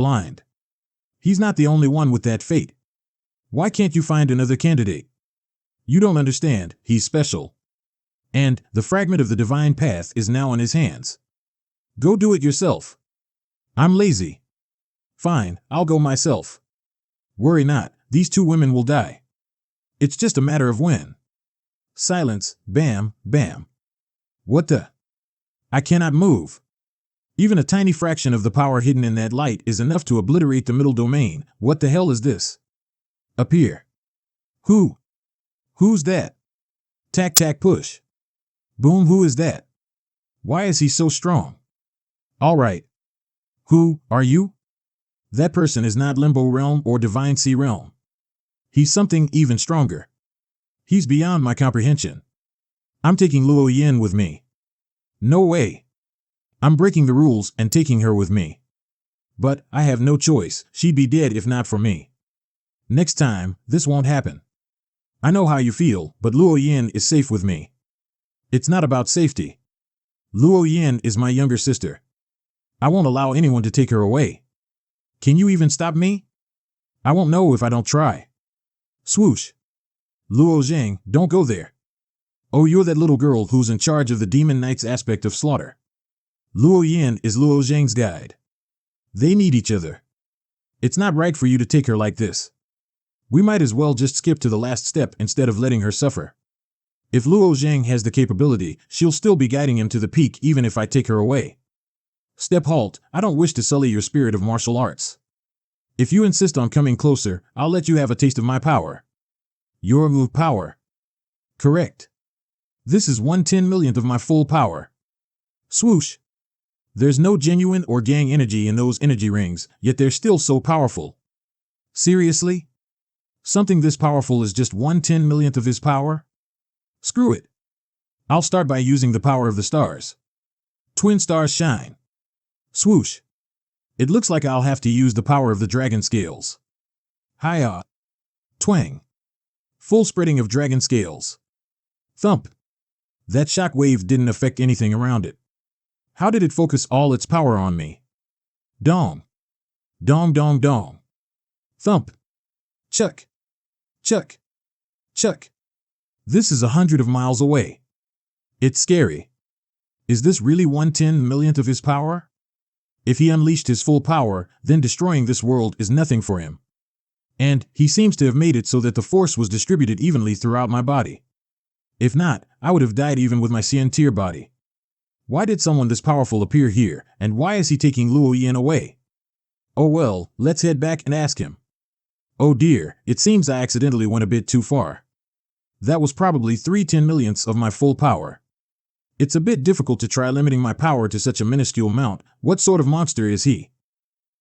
blind. He's not the only one with that fate. Why can't you find another candidate? You don't understand, he's special. And the fragment of the divine path is now in his hands. Go do it yourself. I'm lazy. Fine, I'll go myself. Worry not, these two women will die. It's just a matter of when. Silence, bam, bam. What the? I cannot move. Even a tiny fraction of the power hidden in that light is enough to obliterate the middle domain. What the hell is this? Appear. Who? Who's that? Tack tack push. Boom, who is that? Why is he so strong? All right. Who are you? That person is not Limbo Realm or Divine Sea Realm. He's something even stronger. He's beyond my comprehension. I'm taking Luo Yin with me. No way. I'm breaking the rules and taking her with me. But I have no choice. She'd be dead if not for me. Next time, this won't happen. I know how you feel, but Luo Yin is safe with me. It's not about safety. Luo Yin is my younger sister. I won't allow anyone to take her away. Can you even stop me? I won't know if I don't try. Swoosh. Luo Zhang, don't go there. Oh, you're that little girl who's in charge of the Demon Knight's aspect of slaughter. Luo Yin is Luo Zhang's guide. They need each other. It's not right for you to take her like this. We might as well just skip to the last step instead of letting her suffer. If Luo Zhang has the capability, she'll still be guiding him to the peak even if I take her away. Step halt, I don't wish to sully your spirit of martial arts. If you insist on coming closer, I'll let you have a taste of my power. Your move power. Correct. This is 1/10,000,000th of my full power. Swoosh. There's no genuine or gang energy in those energy rings, yet they're still so powerful. Seriously? Something this powerful is just 1/10,000,000th of his power? Screw it. I'll start by using the power of the stars. Twin stars shine. Swoosh. It looks like I'll have to use the power of the dragon scales. Hiya. Twang. Full spreading of dragon scales. Thump. That shock wave didn't affect anything around it. How did it focus all its power on me? Dong. Dong dong dong. Thump. Chuck. Chuck. Chuck. This is 100 of miles away. It's scary. Is this really 1/10,000,000th of his power? If he unleashed his full power, then destroying this world is nothing for him. And he seems to have made it so that the force was distributed evenly throughout my body. If not, I would have died even with my Xian tier body. Why did someone this powerful appear here, and why is he taking Luo Yin away? Oh well, let's head back and ask him. Oh dear, it seems I accidentally went a bit too far. That was probably 3/10,000,000ths of my full power. It's a bit difficult to try limiting my power to such a minuscule amount. What sort of monster is he?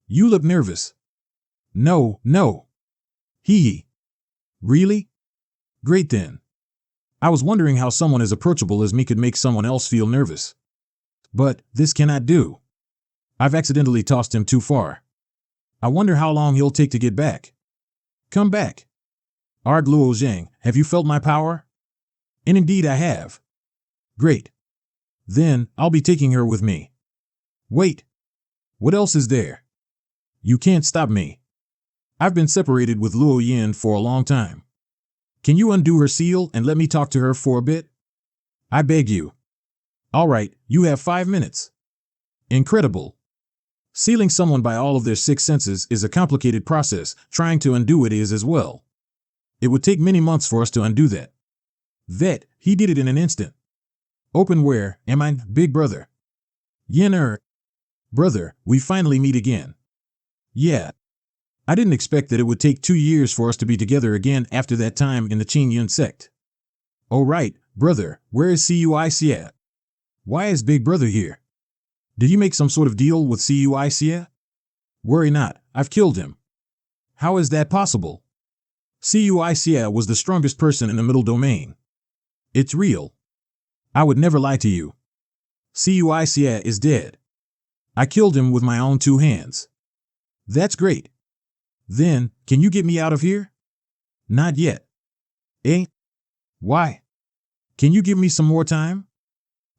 You look nervous. No, no. Hee. Really? Great then. I was wondering how someone as approachable as me could make someone else feel nervous. But this cannot do. I've accidentally tossed him too far. I wonder how long he'll take to get back. Come back. Arg Luo Zhang, have you felt my power? And indeed I have. Great. Then I'll be taking her with me. Wait. What else is there? You can't stop me. I've been separated with Luo Yin for a long time. Can you undo her seal and let me talk to her for a bit? I beg you. All right, you have 5 minutes. Incredible. Sealing someone by all of their 6 senses is a complicated process. Trying to undo it is as well. It would take many months for us to undo that. Vet, he did it in an instant. Open where, am I, big brother? Yin brother, we finally meet again. Yeah. I didn't expect that it would take 2 years for us to be together again after that time in the Qin Yun sect. Oh right, brother, where is Cuicia? Why is big brother here? Did you make some sort of deal with Cuicia? Worry not, I've killed him. How is that possible? Cuicia was the strongest person in the middle domain. It's real. I would never lie to you. Cuicia is dead. I killed him with my own 2 hands. That's great. Then, can you get me out of here? Not yet. Eh? Why? Can you give me some more time?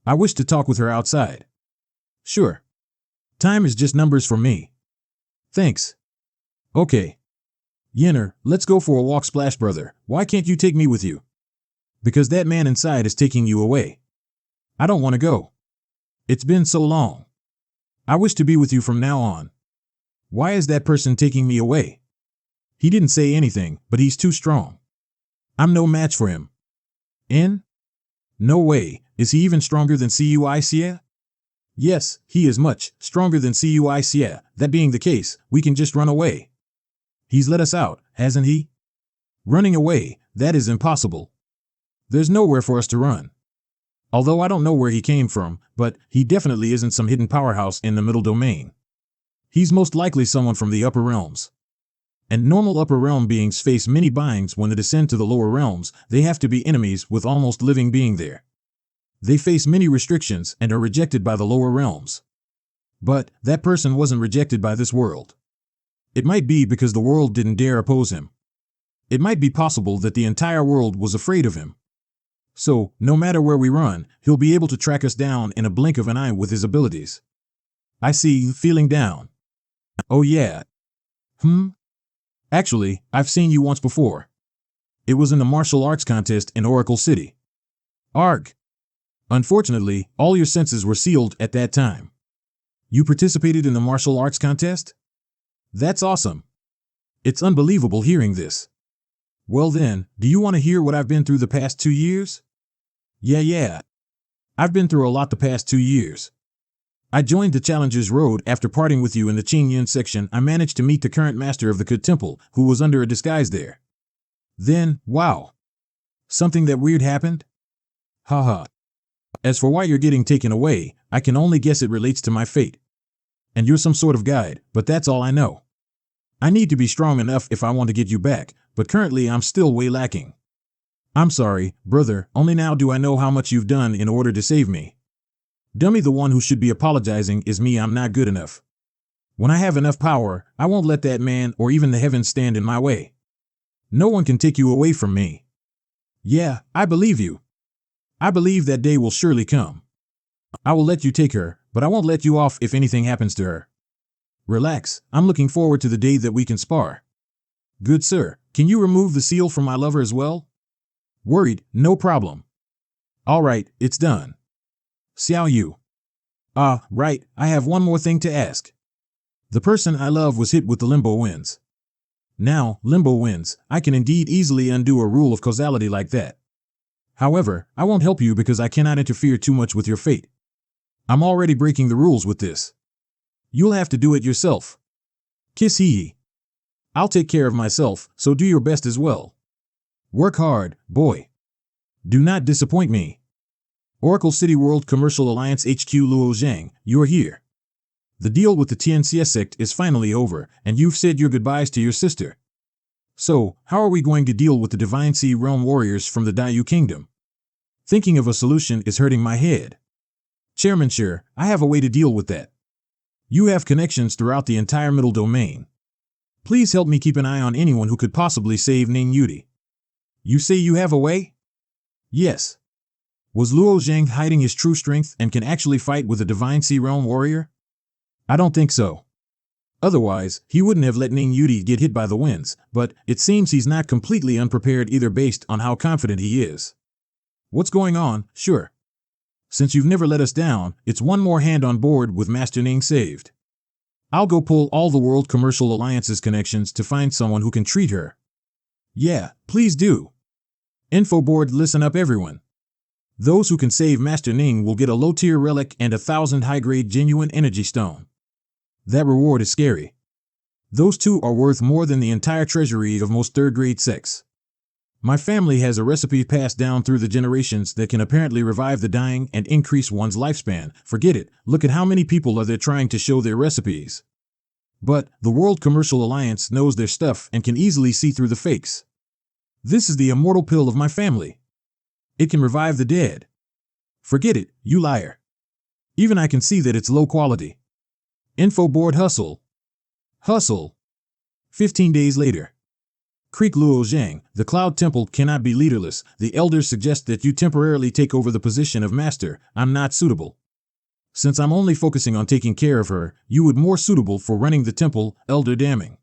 I wish to talk with her outside. Sure. Time is just numbers for me. Thanks. Okay. Yenner, let's go for a walk, Splash Brother. Why can't you take me with you? Because that man inside is taking you away. I don't want to go. It's been so long. I wish to be with you from now on. Why is that person taking me away? He didn't say anything, but he's too strong. I'm no match for him. In? No way. Is he even stronger than Cuicia? Yes, he is much stronger than Cuicia. That being the case, we can just run away. He's let us out, hasn't he? Running away, that is impossible. There's nowhere for us to run. Although I don't know where he came from, but he definitely isn't some hidden powerhouse in the middle domain. He's most likely someone from the upper realms. And normal upper realm beings face many binds when they descend to the lower realms. They have to be enemies with almost living being there. They face many restrictions and are rejected by the lower realms. But that person wasn't rejected by this world. It might be because the world didn't dare oppose him. It might be possible that the entire world was afraid of him. So, no matter where we run, he'll be able to track us down in a blink of an eye with his abilities. I see you feeling down. Oh yeah. Actually, I've seen you once before. It was in the martial arts contest in Oracle City. Arg. Unfortunately, all your senses were sealed at that time. You participated in the martial arts contest? That's awesome. It's unbelievable hearing this. Well then, do you want to hear what I've been through the past 2 years? Yeah. I've been through a lot the past 2 years. I joined the Challengers Road after parting with you in the Qingyun section. I managed to meet the current master of the Good Temple, who was under a disguise there. Then, wow. Something that weird happened? Haha. As for why you're getting taken away, I can only guess it relates to my fate. And you're some sort of guide, but that's all I know. I need to be strong enough if I want to get you back, but currently I'm still way lacking. I'm sorry, brother, only now do I know how much you've done in order to save me. Dummy, the one who should be apologizing is me. I'm not good enough. When I have enough power, I won't let that man or even the heavens stand in my way. No one can take you away from me. Yeah, I believe you. I believe that day will surely come. I will let you take her, but I won't let you off if anything happens to her. Relax, I'm looking forward to the day that we can spar. Good sir, can you remove the seal from my lover as well? Worried, no problem. All right, it's done. Xiao Yu. Right, I have one more thing to ask. The person I love was hit with the limbo winds. Now, limbo winds, I can indeed easily undo a rule of causality like that. However, I won't help you because I cannot interfere too much with your fate. I'm already breaking the rules with this. You'll have to do it yourself. Kiss hee. I'll take care of myself, so do your best as well. Work hard, boy. Do not disappoint me. Oracle City World Commercial Alliance HQ Luo Zhang, you're here. The deal with the Tianxia sect is finally over, and you've said your goodbyes to your sister. So, how are we going to deal with the Divine Sea Realm warriors from the Daiyu Kingdom? Thinking of a solution is hurting my head. Chairman, sure, I have a way to deal with that. You have connections throughout the entire middle domain. Please help me keep an eye on anyone who could possibly save Ning Yudi. You say you have a way? Yes. Was Luo Zhang hiding his true strength and can actually fight with a Divine Sea Realm warrior? I don't think so. Otherwise, he wouldn't have let Ning Yudi get hit by the winds, but it seems he's not completely unprepared either based on how confident he is. What's going on? Sure. Since you've never let us down, it's one more hand on board with Master Ning saved. I'll go pull all the World Commercial Alliance's connections to find someone who can treat her. Yeah, please do. Info board, listen up everyone. Those who can save Master Ning will get a low-tier relic and 1,000 high-grade genuine energy stone. That reward is scary. Those two are worth more than the entire treasury of most third-grade sects. My family has a recipe passed down through the generations that can apparently revive the dying and increase one's lifespan. Forget it, look at how many people are there trying to show their recipes. But the World Commercial Alliance knows their stuff and can easily see through the fakes. This is the immortal pill of my family. It can revive the dead. Forget it, you liar. Even I can see that it's low quality. Info board, hustle. Hustle. 15 days later. Creek Luo Zhang, the Cloud Temple cannot be leaderless. The elders suggest that you temporarily take over the position of master. I'm not suitable. Since I'm only focusing on taking care of her, you would more suitable for running the temple, Elder Damning.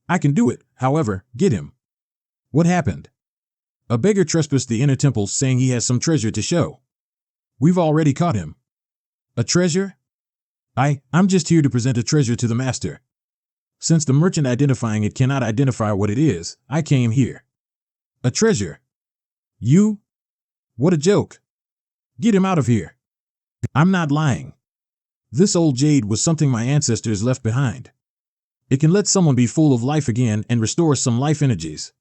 I can do it, however, get him. What happened? A beggar trespassed the inner temple saying he has some treasure to show. We've already caught him. A treasure? I'm just here to present a treasure to the master. Since the merchant identifying it cannot identify what it is, I came here. A treasure? You? What a joke. Get him out of here. I'm not lying. This old jade was something my ancestors left behind. It can let someone be full of life again and restore some life energies.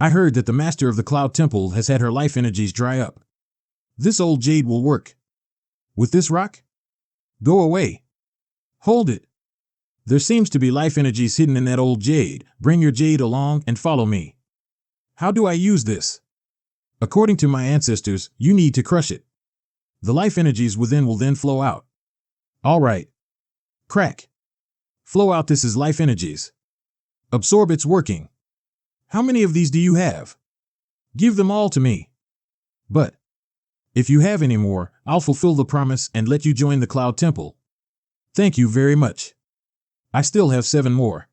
I heard that the master of the Cloud Temple has had her life energies dry up. This old jade will work. With this rock? Go away. Hold it. There seems to be life energies hidden in that old jade. Bring your jade along and follow me. How do I use this? According to my ancestors, you need to crush it. The life energies within will then flow out. All right. Crack. Flow out. This is life energies. Absorb. It's working. How many of these do you have? Give them all to me. But if you have any more, I'll fulfill the promise and let you join the Cloud Temple. Thank you very much. I still have 7 more.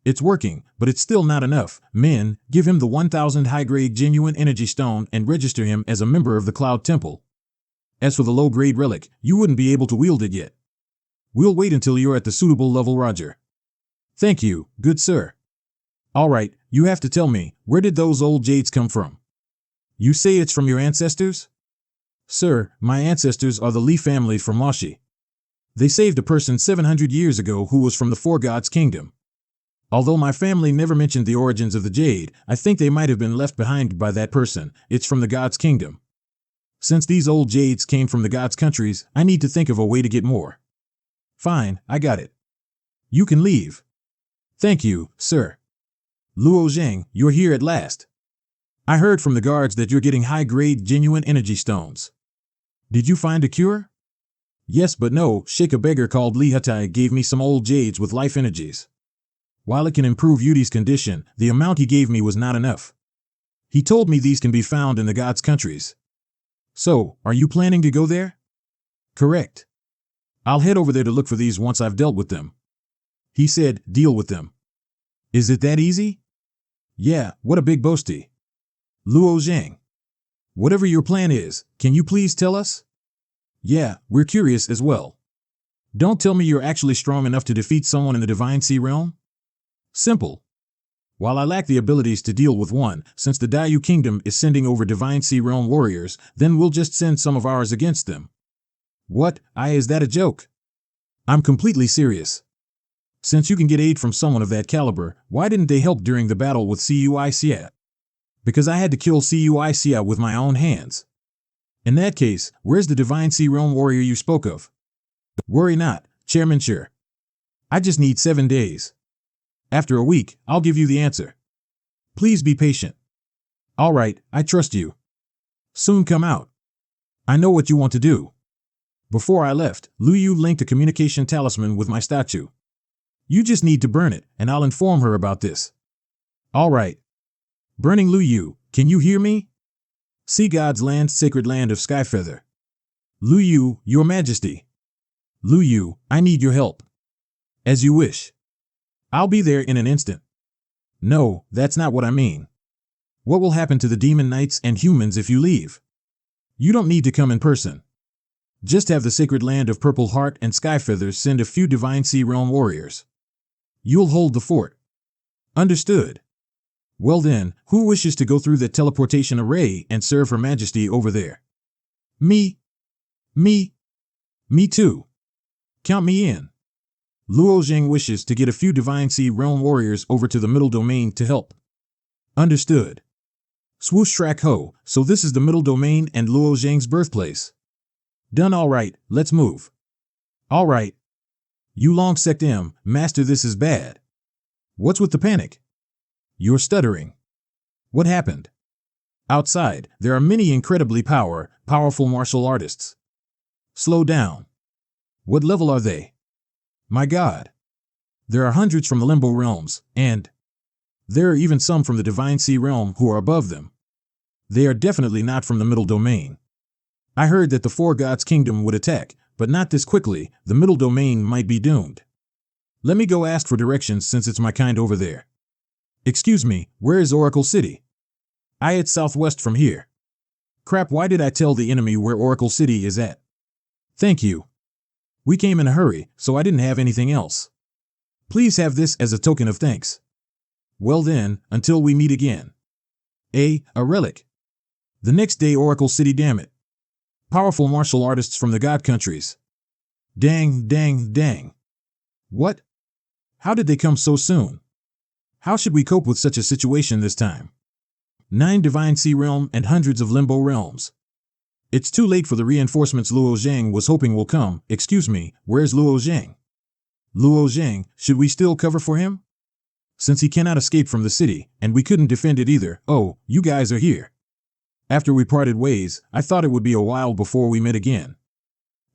It's working, but it's still not enough. Men, give him the 1000 high-grade genuine energy stone and register him as a member of the Cloud Temple. As for the low-grade relic, you wouldn't be able to wield it yet. We'll wait until you're at the suitable level, Roger. Thank you, good sir. All right, you have to tell me, where did those old jades come from? You say it's from your ancestors? Sir, my ancestors are the Li family from Lashi. They saved a person 700 years ago who was from the Four Gods Kingdom. Although my family never mentioned the origins of the jade, I think they might have been left behind by that person. It's from the Gods Kingdom. Since these old jades came from the Gods' countries, I need to think of a way to get more. Fine, I got it. You can leave. Thank you, sir. Luo Zhang, you're here at last. I heard from the guards that you're getting high-grade genuine energy stones. Did you find a cure? Yes, but no. Sheikh, a beggar called Li Hatai, gave me some old jades with life energies. While it can improve Yudi's condition, the amount he gave me was not enough. He told me these can be found in the Gods' countries. So, are you planning to go there? Correct. I'll head over there to look for these once I've dealt with them. He said, deal with them. Is it that easy? Yeah, what a big boasty. Luo Zhang. Whatever your plan is, can you please tell us? Yeah, we're curious as well. Don't tell me you're actually strong enough to defeat someone in the Divine Sea Realm? Simple. While I lack the abilities to deal with one, since the Dayu Kingdom is sending over Divine Sea Realm warriors, then we'll just send some of ours against them. What? Is that a joke? I'm completely serious. Since you can get aid from someone of that caliber, why didn't they help during the battle with Cuisia? Because I had to kill Cuisia with my own hands. In that case, where's the Divine Sea Realm warrior you spoke of? Worry not, Chairman Sure. I just need 7 days. After a week, I'll give you the answer. Please be patient. All right, I trust you. Soon come out. I know what you want to do. Before I left, Lu Yu linked a communication talisman with my statue. You just need to burn it, and I'll inform her about this. All right. Burning Lu Yu, can you hear me? Sea God's land, sacred land of Skyfeather. Lu Yu, your majesty. Lu Yu, I need your help. As you wish. I'll be there in an instant. No, that's not what I mean. What will happen to the demon knights and humans if you leave? You don't need to come in person. Just have the sacred land of Purple Heart and Skyfeather send a few Divine Sea Realm warriors. You'll hold the fort. Understood. Well then, who wishes to go through that teleportation array and serve Her Majesty over there? Me. Me too. Count me in. Luo Zhang wishes to get a few Divine Sea Realm warriors over to the Middle Domain to help. Understood. Swoosh track ho, so this is the Middle Domain and Luo Zhang's birthplace. Done. All right, let's move. All right. You Long Sect M, Master, this is bad. What's with the panic? You're stuttering. What happened? Outside, there are many incredibly powerful martial artists. Slow down. What level are they? My God. There are hundreds from the Limbo Realms, and there are even some from the Divine Sea Realm who are above them. They are definitely not from the Middle Domain. I heard that the Four Gods Kingdom would attack, but not this quickly. The middle domain might be doomed. Let me go ask for directions since it's my kind over there. Excuse me, where is Oracle City? It's southwest from here. Crap, why did I tell the enemy where Oracle City is at? Thank you. We came in a hurry, so I didn't have anything else. Please have this as a token of thanks. Well then, until we meet again. A relic. The next day, Oracle City, damn it. Powerful martial artists from the god countries. Dang, dang, dang. What? How did they come so soon? How should we cope with such a situation this time? 9 Divine Sea Realm and hundreds of Limbo Realms. It's too late for the reinforcements Luo Zhang was hoping will come. Excuse me, where's Luo Zhang? Luo Zhang, should we still cover for him? Since he cannot escape from the city, and we couldn't defend it either. Oh, you guys are here. After we parted ways, I thought it would be a while before we met again.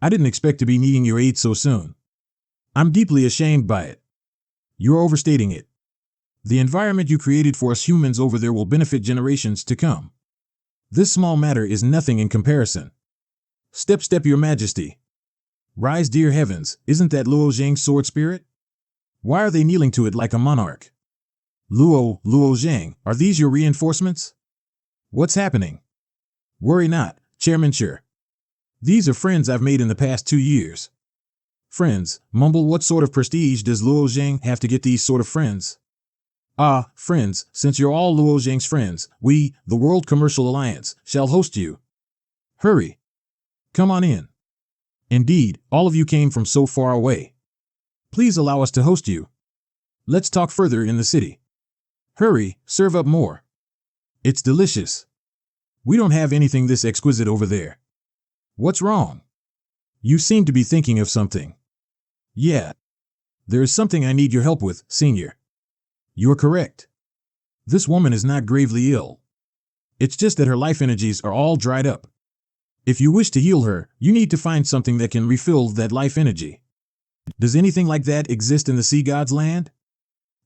I didn't expect to be needing your aid so soon. I'm deeply ashamed by it. You're overstating it. The environment you created for us humans over there will benefit generations to come. This small matter is nothing in comparison. Step, your majesty. Rise, dear heavens, isn't that Luo Zhang's sword spirit? Why are they kneeling to it like a monarch? Luo Zhang, are these your reinforcements? What's happening? Worry not, Chairman Sure. These are friends I've made in the past 2 years. Friends, mumble, what sort of prestige does Luo Zhang have to get these sort of friends? Friends, since you're all Luo Zhang's friends, we, the World Commercial Alliance, shall host you. Hurry. Come on in. Indeed, all of you came from so far away. Please allow us to host you. Let's talk further in the city. Hurry, serve up more. It's delicious. We don't have anything this exquisite over there. What's wrong? You seem to be thinking of something. Yeah. There is something I need your help with, Senior. You're correct. This woman is not gravely ill. It's just that her life energies are all dried up. If you wish to heal her, you need to find something that can refill that life energy. Does anything like that exist in the Sea God's land?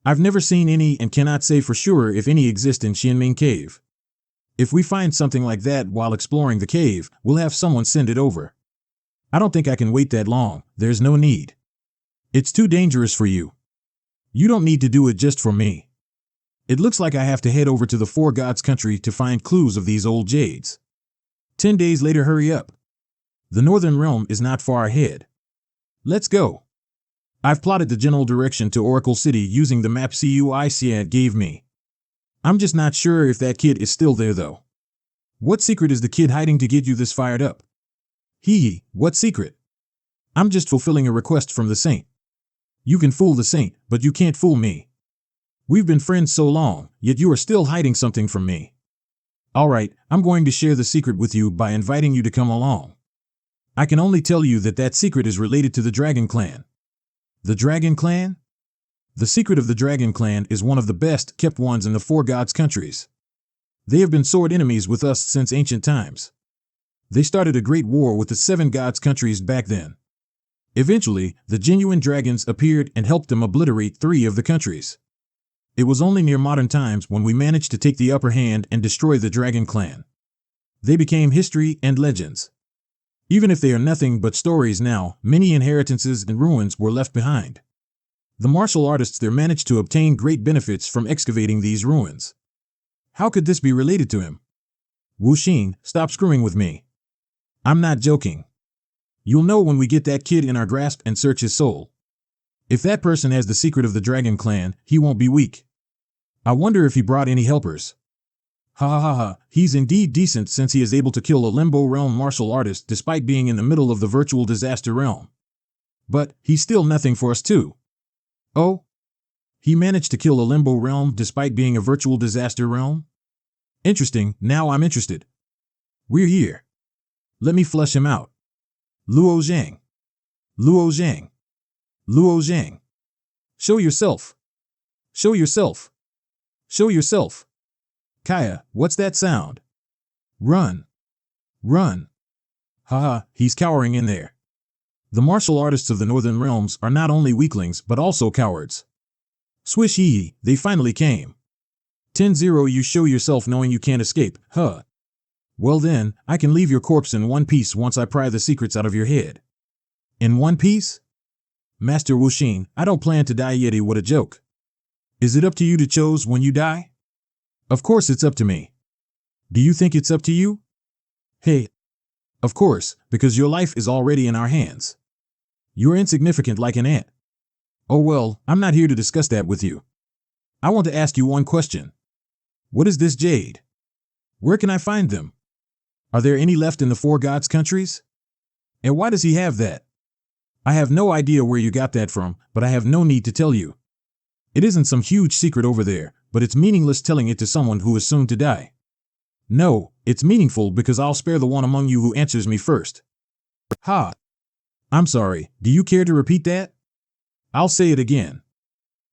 I've never seen any and cannot say for sure if any exist in Xianming Cave. If we find something like that while exploring the cave, we'll have someone send it over. I don't think I can wait that long. There's no need. It's too dangerous for you. You don't need to do it just for me. It looks like I have to head over to the Four Gods country to find clues of these old jades. 10 days later, hurry up. The Northern Realm is not far ahead. Let's go. I've plotted the general direction to Oracle City using the map CUICAD gave me. I'm just not sure if that kid is still there though. What secret is the kid hiding to get you this fired up? What secret? I'm just fulfilling a request from the saint. You can fool the saint, but you can't fool me. We've been friends so long, yet you are still hiding something from me. Alright, I'm going to share the secret with you by inviting you to come along. I can only tell you that that secret is related to the Dragon Clan. The Dragon Clan? The secret of the Dragon Clan is one of the best kept ones in the Four Gods countries. They have been sword enemies with us since ancient times. They started a great war with the 7 Gods countries back then. Eventually, the genuine dragons appeared and helped them obliterate 3 of the countries. It was only near modern times when we managed to take the upper hand and destroy the Dragon Clan. They became history and legends. Even if they are nothing but stories now, many inheritances and ruins were left behind. The martial artists there managed to obtain great benefits from excavating these ruins. How could this be related to him? Wu Xin, stop screwing with me. I'm not joking. You'll know when we get that kid in our grasp and search his soul. If that person has the secret of the Dragon Clan, he won't be weak. I wonder if he brought any helpers. He's indeed decent since he is able to kill a Limbo Realm martial artist despite being in the middle of the virtual disaster realm. But he's still nothing for us too. Oh? He managed to kill a Limbo Realm despite being a virtual disaster realm? Interesting, now I'm interested. We're here. Let me flush him out. Luo Zhang. Luo Zhang. Luo Zhang. Show yourself. Show yourself. Show yourself. Kaya, what's that sound? Run. Run. He's cowering in there. The martial artists of the Northern Realms are not only weaklings but also cowards. Swish they finally came. 10-0 you show yourself knowing you can't escape, Well then, I can leave your corpse in one piece once I pry the secrets out of your head. In one piece? Master Wuxin, I don't plan to die yet. What a joke. Is it up to you to choose when you die? Of course it's up to me. Do you think it's up to you? Hey. Of course, because your life is already in our hands. You're insignificant like an ant. Oh well, I'm not here to discuss that with you. I want to ask you one question. What is this jade? Where can I find them? Are there any left in the Four Gods countries? And why does he have that? I have no idea where you got that from, but I have no need to tell you. It isn't some huge secret over there, but it's meaningless telling it to someone who is soon to die. No, it's meaningful because I'll spare the one among you who answers me first. Ha! I'm sorry, do you care to repeat that? I'll say it again.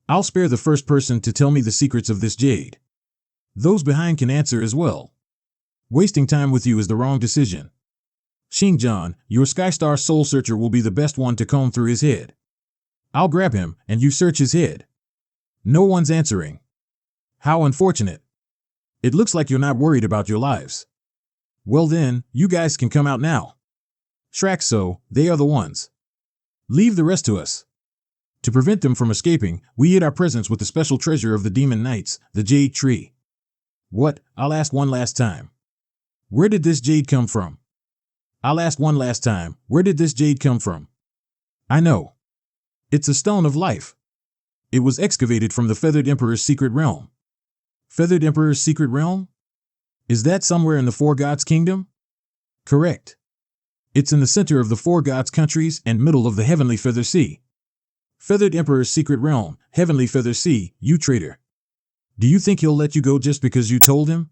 I'll spare the first person to tell me the secrets of this jade. Those behind can answer as well. Wasting time with you is the wrong decision. Xingjian, your Skystar Soul Searcher will be the best one to comb through his head. I'll grab him, and you search his head. No one's answering. How unfortunate. It looks like you're not worried about your lives. Well then, you guys can come out now. Shrek, so, they are the ones. Leave the rest to us. To prevent them from escaping, we hid our presence with the special treasure of the Demon Knights, the Jade Tree. What? I'll ask one last time. Where did this jade come from? I'll ask one last time, where did this jade come from? I know. It's a stone of life. It was excavated from the Feathered Emperor's secret realm. Feathered Emperor's secret realm? Is that somewhere in the Four Gods Kingdom? Correct. It's in the center of the Four Gods countries and middle of the Heavenly Feather Sea. Feathered Emperor's secret realm, Heavenly Feather Sea, you traitor. Do you think he'll let you go just because you told him?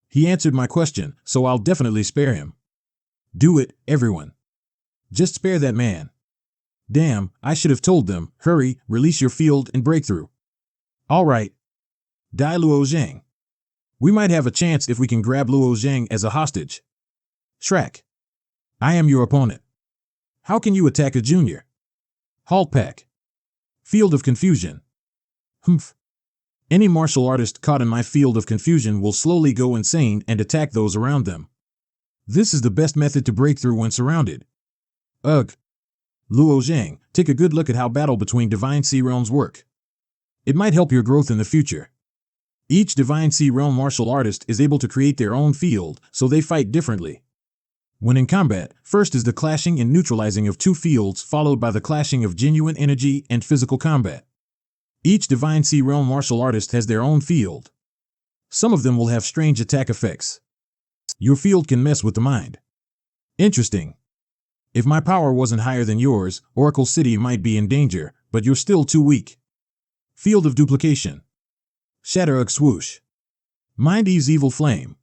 He answered my question, so I'll definitely spare him. Do it, everyone. Just spare that man. Damn, I should have told them. Hurry, release your field and breakthrough. All right. Die Luo Zhang. We might have a chance if we can grab Luo Zhang as a hostage. Shrek. I am your opponent. How can you attack a junior? Halt pack. Field of confusion. Humph. Any martial artist caught in my field of confusion will slowly go insane and attack those around them. This is the best method to break through when surrounded. Ugh. Luo Zhang, take a good look at how battle between Divine Sea Realms work. It might help your growth in the future. Each Divine Sea Realm martial artist is able to create their own field, so they fight differently. When in combat, first is the clashing and neutralizing of two fields followed by the clashing of genuine energy and physical combat. Each Divine Sea Realm martial artist has their own field. Some of them will have strange attack effects. Your field can mess with the mind. Interesting. If my power wasn't higher than yours, Oracle City might be in danger, but you're still too weak. Field of duplication. Shatterug swoosh. Mind Eve's evil flame.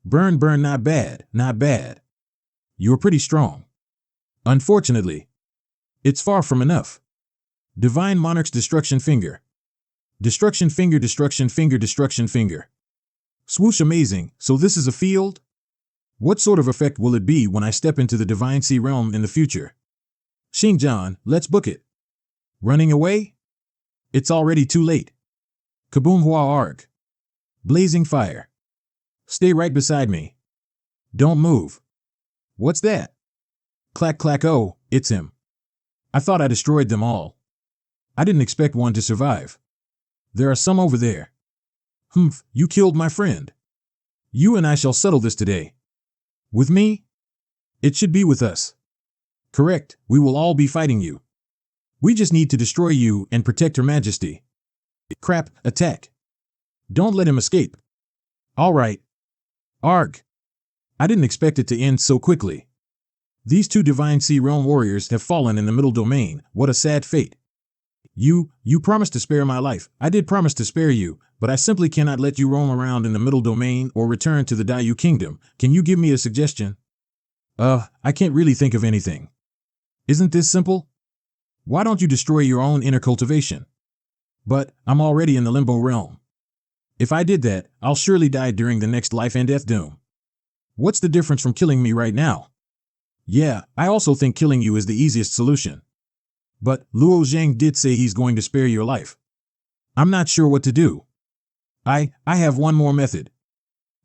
Burn, burn, not bad, not bad. You're pretty strong. Unfortunately, it's far from enough. Divine Monarch's destruction finger. Destruction finger, destruction finger, destruction finger. Swoosh amazing, so this is a field? What sort of effect will it be when I step into the Divine Sea Realm in the future? Xingjian, let's book it. Running away? It's already too late. Kaboom Hua Arg. Blazing fire. Stay right beside me. Don't move. What's that? Clack clack, oh, it's him. I thought I destroyed them all. I didn't expect one to survive. There are some over there. Humph, you killed my friend. You and I shall settle this today. With me? It should be with us. Correct, we will all be fighting you. We just need to destroy you and protect Her Majesty. Crap, attack. Don't let him escape. All right. Arg. I didn't expect it to end so quickly. These two Divine Sea Realm warriors have fallen in the middle domain. What a sad fate. You promised to spare my life. I did promise to spare you, but I simply cannot let you roam around in the middle domain or return to the Dayu Kingdom. Can you give me a suggestion? I can't really think of anything. Isn't this simple? Why don't you destroy your own inner cultivation? But I'm already in the Limbo Realm. If I did that, I'll surely die during the next life and death doom. What's the difference from killing me right now? Yeah, I also think killing you is the easiest solution. But Luo Zhang did say he's going to spare your life. I'm not sure what to do. I have one more method.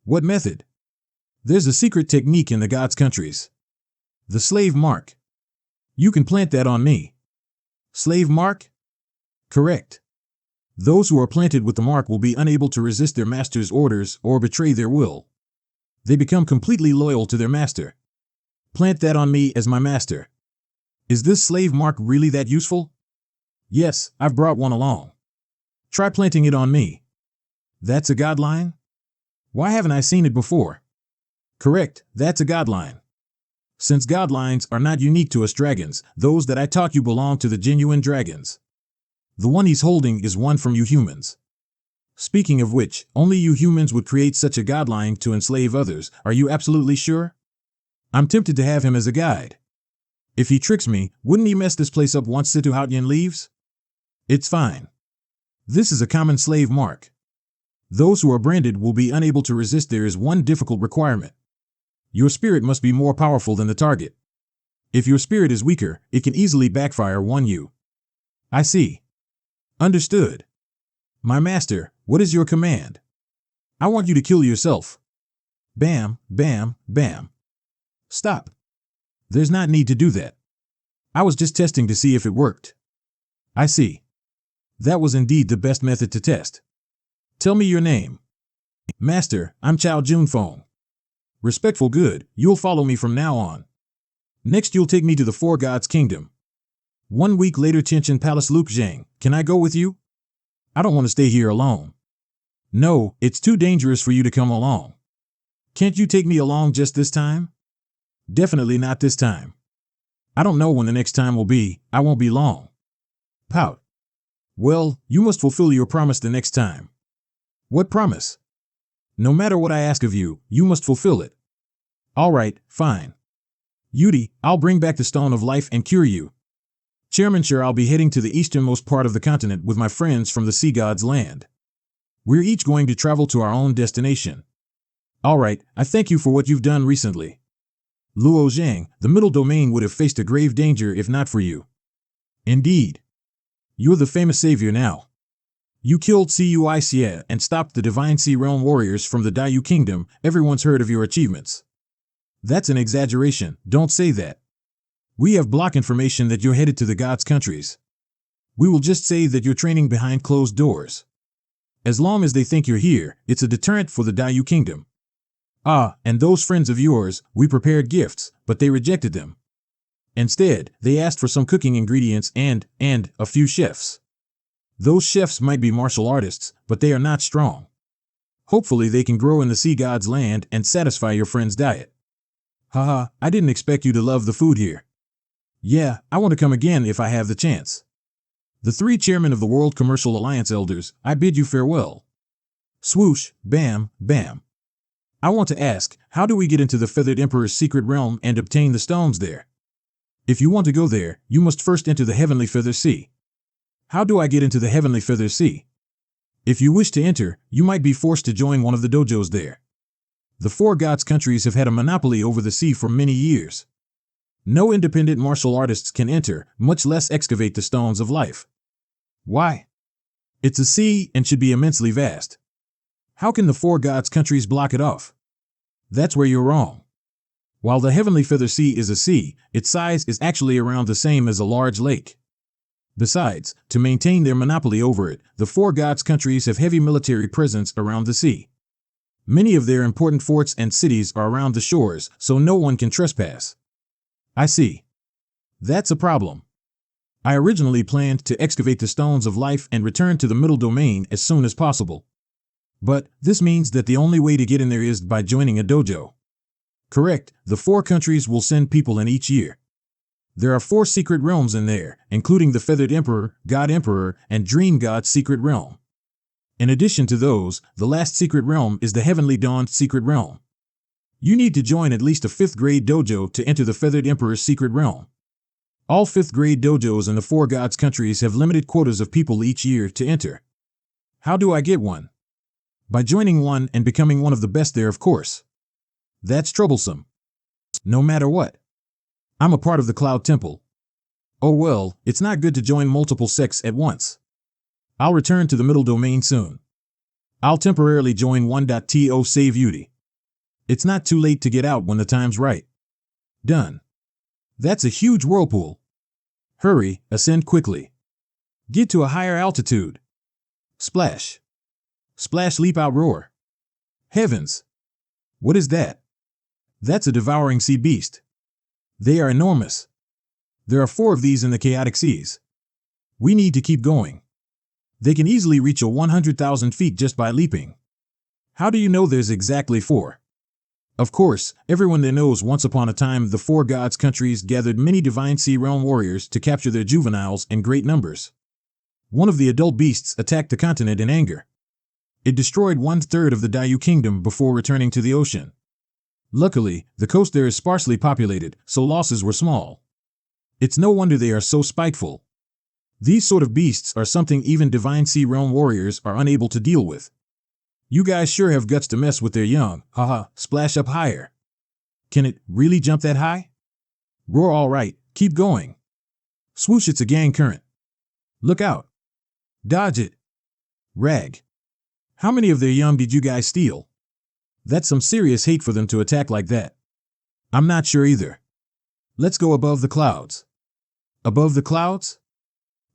What method? There's a secret technique in the gods' countries. The slave mark. You can plant that on me. Slave mark? Correct. Those who are planted with the mark will be unable to resist their master's orders or betray their will. They become completely loyal to their master. Plant that on me as my master. Is this slave mark really that useful? Yes, I've brought one along. Try planting it on me. That's a god line? Why haven't I seen it before? Correct, that's a god line. Since god lines are not unique to us dragons, those that I taught you belong to the genuine dragons. The one he's holding is one from you humans. Speaking of which, only you humans would create such a godline to enslave others. Are you absolutely sure? I'm tempted to have him as a guide. If he tricks me, wouldn't he mess this place up once Situhautian leaves? It's fine. This is a common slave mark. Those who are branded will be unable to resist. There is one difficult requirement. Your spirit must be more powerful than the target. If your spirit is weaker, it can easily backfire on you. I see. Understood. My master, what is your command? I want you to kill yourself. Bam, bam, bam. Stop. There's not need to do that. I was just testing to see if it worked. I see. That was indeed the best method to test. Tell me your name. Master, I'm Chao Junfeng. Respectful good, you'll follow me from now on. Next you'll take me to the Four Gods Kingdom. 1 week later Tianqian Palace Luke Zhang, can I go with you? I don't want to stay here alone. No, it's too dangerous for you to come along. Can't you take me along just this time? Definitely not this time. I don't know when the next time will be, I won't be long. Pout. Well, you must fulfill your promise the next time. What promise? No matter what I ask of you, you must fulfill it. All right, fine. Yudi, I'll bring back the Stone of Life and cure you. Chairman, sure, I'll be heading to the easternmost part of the continent with my friends from the Sea God's land. We're each going to travel to our own destination. All right, I thank you for what you've done recently. Luo Zhang, the middle domain would have faced a grave danger if not for you. Indeed. You're the famous savior now. You killed Cui Xie and stopped the Divine Sea Realm warriors from the Daiyu Kingdom. Everyone's heard of your achievements. That's an exaggeration, don't say that. We have block information that you're headed to the gods' countries. We will just say that you're training behind closed doors. As long as they think you're here, it's a deterrent for the Daiyu Kingdom. Ah, and those friends of yours, we prepared gifts, but they rejected them. Instead, they asked for some cooking ingredients and a few chefs. Those chefs might be martial artists, but they are not strong. Hopefully they can grow in the Sea God's land and satisfy your friend's diet. Haha, I didn't expect you to love the food here. Yeah, I want to come again if I have the chance. The 3 chairmen of the World Commercial Alliance elders, I bid you farewell. Swoosh, bam, bam. I want to ask, how do we get into the Feathered Emperor's secret realm and obtain the stones there? If you want to go there, you must first enter the Heavenly Feather Sea. How do I get into the Heavenly Feather Sea? If you wish to enter, you might be forced to join one of the dojos there. The Four Gods countries have had a monopoly over the sea for many years. No independent martial artists can enter, much less excavate the stones of life. Why? It's a sea and should be immensely vast. How can the Four Gods countries block it off? That's where you're wrong. While the Heavenly Feather Sea is a sea, its size is actually around the same as a large lake. Besides, to maintain their monopoly over it, the Four Gods countries have heavy military presence around the sea. Many of their important forts and cities are around the shores, so no one can trespass. I see. That's a problem. I originally planned to excavate the stones of life and return to the middle domain as soon as possible. But this means that the only way to get in there is by joining a dojo. Correct, the 4 countries will send people in each year. There are 4 secret realms in there, including the Feathered Emperor, God Emperor, and Dream God's secret realm. In addition to those, the last secret realm is the Heavenly Dawned secret realm. You need to join at least a 5th grade dojo to enter the Feathered Emperor's secret realm. All 5th grade dojos in the Four Gods countries have limited quotas of people each year to enter. How do I get one? By joining one and becoming one of the best there, of course. That's troublesome. No matter what. I'm a part of the Cloud Temple. Oh well, it's not good to join multiple sects at once. I'll return to the middle domain soon. I'll temporarily join 1.to save Yudi. It's not too late to get out when the time's right. Done. That's a huge whirlpool. Hurry, ascend quickly. Get to a higher altitude. Splash. Splash, leap out, roar. Heavens! What is that? That's a devouring sea beast. They are enormous. There are 4 of these in the chaotic seas. We need to keep going. They can easily reach a 100,000 feet just by leaping. How do you know there's exactly 4? Of course, everyone there knows once upon a time the 4 gods' countries gathered many divine sea realm warriors to capture their juveniles in great numbers. One of the adult beasts attacked the continent in anger. It destroyed 1/3 of the Dayu kingdom before returning to the ocean. Luckily, the coast there is sparsely populated, so losses were small. It's no wonder they are so spiteful. These sort of beasts are something even divine sea realm warriors are unable to deal with. You guys sure have guts to mess with their young, haha, splash up higher. Can it really jump that high? Roar, all right, keep going. Swoosh, it's a gang current. Look out. Dodge it. Rag. How many of their young did you guys steal? That's some serious hate for them to attack like that. I'm not sure either. Let's go above the clouds. Above the clouds?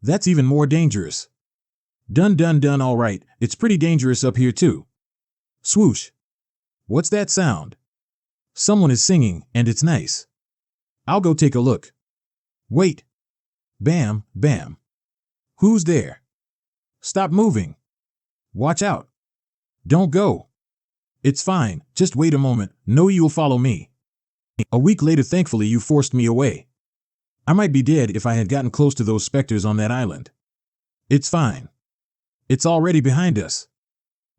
That's even more dangerous. Done, all right, it's pretty dangerous up here too. Swoosh. What's that sound? Someone is singing, and it's nice. I'll go take a look. Wait. Bam, bam. Who's there? Stop moving. Watch out. Don't go. It's fine, just wait a moment, know you'll follow me. A week later, thankfully, you forced me away. I might be dead if I had gotten close to those specters on that island. It's fine. It's already behind us.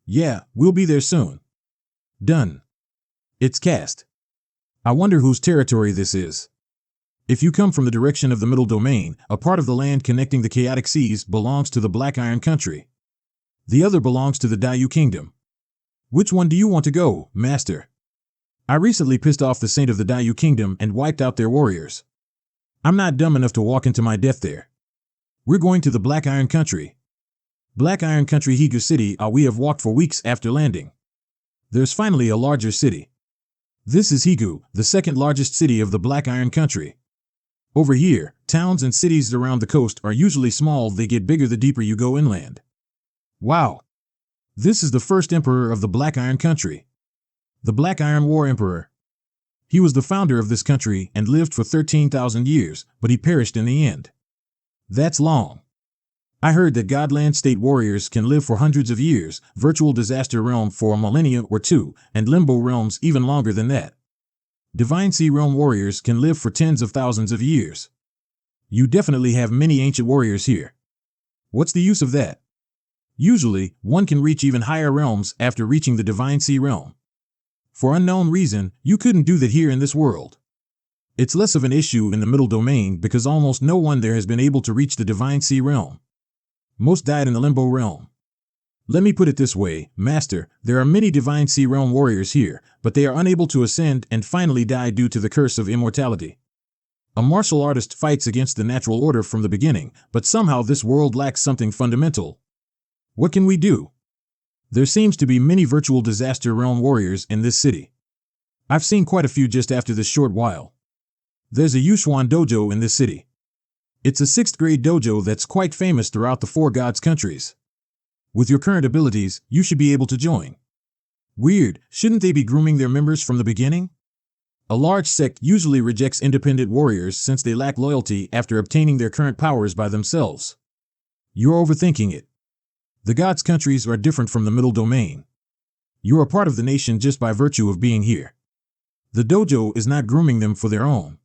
Yeah, we'll be there soon. Done. It's cast. I wonder whose territory this is. If you come from the direction of the middle domain, a part of the land connecting the chaotic seas belongs to the Black Iron country. The other belongs to the Dayu kingdom. Which one do you want to go, master? I recently pissed off the saint of the Dayu kingdom and wiped out their warriors. I'm not dumb enough to walk into my death there. We're going to the Black Iron country. Black Iron country, Higu city. We have walked for weeks after landing. There's finally a larger city. This is Higu, the second largest city of the Black Iron country. Over here, towns and cities around the coast are usually small. They get bigger the deeper you go inland. Wow. This is the first emperor of the Black Iron country. The Black Iron War Emperor. He was the founder of this country and lived for 13,000 years, but he perished in the end. That's long. I heard that Godland State warriors can live for hundreds of years, Virtual Disaster Realm for a millennia or 2, and Limbo realms even longer than that. Divine Sea Realm warriors can live for tens of thousands of years. You definitely have many ancient warriors here. What's the use of that? Usually, one can reach even higher realms after reaching the Divine Sea Realm. For unknown reason, you couldn't do that here in this world. It's less of an issue in the middle domain because almost no one there has been able to reach the Divine Sea Realm. Most died in the Limbo realm. Let me put it this way, Master, there are many Divine Sea Realm warriors here, but they are unable to ascend and finally die due to the curse of immortality. A martial artist fights against the natural order from the beginning, but somehow this world lacks something fundamental. What can we do? There seems to be many Virtual Disaster Realm warriors in this city. I've seen quite a few just after this short while. There's a Yushuan dojo in this city. It's a 6th grade dojo that's quite famous throughout the 4 gods countries. With your current abilities, you should be able to join. Weird, shouldn't they be grooming their members from the beginning? A large sect usually rejects independent warriors since they lack loyalty after obtaining their current powers by themselves. You're overthinking it. The gods' countries are different from the middle domain. You're a part of the nation just by virtue of being here. The dojo is not grooming them for their own.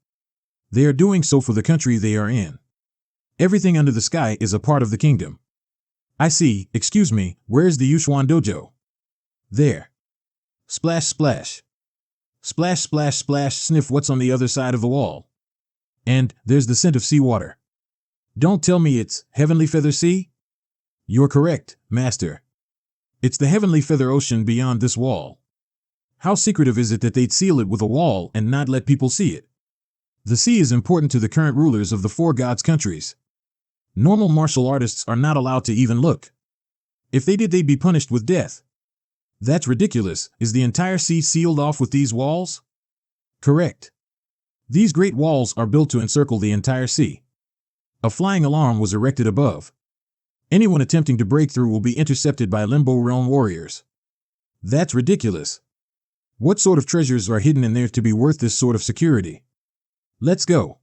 They are doing so for the country they are in. Everything under the sky is a part of the kingdom. I see, excuse me, where's the Yushuan dojo? There. Splash, splash. Splash, splash, splash, sniff what's on the other side of the wall. And there's the scent of seawater. Don't tell me it's Heavenly Feather Sea? You're correct, Master. It's the Heavenly Feather Ocean beyond this wall. How secretive is it that they'd seal it with a wall and not let people see it? The sea is important to the current rulers of the 4 gods countries. Normal martial artists are not allowed to even look. If they did, they'd be punished with death. That's ridiculous. Is the entire sea sealed off with these walls? Correct. These great walls are built to encircle the entire sea. A flying alarm was erected above. Anyone attempting to break through will be intercepted by Limbo Realm warriors. That's ridiculous. What sort of treasures are hidden in there to be worth this sort of security? Let's go.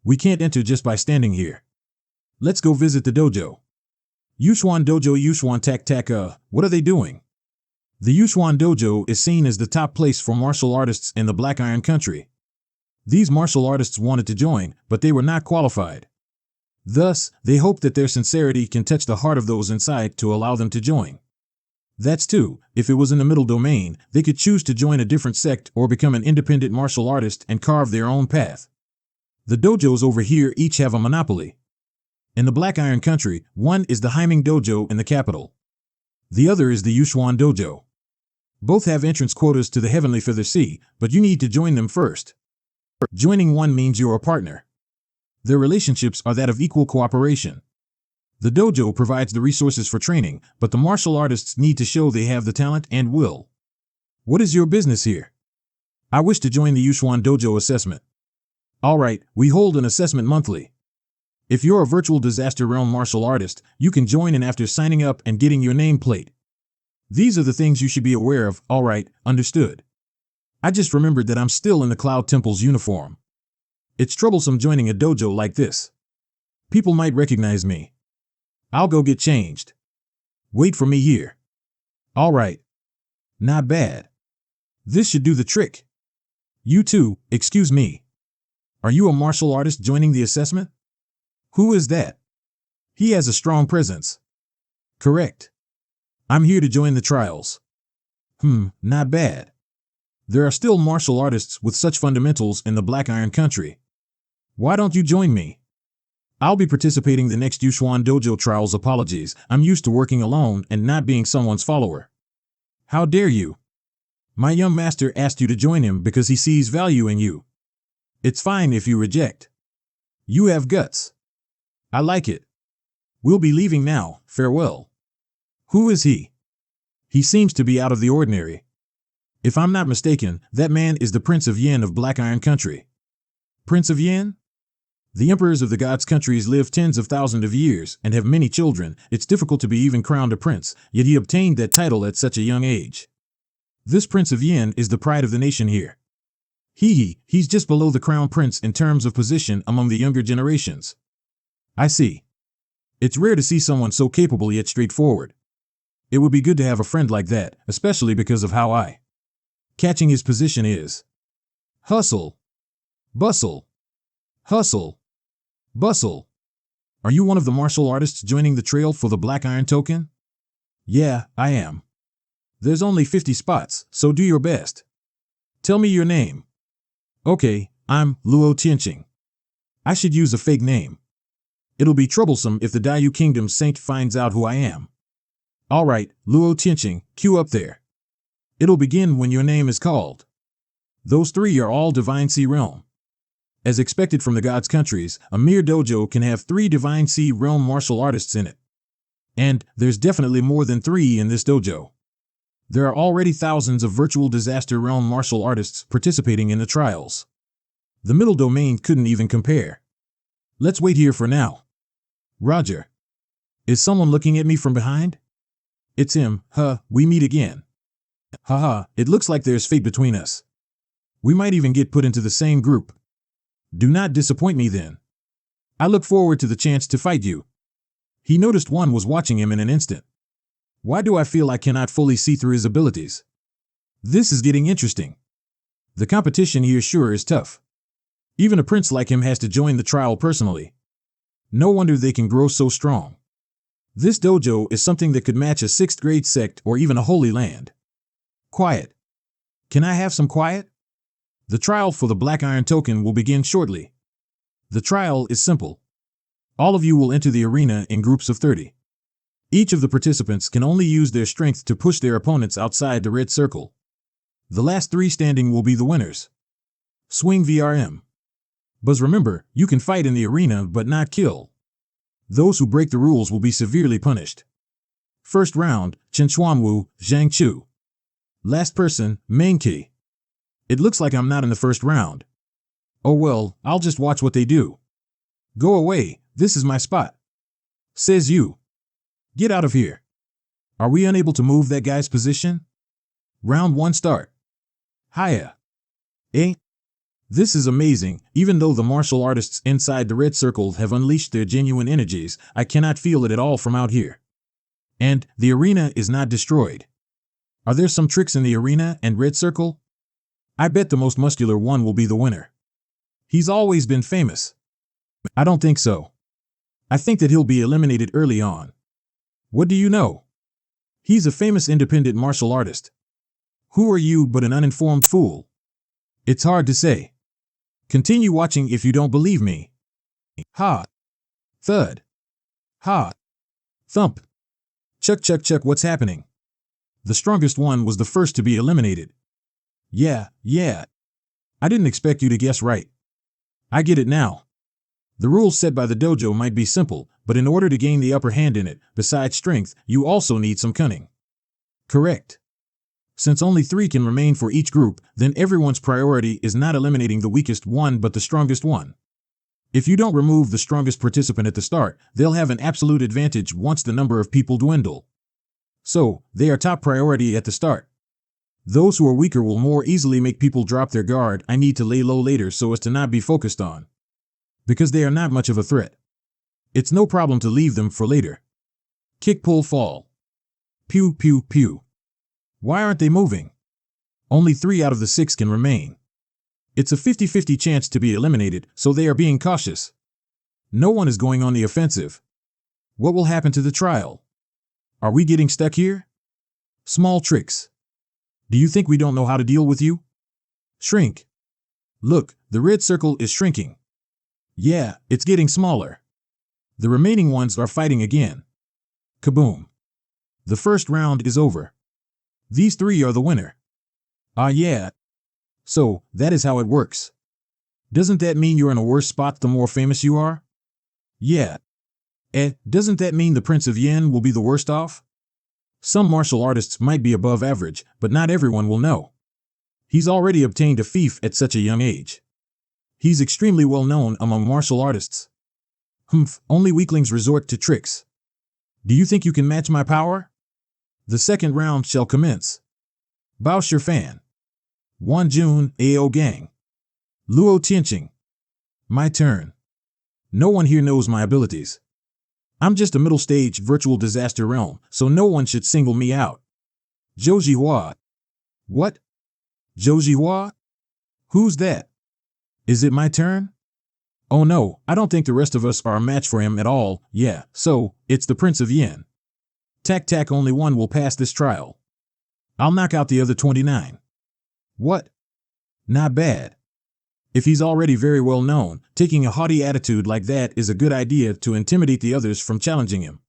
We can't enter just by standing here. Let's go visit the dojo. Yushuan Dojo Yushuan Tak, what are they doing? The Yushuan Dojo is seen as the top place for martial artists in the Black Iron Country. These martial artists wanted to join, but they were not qualified. Thus, they hope that their sincerity can touch the heart of those inside to allow them to join. That's too, if it was in the middle domain, they could choose to join a different sect or become an independent martial artist and carve their own path. The dojos over here each have a monopoly. In the Black Iron Country, one is the Heiming Dojo in the capital. The other is the Yushuan Dojo. Both have entrance quotas to the Heavenly Feather Sea, but you need to join them first. Joining one means you're a partner. Their relationships are that of equal cooperation. The dojo provides the resources for training, but the martial artists need to show they have the talent and will. What is your business here? I wish to join the Yushuan Dojo assessment. Alright, we hold an assessment monthly. If you're a virtual disaster realm martial artist, you can join in after signing up and getting your nameplate. These are the things you should be aware of. Alright, understood. I just remembered that I'm still in the Cloud Temple's uniform. It's troublesome joining a dojo like this. People might recognize me. I'll go get changed. Wait for me here. Alright. Not bad. This should do the trick. You too, excuse me. Are you a martial artist joining the assessment? Who is that? He has a strong presence. Correct. I'm here to join the trials. Not bad. There are still martial artists with such fundamentals in the Black Iron Country. Why don't you join me? I'll be participating the next Yushuan Dojo trials. Apologies, I'm used to working alone and not being someone's follower. How dare you? My young master asked you to join him because he sees value in you. It's fine if you reject. You have guts. I like it. We'll be leaving now, farewell. Who is he? He seems to be out of the ordinary. If I'm not mistaken, that man is the Prince of Yin of Black Iron Country. Prince of Yin? The emperors of the gods' countries live tens of thousands of years and have many children. It's difficult to be even crowned a prince, yet he obtained that title at such a young age. This Prince of Yin is the pride of the nation here. He's just below the crown prince in terms of position among the younger generations. I see. It's rare to see someone so capable yet straightforward. It would be good to have a friend like that, especially because of how catching his position is. Hustle. Bustle. Hustle. Bustle. Are you one of the martial artists joining the trail for the Black Iron token? Yeah, I am. There's only 50 spots, so do your best. Tell me your name. Okay, I'm Luo Tianqing. I should use a fake name. It'll be troublesome if the Dayu Kingdom's saint finds out who I am. Alright, Luo Tianqing, queue up there. It'll begin when your name is called. Those three are all Divine Sea Realm. As expected from the gods' countries, a mere dojo can have 3 Divine Sea Realm martial artists in it. And there's definitely more than 3 in this dojo. There are already thousands of virtual disaster realm martial artists participating in the trials. The middle domain couldn't even compare. Let's wait here for now. Roger. Is someone looking at me from behind? It's him, we meet again. Haha, it looks like there's fate between us. We might even get put into the same group. Do not disappoint me then. I look forward to the chance to fight you. He noticed one was watching him in an instant. Why do I feel I cannot fully see through his abilities? This is getting interesting. The competition here sure is tough. Even a prince like him has to join the trial personally. No wonder they can grow so strong. This dojo is something that could match a 6th grade sect or even a holy land. Quiet. Can I have some quiet? The trial for the Black Iron token will begin shortly. The trial is simple. All of you will enter the arena in groups of 30. Each of the participants can only use their strength to push their opponents outside the red circle. The last 3 standing will be the winners. Swing VRM. But remember, you can fight in the arena but not kill. Those who break the rules will be severely punished. First round, Chen Xuanwu, Zhang Chu. Last person, Main Qi. It looks like I'm not in the first round. Oh well, I'll just watch what they do. Go away, This is my spot. Says you. Get out of here. Are we unable to move that guy's position? Round 1 start. Hiya. Eh? This is amazing. Even though the martial artists inside the red circle have unleashed their genuine energies, I cannot feel it at all from out here. And the arena is not destroyed. Are there some tricks in the arena and red circle? I bet the most muscular one will be the winner. He's always been famous. I don't think so. I think that he'll be eliminated early on. What do you know? He's a famous independent martial artist. Who are you but an uninformed fool? It's hard to say. Continue watching if you don't believe me. Ha. Thud. Ha. Thump. Chuck, chuck, chuck, what's happening? The strongest one was the first to be eliminated. Yeah. I didn't expect you to guess right. I get it now. The rules set by the dojo might be simple, but in order to gain the upper hand in it, besides strength, you also need some cunning. Correct. Since only 3 can remain for each group, then everyone's priority is not eliminating the weakest one but the strongest one. If you don't remove the strongest participant at the start, they'll have an absolute advantage once the number of people dwindle. So, they are top priority at the start. Those who are weaker will more easily make people drop their guard. I need to lay low later so as to not be focused on. Because they are not much of a threat. It's no problem to leave them for later. Kick, pull, fall. Pew, pew, pew. Why aren't they moving? Only 3 out of the 6 can remain. It's a 50-50 chance to be eliminated, so they are being cautious. No one is going on the offensive. What will happen to the trial? Are we getting stuck here? Small tricks. Do you think we don't know how to deal with you? Shrink. Look, the red circle is shrinking. Yeah, it's getting smaller. The remaining ones are fighting again. Kaboom. The first round is over. These 3 are the winner. Ah, yeah. So, that is how it works. Doesn't that mean you're in a worse spot the more famous you are? Yeah. Doesn't that mean the Prince of Yen will be the worst off? Some martial artists might be above average, but not everyone will know. He's already obtained a fief at such a young age. He's extremely well known among martial artists. Only weaklings resort to tricks. Do you think you can match my power? The second round shall commence. Bao Shifan. Wan Jun, Ao Gang. Luo Tianqing. My turn. No one here knows my abilities. I'm just a middle stage virtual disaster realm, so no one should single me out. Zhou Jihua. What? Zhou Jihua? Who's that? Is it my turn? Oh no, I don't think the rest of us are a match for him at all. Yeah, so, it's the Prince of Yen. Tac, only one will pass this trial. I'll knock out the other 29. What? Not bad. If he's already very well known, taking a haughty attitude like that is a good idea to intimidate the others from challenging him.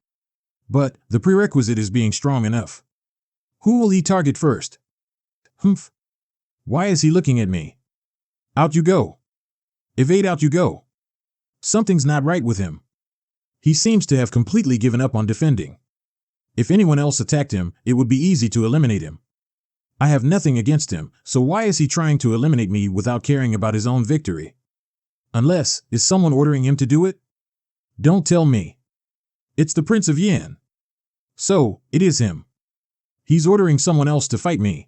But the prerequisite is being strong enough. Who will he target first? Why is he looking at me? Out you go. Evade, out you go. Something's not right with him. He seems to have completely given up on defending. If anyone else attacked him, it would be easy to eliminate him. I have nothing against him, so why is he trying to eliminate me without caring about his own victory? Unless, is someone ordering him to do it? Don't tell me. It's the Prince of Yen. So, it is him. He's ordering someone else to fight me.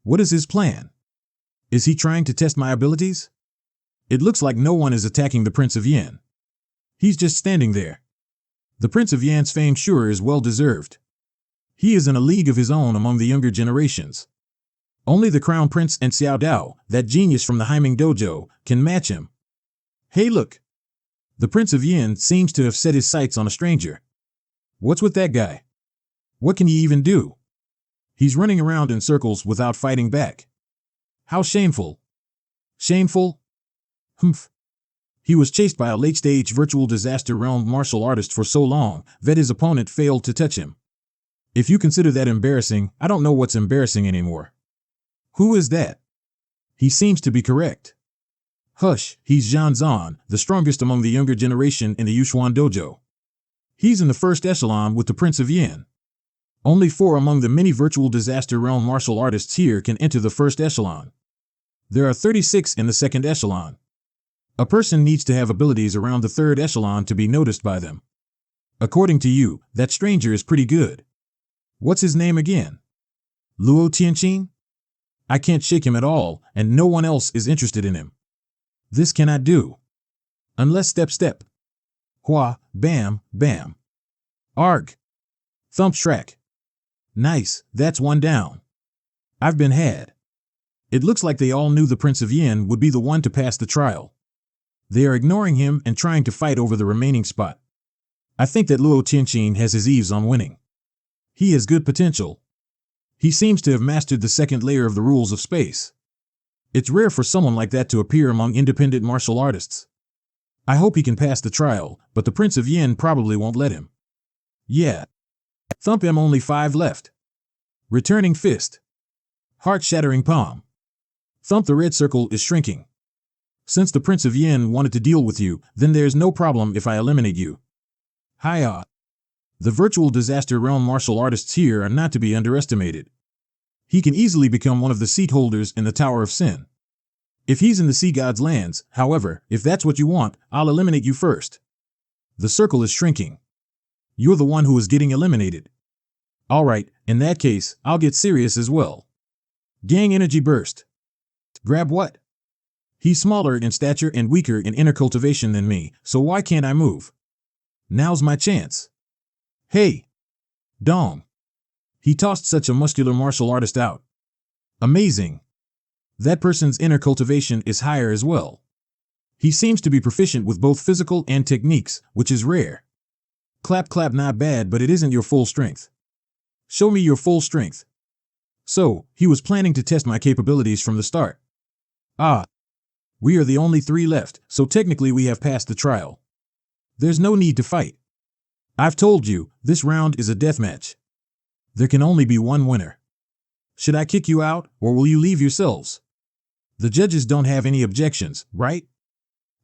What is his plan? Is he trying to test my abilities? It looks like no one is attacking the Prince of Yen. He's just standing there. The Prince of Yan's fame sure is well deserved. He is in a league of his own among the younger generations. Only the Crown Prince and Xiao Dao, that genius from the Haiming Dojo, can match him. Hey look! The Prince of Yen seems to have set his sights on a stranger. What's with that guy? What can he even do? He's running around in circles without fighting back. How shameful. Shameful? He was chased by a late-stage virtual disaster realm martial artist for so long that his opponent failed to touch him. If you consider that embarrassing, I don't know what's embarrassing anymore. Who is that? He seems to be correct. Hush, he's Zhan Zan, the strongest among the younger generation in the Yushuan Dojo. He's in the first echelon with the Prince of Yen. Only 4 among the many virtual disaster realm martial artists here can enter the first echelon. There are 36 in the second echelon. A person needs to have abilities around the third echelon to be noticed by them. According to you, that stranger is pretty good. What's his name again? Luo Tianqing? I can't shake him at all, and no one else is interested in him. This cannot do. Unless step. Hua, bam, bam. Arg. Thump Shrek. Nice, that's one down. I've been had. It looks like they all knew the Prince of Yin would be the one to pass the trial. They are ignoring him and trying to fight over the remaining spot. I think that Luo Tianqing has his eves on winning. He has good potential. He seems to have mastered the second layer of the rules of space. It's rare for someone like that to appear among independent martial artists. I hope he can pass the trial, but the Prince of Yin probably won't let him. Yeah. Thump him, only 5 left. Returning fist. Heart-shattering palm. Thump, the red circle is shrinking. Since the Prince of Yin wanted to deal with you, then there's no problem if I eliminate you. Hiya. The virtual disaster realm martial artists here are not to be underestimated. He can easily become one of the seat holders in the Tower of Sin. If he's in the Sea God's lands, however, if that's what you want, I'll eliminate you first. The circle is shrinking. You're the one who is getting eliminated. Alright, in that case, I'll get serious as well. Gang energy burst. Grab what? He's smaller in stature and weaker in inner cultivation than me, so why can't I move? Now's my chance. Hey! Dong! He tossed such a muscular martial artist out. Amazing! That person's inner cultivation is higher as well. He seems to be proficient with both physical and techniques, which is rare. Clap, not bad, but it isn't your full strength. Show me your full strength. So, he was planning to test my capabilities from the start. Ah! We are the only 3 left, so technically we have passed the trial. There's no need to fight. I've told you, this round is a deathmatch. There can only be one winner. Should I kick you out, or will you leave yourselves? The judges don't have any objections, right?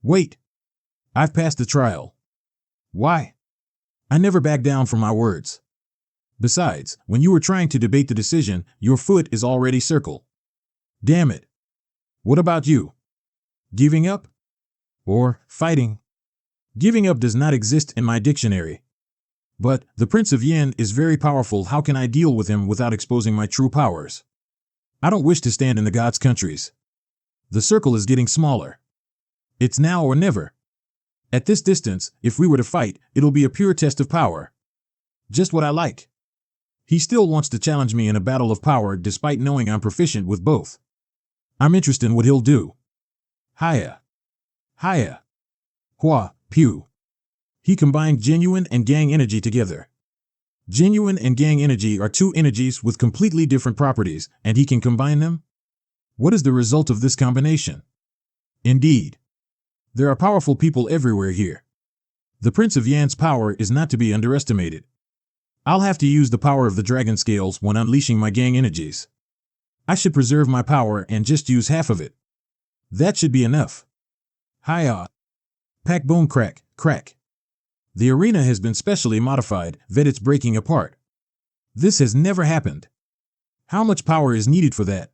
Wait. I've passed the trial. Why? I never back down from my words. Besides, when you were trying to debate the decision, your foot is already circled. Damn it. What about you? Giving up? Or fighting? Giving up does not exist in my dictionary. But the Prince of Yin is very powerful. How can I deal with him without exposing my true powers? I don't wish to stand in the gods' countries. The circle is getting smaller. It's now or never. At this distance, if we were to fight, it'll be a pure test of power. Just what I like. He still wants to challenge me in a battle of power despite knowing I'm proficient with both. I'm interested in what he'll do. Hiya. Hiya. Hua, pew. He combined genuine and gang energy together. Genuine and gang energy are 2 energies with completely different properties, and he can combine them? What is the result of this combination? Indeed. There are powerful people everywhere here. The Prince of Yan's power is not to be underestimated. I'll have to use the power of the dragon scales when unleashing my gang energies. I should preserve my power and just use half of it. That should be enough. Hiya. Pack, boom, crack, crack. The arena has been specially modified, that it's breaking apart. This has never happened. How much power is needed for that?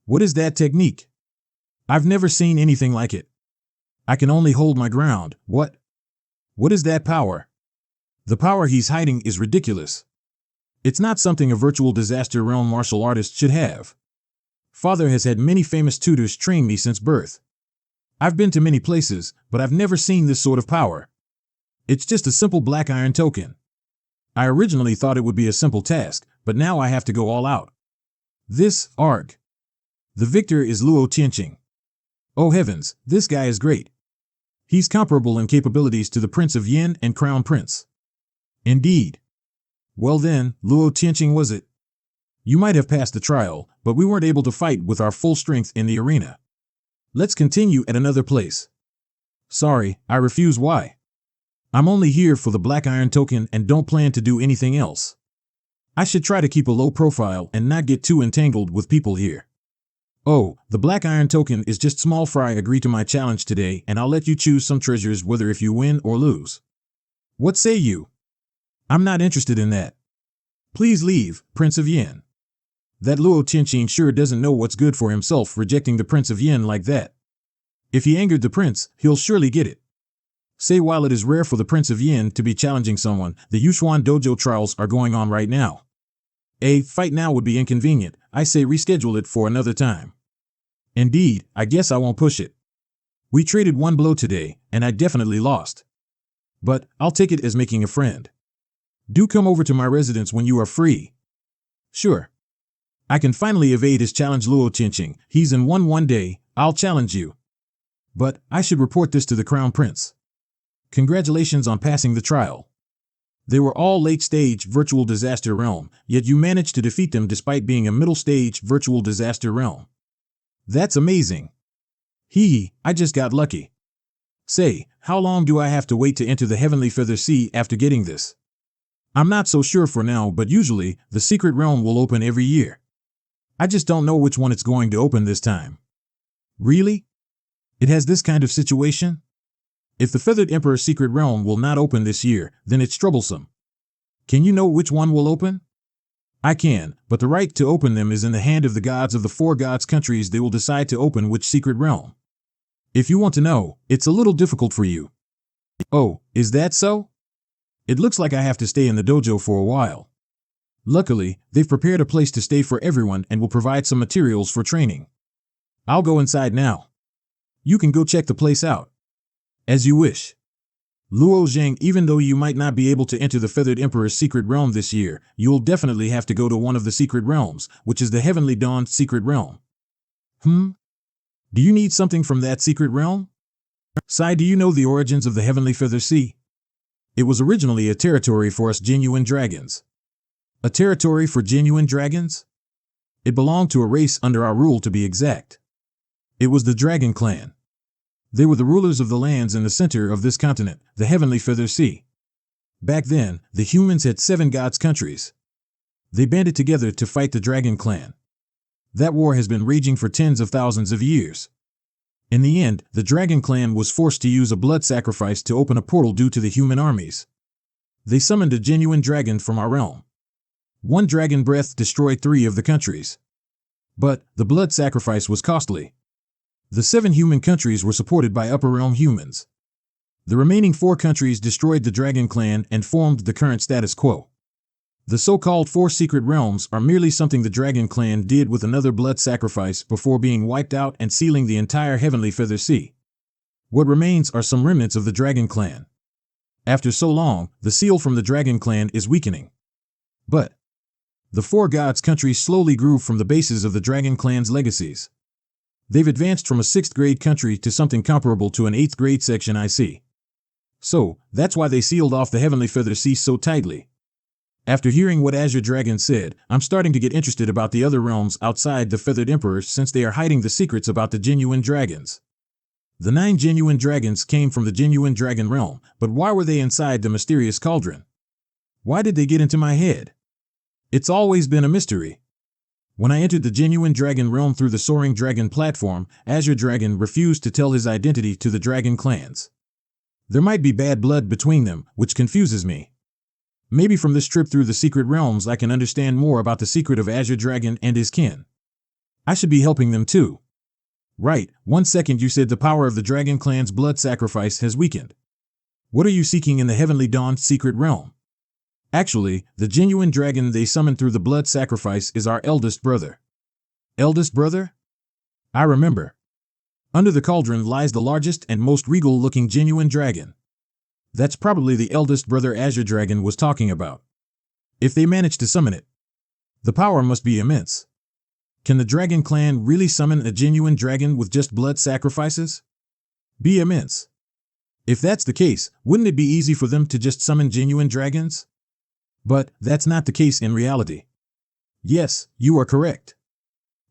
What is that technique? I've never seen anything like it. I can only hold my ground. What? What is that power? The power he's hiding is ridiculous. It's not something a virtual disaster realm martial artist should have. Father has had many famous tutors train me since birth. I've been to many places, but I've never seen this sort of power. It's just a simple black iron token. I originally thought it would be a simple task, but now I have to go all out. This, arg. The victor is Luo Tianqing. Oh heavens, this guy is great. He's comparable in capabilities to the Prince of Yin and Crown Prince. Indeed. Well then, Luo Tianqing was it? You might have passed the trial, but we weren't able to fight with our full strength in the arena. Let's continue at another place. Sorry, I refuse. Why? I'm only here for the black iron token and don't plan to do anything else. I should try to keep a low profile and not get too entangled with people here. Oh, the black iron token is just small fry. Agree to my challenge today and I'll let you choose some treasures whether if you win or lose. What say you? I'm not interested in that. Please leave, Prince of Yin. That Luo Tianqing sure doesn't know what's good for himself, rejecting the Prince of Yin like that. If he angered the prince, he'll surely get it. Say while it is rare for the Prince of Yin to be challenging someone, the Yushuan Dojo trials are going on right now. A fight now would be inconvenient. I say reschedule it for another time. Indeed, I guess I won't push it. We traded one blow today, and I definitely lost. But I'll take it as making a friend. Do come over to my residence when you are free. Sure. I can finally evade his challenge. Luo Qingqing. He's in one day. I'll challenge you. But I should report this to the Crown Prince. Congratulations on passing the trial. They were all late-stage virtual disaster realm, yet you managed to defeat them despite being a middle-stage virtual disaster realm. That's amazing. I just got lucky. Say, how long do I have to wait to enter the Heavenly Feather Sea after getting this? I'm not so sure for now, but usually, the secret realm will open every year. I just don't know which one it's going to open this time. Really? It has this kind of situation? If the Feathered Emperor's secret realm will not open this year, then it's troublesome. Can you know which one will open? I can, but the right to open them is in the hand of the gods of the 4 gods countries. They will decide to open which secret realm. If you want to know, it's a little difficult for you. Oh, is that so? It looks like I have to stay in the dojo for a while. Luckily, they've prepared a place to stay for everyone and will provide some materials for training. I'll go inside now. You can go check the place out. As you wish. Luo Zhang, even though you might not be able to enter the Feathered Emperor's secret realm this year, you'll definitely have to go to one of the secret realms, which is the Heavenly Dawn's secret realm. Do you need something from that secret realm? Sai, do you know the origins of the Heavenly Feather Sea? It was originally a territory for us genuine dragons. A territory for genuine dragons? It belonged to a race under our rule, to be exact. It was the Dragon Clan. They were the rulers of the lands in the center of this continent, the Heavenly Feather Sea. Back then, the humans had 7 gods countries. They banded together to fight the Dragon Clan. That war has been raging for tens of thousands of years. In the end, the Dragon Clan was forced to use a blood sacrifice to open a portal due to the human armies. They summoned a genuine dragon from our realm. 1 dragon breath destroyed 3 of the countries. But the blood sacrifice was costly. The 7 human countries were supported by upper realm humans. The remaining 4 countries destroyed the Dragon Clan and formed the current status quo. The so-called 4 secret realms are merely something the Dragon Clan did with another blood sacrifice before being wiped out and sealing the entire Heavenly Feather Sea. What remains are some remnants of the Dragon Clan. After so long, the seal from the Dragon Clan is weakening. But the 4 gods countries slowly grew from the bases of the Dragon Clan's legacies. They've advanced from a 6th grade country to something comparable to an 8th grade section IC. So, that's why they sealed off the Heavenly Feather Sea so tightly. After hearing what Azure Dragon said, I'm starting to get interested about the other realms outside the Feathered Emperor, since they are hiding the secrets about the genuine dragons. The 9 genuine dragons came from the genuine dragon realm, but why were they inside the mysterious cauldron? Why did they get into my head? It's always been a mystery. When I entered the genuine dragon realm through the Soaring Dragon platform, Azure Dragon refused to tell his identity to the dragon clans. There might be bad blood between them, which confuses me. Maybe from this trip through the secret realms I can understand more about the secret of Azure Dragon and his kin. I should be helping them too. Right, 1 second, you said the power of the Dragon Clan's blood sacrifice has weakened. What are you seeking in the Heavenly Dawn's secret realm? Actually, the genuine dragon they summoned through the blood sacrifice is our eldest brother. Eldest brother? I remember. Under the cauldron lies the largest and most regal-looking genuine dragon. That's probably the eldest brother Azure Dragon was talking about. If they manage to summon it, the power must be immense. Can the Dragon Clan really summon a genuine dragon with just blood sacrifices? Be immense. If that's the case, wouldn't it be easy for them to just summon genuine dragons? But that's not the case in reality. Yes, you are correct.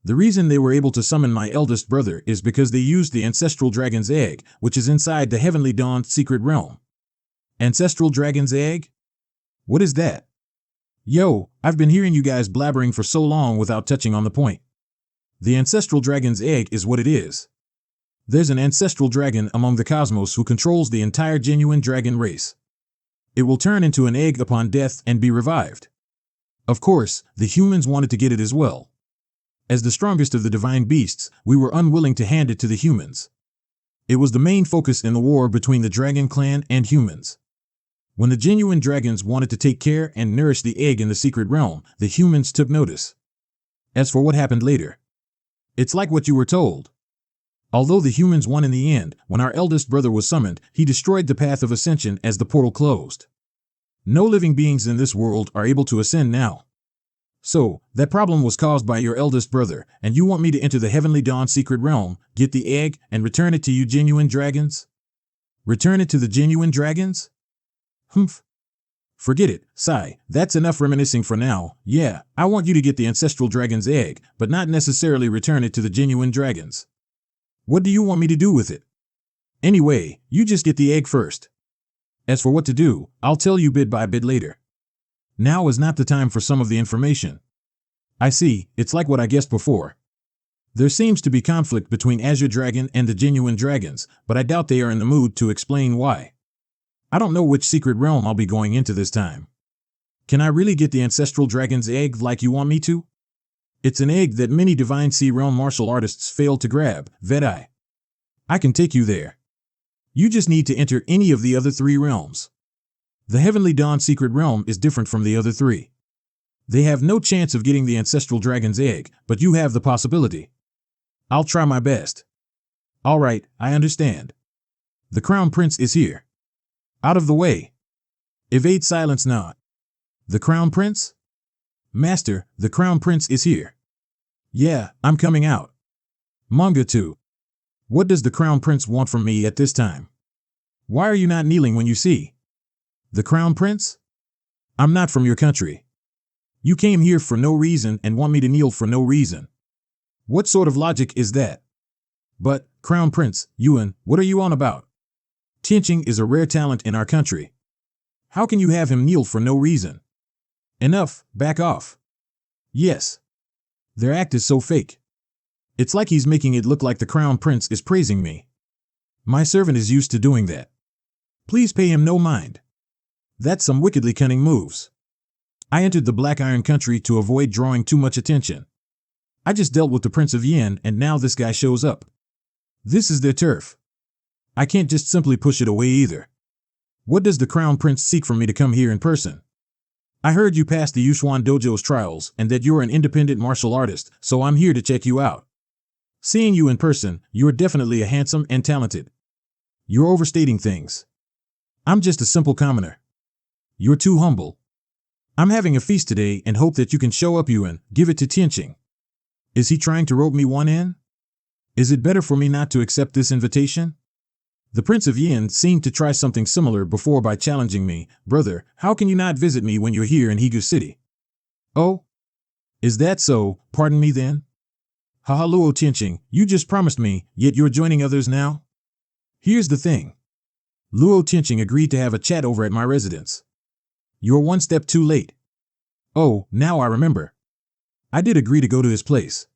The reason they were able to summon my eldest brother is because they used the Ancestral Dragon's Egg, which is inside the Heavenly Dawn's secret realm. Ancestral Dragon's Egg? What is that? Yo, I've been hearing you guys blabbering for so long without touching on the point. The Ancestral Dragon's Egg is what it is. There's an Ancestral Dragon among the cosmos who controls the entire genuine dragon race. It will turn into an egg upon death and be revived. Of course, the humans wanted to get it as well. As the strongest of the divine beasts, we were unwilling to hand it to the humans. It was the main focus in the war between the dragon clan and humans. When the genuine dragons wanted to take care and nourish the egg in the secret realm, the humans took notice. As for what happened later, it's like what you were told. Although the humans won in the end, when our eldest brother was summoned, he destroyed the path of ascension as the portal closed. No living beings in this world are able to ascend now. So, that problem was caused by your eldest brother, and you want me to enter the Heavenly Dawn secret realm, get the egg, and return it to you genuine dragons? Return it to the genuine dragons? Humph. Forget it, Sai, that's enough reminiscing for now. Yeah, I want you to get the ancestral dragon's egg, but not necessarily return it to the genuine dragons. What do you want me to do with it? Anyway, you just get the egg first. As for what to do, I'll tell you bit by bit later. Now is not the time for some of the information. I see, it's like what I guessed before. There seems to be conflict between Azure Dragon and the genuine dragons, but I doubt they are in the mood to explain why. I don't know which secret realm I'll be going into this time. Can I really get the ancestral dragon's egg like you want me to? It's an egg that many Divine Sea Realm martial artists failed to grab, Vedai. I can take you there. You just need to enter any of the other 3 realms. The Heavenly Dawn secret realm is different from the other 3. They have no chance of getting the ancestral dragon's egg, but you have the possibility. I'll try my best. All right, I understand. The Crown Prince is here. Out of the way. Evade silence not. The Crown Prince? Master, the Crown Prince is here. Yeah, I'm coming out. Manga 2. What does the Crown Prince want from me at this time? Why are you not kneeling when you see? The Crown Prince? I'm not from your country. You came here for no reason and want me to kneel for no reason. What sort of logic is that? But, Crown Prince, Yuan, what are you on about? Tianqing is a rare talent in our country. How can you have him kneel for no reason? Enough, back off. Yes. Their act is so fake. It's like he's making it look like the Crown Prince is praising me. My servant is used to doing that. Please pay him no mind. That's some wickedly cunning moves. I entered the Black Iron Country to avoid drawing too much attention. I just dealt with the Prince of Yin and now this guy shows up. This is their turf. I can't just simply push it away either. What does the Crown Prince seek from me to come here in person? I heard you passed the Yushuan Dojo's trials and that you're an independent martial artist, so I'm here to check you out. Seeing you in person, you're definitely a handsome and talented. You're overstating things. I'm just a simple commoner. You're too humble. I'm having a feast today and hope that you can show up, Yuan. Give it to Tianqing. Is he trying to rope me one in? Is it better for me not to accept this invitation? The Prince of Yin seemed to try something similar before by challenging me. Brother, how can you not visit me when you're here in Higu City? Oh? Is that so? Pardon me then? Haha, Luo Tianqing, you just promised me, yet you're joining others now? Here's the thing. Luo Tianqing agreed to have a chat over at my residence. You're one step too late. Oh, now I remember. I did agree to go to his place.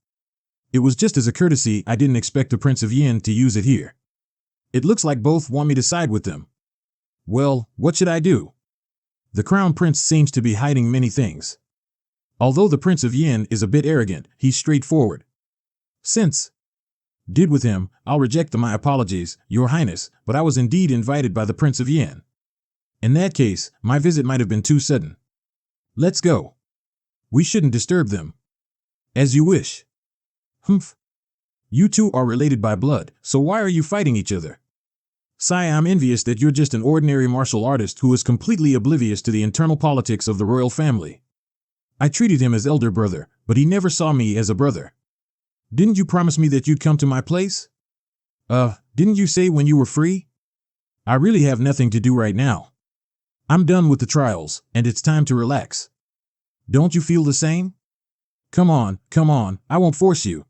It was just as a courtesy. I didn't expect the Prince of Yin to use it here. It looks like both want me to side with them. Well, what should I do? The Crown Prince seems to be hiding many things. Although the Prince of Yin is a bit arrogant, he's straightforward. Since did with him, I'll reject my apologies, Your Highness, but I was indeed invited by the Prince of Yin. In that case, my visit might have been too sudden. Let's go. We shouldn't disturb them. As you wish. Humph. You two are related by blood, so why are you fighting each other? Sai, I'm envious that you're just an ordinary martial artist who is completely oblivious to the internal politics of the royal family. I treated him as elder brother, but he never saw me as a brother. Didn't you promise me that you'd come to my place? Didn't you say when you were free? I really have nothing to do right now. I'm done with the trials, and it's time to relax. Don't you feel the same? Come on, I won't force you.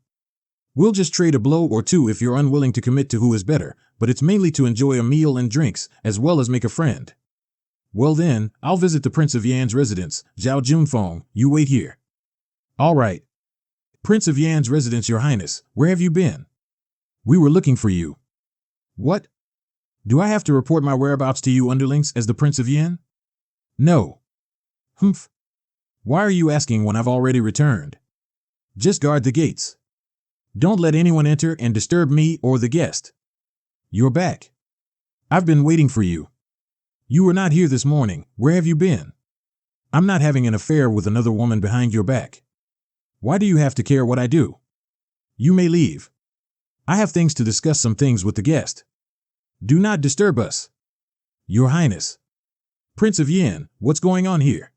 We'll just trade a blow or two if you're unwilling to commit to who is better, but it's mainly to enjoy a meal and drinks, as well as make a friend. Well then, I'll visit the Prince of Yan's residence, Zhao Junfeng, you wait here. All right. Prince of Yan's residence, Your Highness, where have you been? We were looking for you. What? Do I have to report my whereabouts to you underlings as the Prince of Yan? No. Humph. Why are you asking when I've already returned? Just guard the gates. Don't let anyone enter and disturb me or the guest. You're back. I've been waiting for you. You were not here this morning. Where have you been? I'm not having an affair with another woman behind your back. Why do you have to care what I do? You may leave. I have things to discuss, some things with the guest. Do not disturb us. Your Highness. Prince of Yin, what's going on here?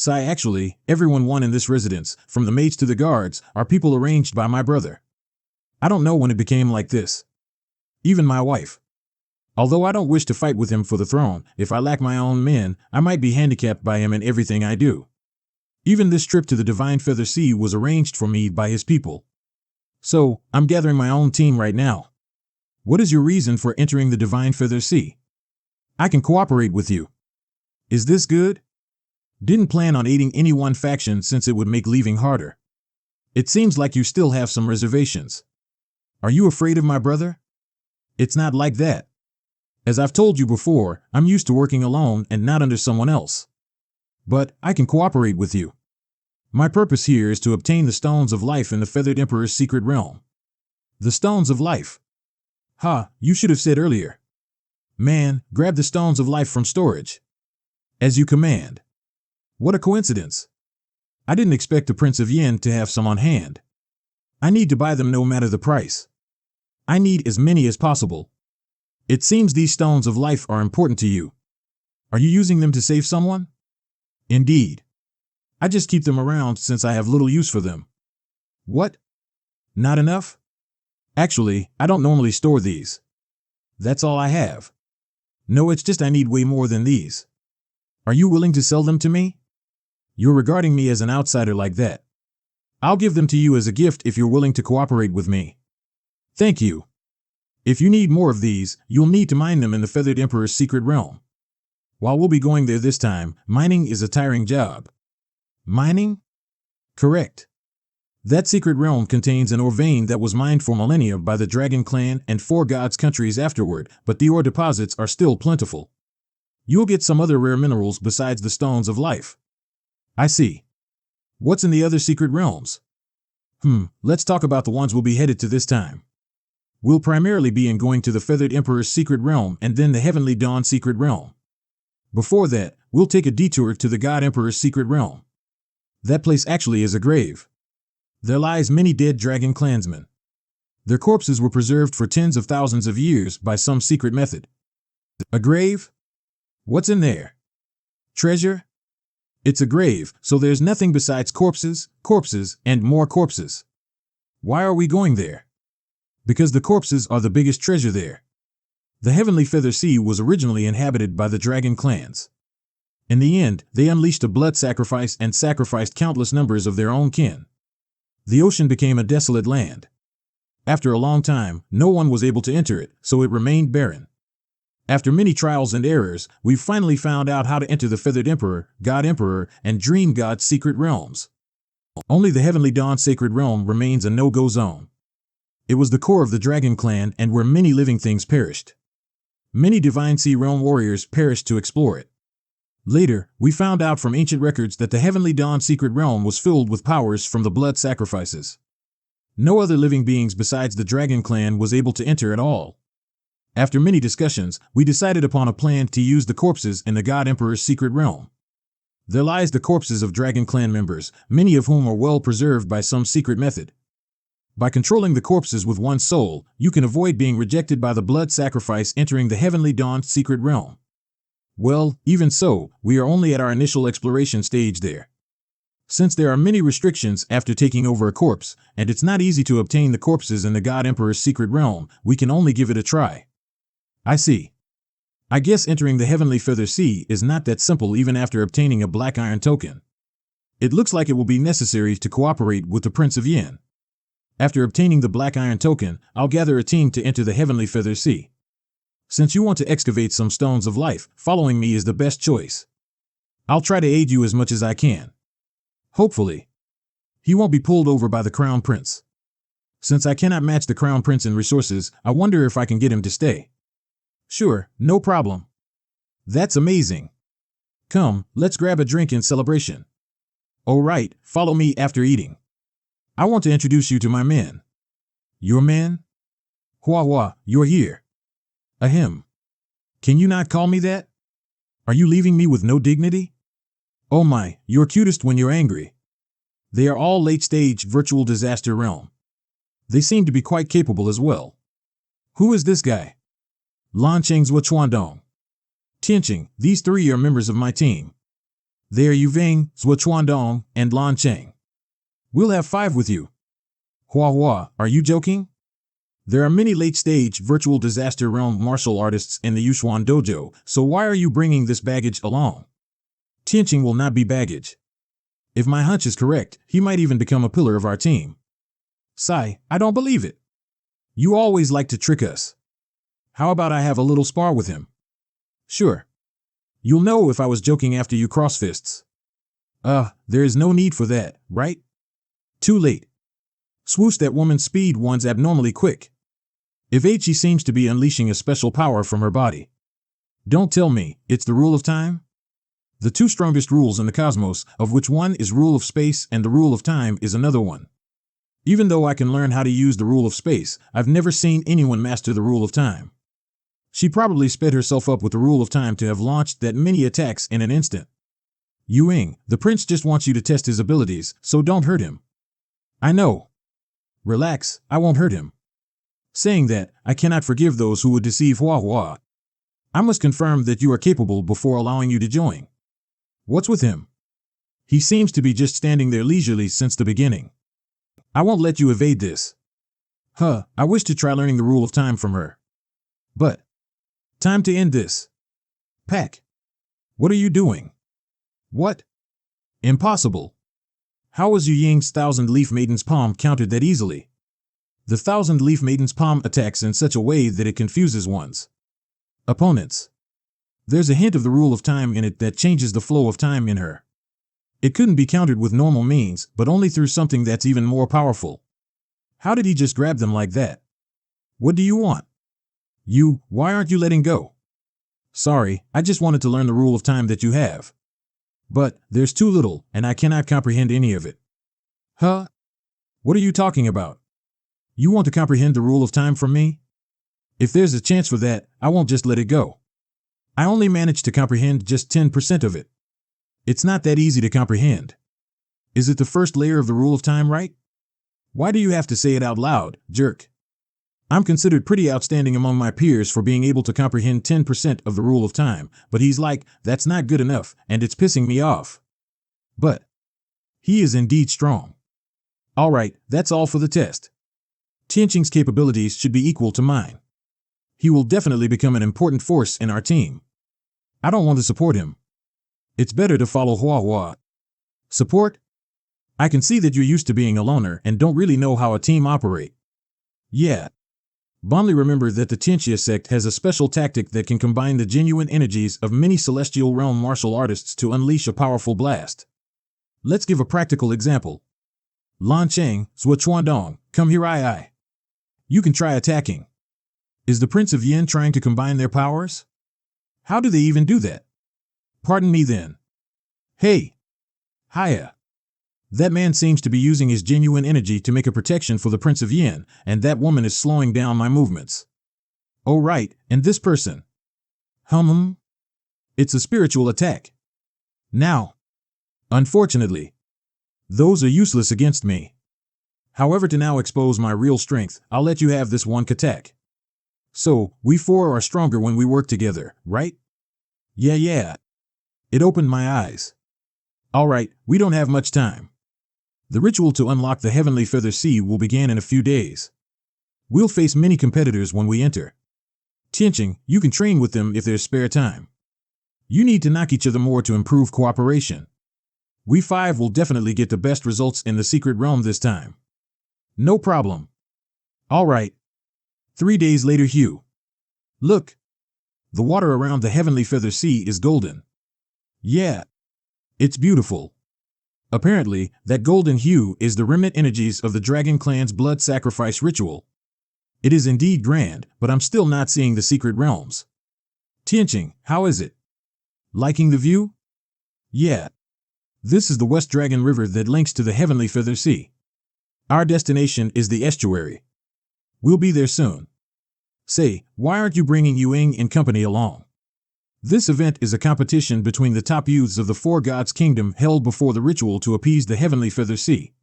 Actually, everyone in this residence, from the maids to the guards, are people arranged by my brother. I don't know when it became like this. Even my wife. Although I don't wish to fight with him for the throne, if I lack my own men, I might be handicapped by him in everything I do. Even this trip to the Divine Feather Sea was arranged for me by his people. So, I'm gathering my own team right now. What is your reason for entering the Divine Feather Sea? I can cooperate with you. Is this good? Didn't plan on aiding any one faction since it would make leaving harder. It seems like you still have some reservations. Are you afraid of my brother? It's not like that. As I've told you before, I'm used to working alone and not under someone else. But I can cooperate with you. My purpose here is to obtain the Stones of Life in the Feathered Emperor's secret realm. The Stones of Life. You should have said earlier. Man, grab the Stones of Life from storage. As you command. What a coincidence. I didn't expect the Prince of Yin to have some on hand. I need to buy them no matter the price. I need as many as possible. It seems these Stones of Life are important to you. Are you using them to save someone? Indeed. I just keep them around since I have little use for them. What? Not enough? Actually, I don't normally store these. That's all I have. No, it's just I need way more than these. Are you willing to sell them to me? You're regarding me as an outsider like that. I'll give them to you as a gift if you're willing to cooperate with me. Thank you. If you need more of these, you'll need to mine them in the Feathered Emperor's secret realm. While we'll be going there this time, mining is a tiring job. Mining? Correct. That secret realm contains an ore vein that was mined for millennia by the Dragon Clan and 4 gods countries afterward, but the ore deposits are still plentiful. You'll get some other rare minerals besides the Stones of Life. I see. What's in the other secret realms? Let's talk about the ones we'll be headed to this time. We'll primarily be going to the Feathered Emperor's secret realm and then the Heavenly Dawn secret realm. Before that, we'll take a detour to the God Emperor's secret realm. That place actually is a grave. There lies many dead dragon clansmen. Their corpses were preserved for tens of thousands of years by some secret method. A grave? What's in there? Treasure? It's a grave, so there's nothing besides corpses, and more corpses. Why are we going there? Because the corpses are the biggest treasure there. The Heavenly Feather Sea was originally inhabited by the dragon clans. In the end, they unleashed a blood sacrifice and sacrificed countless numbers of their own kin. The ocean became a desolate land. After a long time, no one was able to enter it, so it remained barren. After many trials and errors, we've finally found out how to enter the Feathered Emperor, God Emperor, and Dream God's secret realms. Only the Heavenly Dawn sacred realm remains a no-go zone. It was the core of the Dragon Clan and where many living things perished. Many Divine Sea Realm warriors perished to explore it. Later, we found out from ancient records that the Heavenly Dawn secret realm was filled with powers from the blood sacrifices. No other living beings besides the Dragon Clan was able to enter at all. After many discussions, we decided upon a plan to use the corpses in the God Emperor's secret realm. There lies the corpses of Dragon Clan members, many of whom are well preserved by some secret method. By controlling the corpses with one's soul, you can avoid being rejected by the blood sacrifice entering the Heavenly Dawn secret realm. Well, even so, we are only at our initial exploration stage there. Since there are many restrictions after taking over a corpse, and it's not easy to obtain the corpses in the God Emperor's secret realm, we can only give it a try. I see. I guess entering the Heavenly Feather Sea is not that simple even after obtaining a black iron token. It looks like it will be necessary to cooperate with the Prince of Yin. After obtaining the black iron token, I'll gather a team to enter the Heavenly Feather Sea. Since you want to excavate some Stones of Life, following me is the best choice. I'll try to aid you as much as I can. Hopefully. He won't be pulled over by the Crown Prince. Since I cannot match the Crown Prince in resources, I wonder if I can get him to stay. Sure, no problem. That's amazing. Come, let's grab a drink in celebration. All right, follow me after eating. I want to introduce you to my men. Your men? Hua, you're here. Ahem. Can you not call me that? Are you leaving me with no dignity? Oh my, you're cutest when you're angry. They are all late-stage virtual disaster realm. They seem to be quite capable as well. Who is this guy? Lan Cheng's Zhuochuandong. Tianqing, these three are members of my team. They are Yuving, Zhuochuandong, and Lan Cheng. We'll have 5 with you. Hua Hua, are you joking? There are many late-stage virtual disaster realm martial artists in the Yushuan dojo, so why are you bringing this baggage along? Tianqing will not be baggage. If my hunch is correct, he might even become a pillar of our team. Sai, I don't believe it. You always like to trick us. How about I have a little spar with him? Sure. You'll know if I was joking after you cross fists. There is no need for that, right? Too late. Swoosh, that woman's speed one's abnormally quick. If she seems to be unleashing a special power from her body. Don't tell me, it's the rule of time? The 2 strongest rules in the cosmos, of which one is rule of space and the rule of time is another one. Even though I can learn how to use the rule of space, I've never seen anyone master the rule of time. She probably sped herself up with the rule of time to have launched that many attacks in an instant. Ying, the prince just wants you to test his abilities, so don't hurt him. I know. Relax, I won't hurt him. Saying that, I cannot forgive those who would deceive Hua Hua. I must confirm that you are capable before allowing you to join. What's with him? He seems to be just standing there leisurely since the beginning. I won't let you evade this. I wish to try learning the rule of time from her. But, time to end this. Pack. What are you doing? What? Impossible. How was Yu Ying's 1,000-leaf maiden's palm countered that easily? The 1,000-leaf maiden's palm attacks in such a way that it confuses one's opponents. There's a hint of the rule of time in it that changes the flow of time in her. It couldn't be countered with normal means, but only through something that's even more powerful. How did he just grab them like that? What do you want? Why aren't you letting go? Sorry, I just wanted to learn the rule of time that you have. But, there's too little, and I cannot comprehend any of it. What are you talking about? You want to comprehend the rule of time from me? If there's a chance for that, I won't just let it go. I only managed to comprehend just 10% of it. It's not that easy to comprehend. Is it the first layer of the rule of time, right? Why do you have to say it out loud, jerk? I'm considered pretty outstanding among my peers for being able to comprehend 10% of the rule of time, but he's like, that's not good enough, and it's pissing me off. But he is indeed strong. All right, that's all for the test. Tianqing's capabilities should be equal to mine. He will definitely become an important force in our team. I don't want to support him. It's better to follow Hua Hua. Support? I can see that you're used to being a loner and don't really know how a team operates. Yeah. Bonley, remember that the Tianxia sect has a special tactic that can combine the genuine energies of many celestial realm martial artists to unleash a powerful blast. Let's give a practical example. Lan Cheng, Zhuochuandong, come here. I. You can try attacking. Is the Prince of Yin trying to combine their powers? How do they even do that? Pardon me then. Hey. Hiya. That man seems to be using his genuine energy to make a protection for the Prince of Yin, and that woman is slowing down my movements. Oh right, and this person. It's a spiritual attack. Now. Unfortunately. Those are useless against me. However, to now expose my real strength, I'll let you have this one attack. So, we 4 are stronger when we work together, right? Yeah. It opened my eyes. Alright, we don't have much time. The ritual to unlock the Heavenly Feather Sea will begin in a few days. We'll face many competitors when we enter. Tianqing, you can train with them if there's spare time. You need to knock each other more to improve cooperation. We 5 will definitely get the best results in the secret realm this time. No problem. Alright. 3 days later. Hugh. Look. The water around the Heavenly Feather Sea is golden. Yeah. It's beautiful. Apparently, that golden hue is the remnant energies of the Dragon Clan's blood sacrifice ritual. It is indeed grand, but I'm still not seeing the secret realms. Tianqing, how is it? Liking the view? Yeah. This is the West Dragon River that links to the Heavenly Feather Sea. Our destination is the estuary. We'll be there soon. Say, why aren't you bringing Yuing and company along? This event is a competition between the top youths of the Four Gods Kingdom held before the ritual to appease the Heavenly Feather Sea.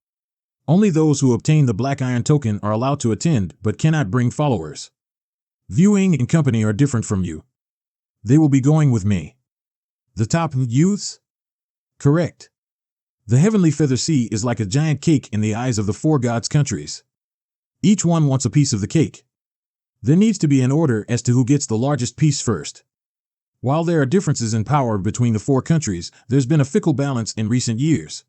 Only those who obtain the Black Iron token are allowed to attend but cannot bring followers. Yuing and company are different from you. They will be going with me. The top youths? Correct. The Heavenly Feather Sea is like a giant cake in the eyes of the Four Gods countries. Each one wants a piece of the cake. There needs to be an order as to who gets the largest piece first. While there are differences in power between the four countries, there's been a fickle balance in recent years.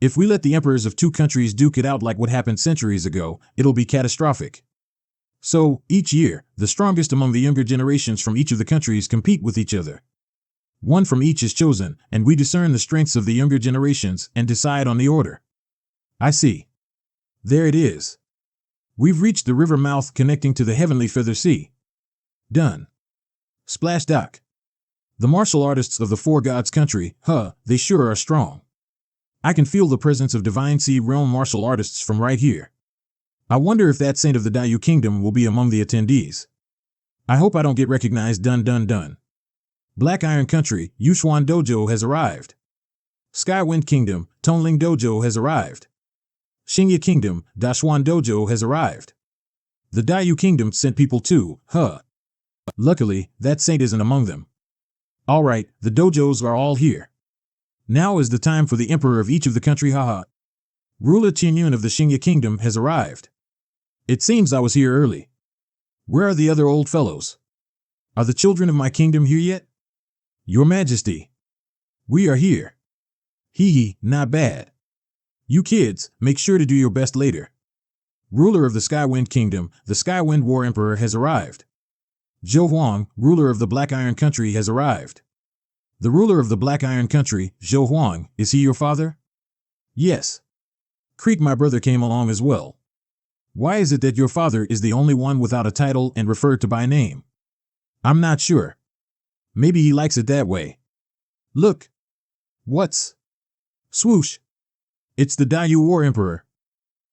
If we let the emperors of two countries duke it out like what happened centuries ago, it'll be catastrophic. So, each year, the strongest among the younger generations from each of the countries compete with each other. One from each is chosen, and we discern the strengths of the younger generations and decide on the order. I see. There it is. We've reached the river mouth connecting to the Heavenly Feather Sea. Done. Splash Dock. The martial artists of the Four Gods country, they sure are strong. I can feel the presence of Divine Sea Realm martial artists from right here. I wonder if that saint of the Dayu Kingdom will be among the attendees. I hope I don't get recognized. Done. Black Iron Country, Yushuan Dojo has arrived. Skywind Kingdom, Tonling Dojo has arrived. Xingye Kingdom, Dashuan Dojo has arrived. The Dayu Kingdom sent people too, Luckily, that saint isn't among them. All right, the dojos are all here. Now is the time for the emperor of each of the country, Ruler Qinyun of the Xingye Kingdom has arrived. It seems I was here early. Where are the other old fellows? Are the children of my kingdom here yet? Your Majesty. We are here. Not bad. You kids, make sure to do your best later. Ruler of the Skywind Kingdom, the Skywind War Emperor has arrived. Zhou Huang, ruler of the Black Iron Country, has arrived. The ruler of the Black Iron Country, Zhou Huang, is he your father? Yes. Creek, my brother, came along as well. Why is it that your father is the only one without a title and referred to by name? I'm not sure. Maybe he likes it that way. Look. What's? Swoosh. It's the Dayu War Emperor.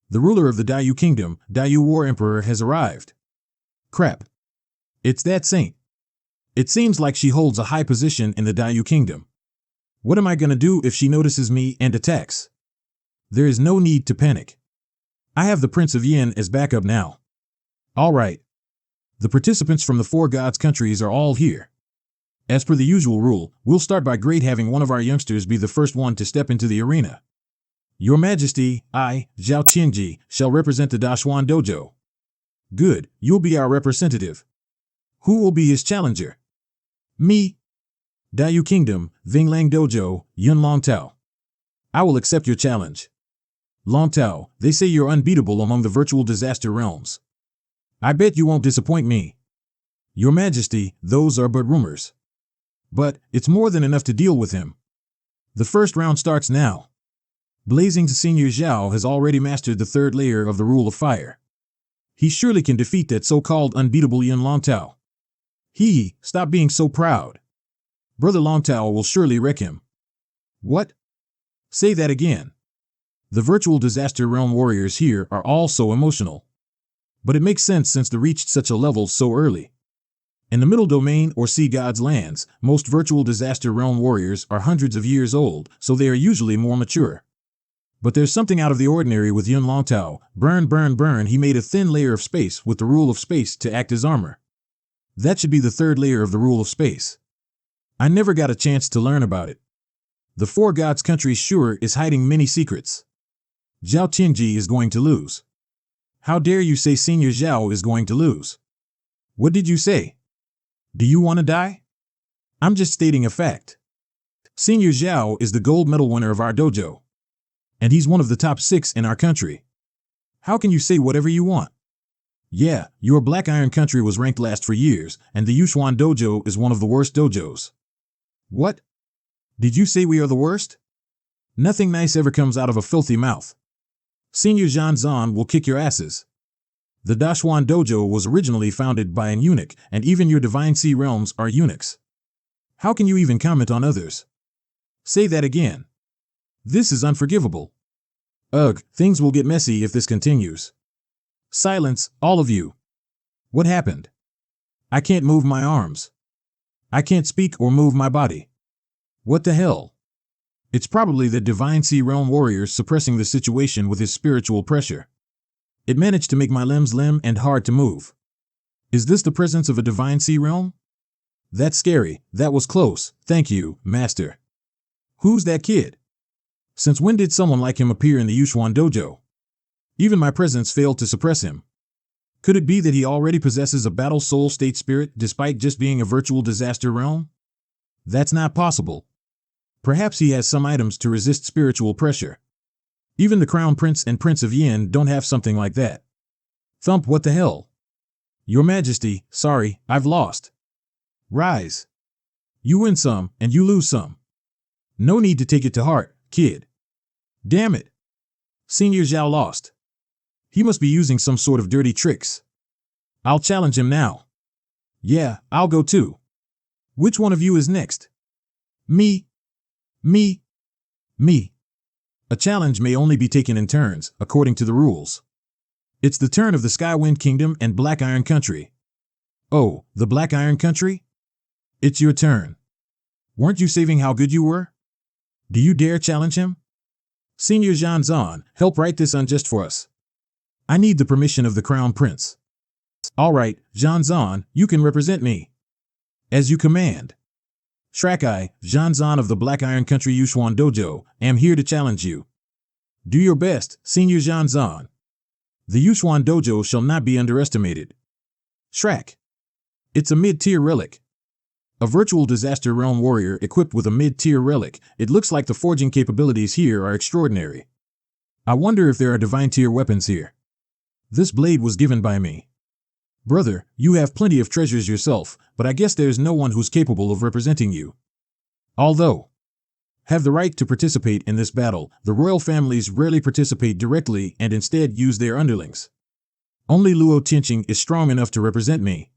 The ruler of the Dayu Kingdom, Dayu War Emperor, has arrived. Crap. It's that saint. It seems like she holds a high position in the Dayu Kingdom. What am I gonna do if she notices me and attacks? There is no need to panic. I have the Prince of Yin as backup now. All right. The participants from the Four Gods countries are all here. As per the usual rule, we'll start by having one of our youngsters be the first one to step into the arena. Your Majesty, I, Zhao Tianji, shall represent the Dashuan Dojo. Good, you'll be our representative. Who will be his challenger? Me. Dayu Kingdom, Vinglang Dojo, Yun Longtao. I will accept your challenge. Longtao, they say you're unbeatable among the virtual disaster realms. I bet you won't disappoint me. Your Majesty, those are but rumors. But it's more than enough to deal with him. The first round starts now. Blazing's Senior Zhao has already mastered the third layer of the Rule of Fire. He surely can defeat that so-called unbeatable Yun Longtao. Stop being so proud. Brother Longtao will surely wreck him. What? Say that again. The virtual disaster realm warriors here are all so emotional. But it makes sense since they reached such a level so early. In the middle domain or sea gods lands, most virtual disaster realm warriors are hundreds of years old, so they are usually more mature. But there's something out of the ordinary with Yun Longtao. Burn. He made a thin layer of space with the rule of space to act as armor. That should be the third layer of the rule of space. I never got a chance to learn about it. The Four Gods country sure is hiding many secrets. Zhao Tianji is going to lose. How dare you say Senior Zhao is going to lose? What did you say? Do you want to die? I'm just stating a fact. Senior Zhao is the gold medal winner of our dojo. And he's one of the top 6 in our country. How can you say whatever you want? Yeah, your Black Iron country was ranked last for years, and the Yushuan Dojo is one of the worst dojos. What? Did you say we are the worst? Nothing nice ever comes out of a filthy mouth. Senior Zhan Zan will kick your asses. The Dashuan Dojo was originally founded by an eunuch, and even your Divine Sea realms are eunuchs. How can you even comment on others? Say that again. This is unforgivable. Ugh, things will get messy if this continues. Silence, all of you. What happened? I can't move my arms. I can't speak or move my body. What the hell? It's probably the Divine Sea Realm warrior suppressing the situation with his spiritual pressure. It managed to make my limbs limp and hard to move. Is this the presence of a Divine Sea Realm? That's scary. That was close. Thank you, Master. Who's that kid? Since when did someone like him appear in the Yushuan dojo? Even my presence failed to suppress him. Could it be that he already possesses a battle soul state spirit despite just being a virtual disaster realm? That's not possible. Perhaps he has some items to resist spiritual pressure. Even the Crown Prince and Prince of Yin don't have something like that. Thump, what the hell? Your Majesty, sorry, I've lost. Rise. You win some, and you lose some. No need to take it to heart, kid. Damn it. Senior Zhao lost. He must be using some sort of dirty tricks. I'll challenge him now. Yeah, I'll go too. Which one of you is next? Me. Me. Me. A challenge may only be taken in turns, according to the rules. It's the turn of the Skywind Kingdom and Black Iron Country. Oh, the Black Iron Country? It's your turn. Weren't you saving how good you were? Do you dare challenge him? Senior Zhanzan, help write this unjust for us. I need the permission of the Crown Prince. All right, Zhanzan, you can represent me. As you command. Shrakai, Zhanzan of the Black Iron Country Yushuan Dojo, am here to challenge you. Do your best, Senior Zhanzan. The Yushuan Dojo shall not be underestimated. Shrak. It's a mid-tier relic. A virtual disaster realm warrior equipped with a mid-tier relic. It looks like the forging capabilities here are extraordinary. I wonder if there are divine tier weapons here. This blade was given by me. Brother, you have plenty of treasures yourself, but I guess there's no one who's capable of representing you. Although, have the right to participate in this battle, the royal families rarely participate directly and instead use their underlings. Only Luo Tianqing is strong enough to represent me.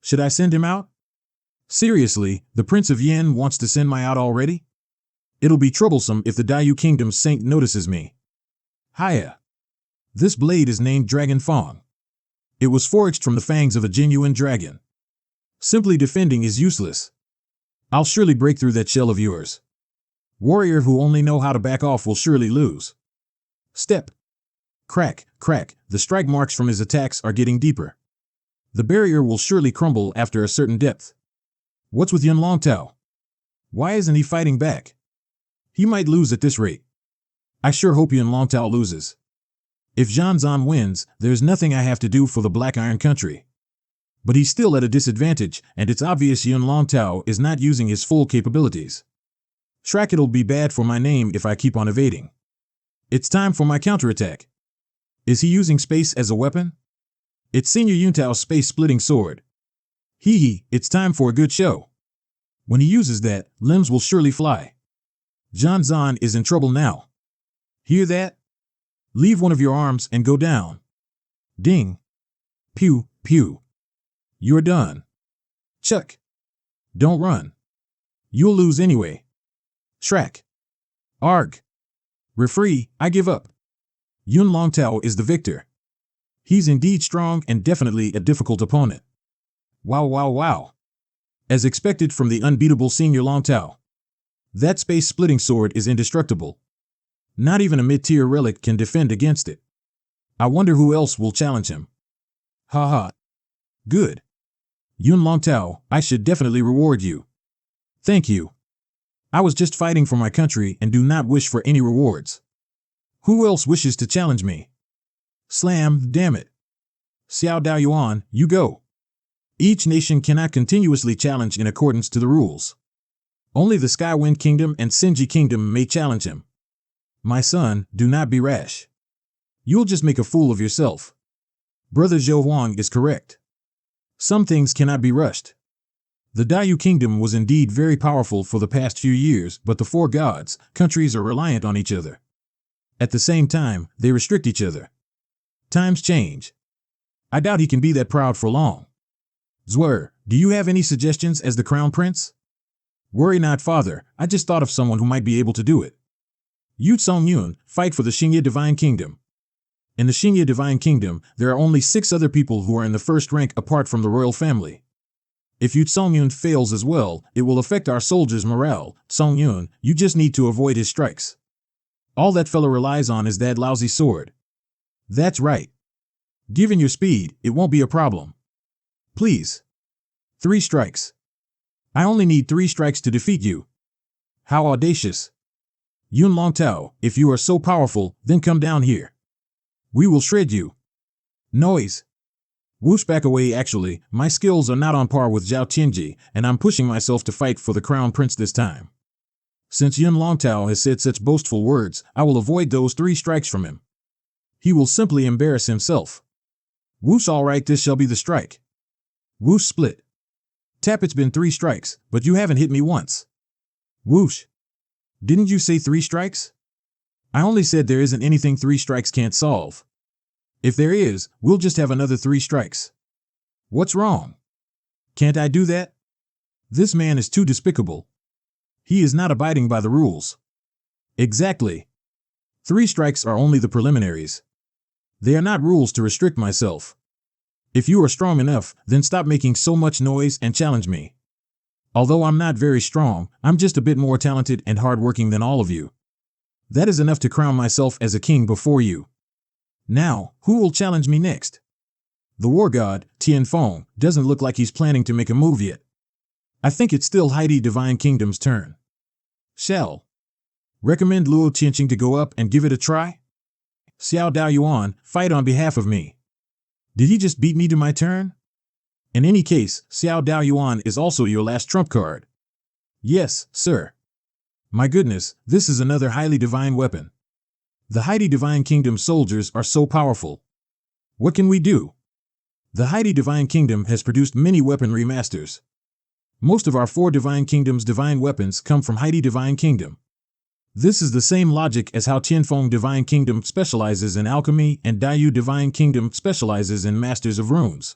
Should I send him out? Seriously, the Prince of Yin wants to send my out already? It'll be troublesome if the Dayu Kingdom's saint notices me. Hiya. This blade is named Dragon Fang. It was forged from the fangs of a genuine dragon. Simply defending is useless. I'll surely break through that shell of yours. Warrior who only know how to back off will surely lose. Step. Crack, crack, the strike marks from his attacks are getting deeper. The barrier will surely crumble after a certain depth. What's with Yun Longtao? Why isn't he fighting back? He might lose at this rate. I sure hope Yun Longtao loses. If Zhanzan wins, there's nothing I have to do for the Black Iron Country. But he's still at a disadvantage, and it's obvious Yun Longtao is not using his full capabilities. Shrak, it'll be bad for my name if I keep on evading. It's time for my counterattack. Is he using space as a weapon? It's Senior Yuntao's space-splitting sword. Hee hee, it's time for a good show. When he uses that, limbs will surely fly. Zhanzan is in trouble now. Hear that? Leave one of your arms and go down. Ding. Pew, pew. You're done. Chuck. Don't run. You'll lose anyway. Shrak. Arg. Referee, I give up. Yun Longtao is the victor. He's indeed strong and definitely a difficult opponent. Wow, wow, wow. As expected from the unbeatable Senior Longtao. That space-splitting sword is indestructible. Not even a mid-tier relic can defend against it. I wonder who else will challenge him. Ha ha. Good. Yun Longtao, I should definitely reward you. Thank you. I was just fighting for my country and do not wish for any rewards. Who else wishes to challenge me? Slam, damn it. Xiao Daoyuan, you go. Each nation cannot continuously challenge in accordance to the rules. Only the Skywind Kingdom and Senji Kingdom may challenge him. My son, do not be rash. You'll just make a fool of yourself. Brother Zhou Huang is correct. Some things cannot be rushed. The Dayu Kingdom was indeed very powerful for the past few years, but the four gods, countries are reliant on each other. At the same time, they restrict each other. Times change. I doubt he can be that proud for long. Zwer, do you have any suggestions as the Crown Prince? Worry not, father, I just thought of someone who might be able to do it. Yu Tsongyun, fight for the Xingye Divine Kingdom. In the Xingye Divine Kingdom, there are only 6 other people who are in the first rank apart from the royal family. If Yu Songyun fails as well, it will affect our soldiers' morale. Songyun, you just need to avoid his strikes. All that fella relies on is that lousy sword. That's right. Given your speed, it won't be a problem. Please. 3 strikes. I only need 3 strikes to defeat you. How audacious. Yun Longtao, if you are so powerful, then come down here. We will shred you. Noise. Whoosh, back away. Actually, my skills are not on par with Zhao Tianji, and I'm pushing myself to fight for the crown prince this time. Since Yun Longtao has said such boastful words, I will avoid those 3 strikes from him. He will simply embarrass himself. Whoosh, all right, this shall be the strike. Whoosh, split. Tap, it's been 3 strikes, but you haven't hit me once. Whoosh. Didn't you say 3 strikes? I only said there isn't anything 3 strikes can't solve. If there is, we'll just have another 3 strikes. What's wrong? Can't I do that? This man is too despicable. He is not abiding by the rules. Exactly. 3 strikes are only the preliminaries. They are not rules to restrict myself. If you are strong enough, then stop making so much noise and challenge me. Although I'm not very strong, I'm just a bit more talented and hardworking than all of you. That is enough to crown myself as a king before you. Now, who will challenge me next? The war god, Tianfeng, doesn't look like he's planning to make a move yet. I think it's still Heidi Divine Kingdom's turn. Shall recommend Luo Tianqing to go up and give it a try? Xiao Daoyuan, fight on behalf of me. Did he just beat me to my turn? In any case, Xiao Daoyuan is also your last trump card. Yes, sir. My goodness, this is another highly divine weapon. The Heidi Divine Kingdom soldiers are so powerful. What can we do? The Heidi Divine Kingdom has produced many weapon remasters. Most of our 4 Divine Kingdoms' divine weapons come from Heidi Divine Kingdom. This is the same logic as how Tianfeng Divine Kingdom specializes in alchemy and Dayu Divine Kingdom specializes in masters of runes.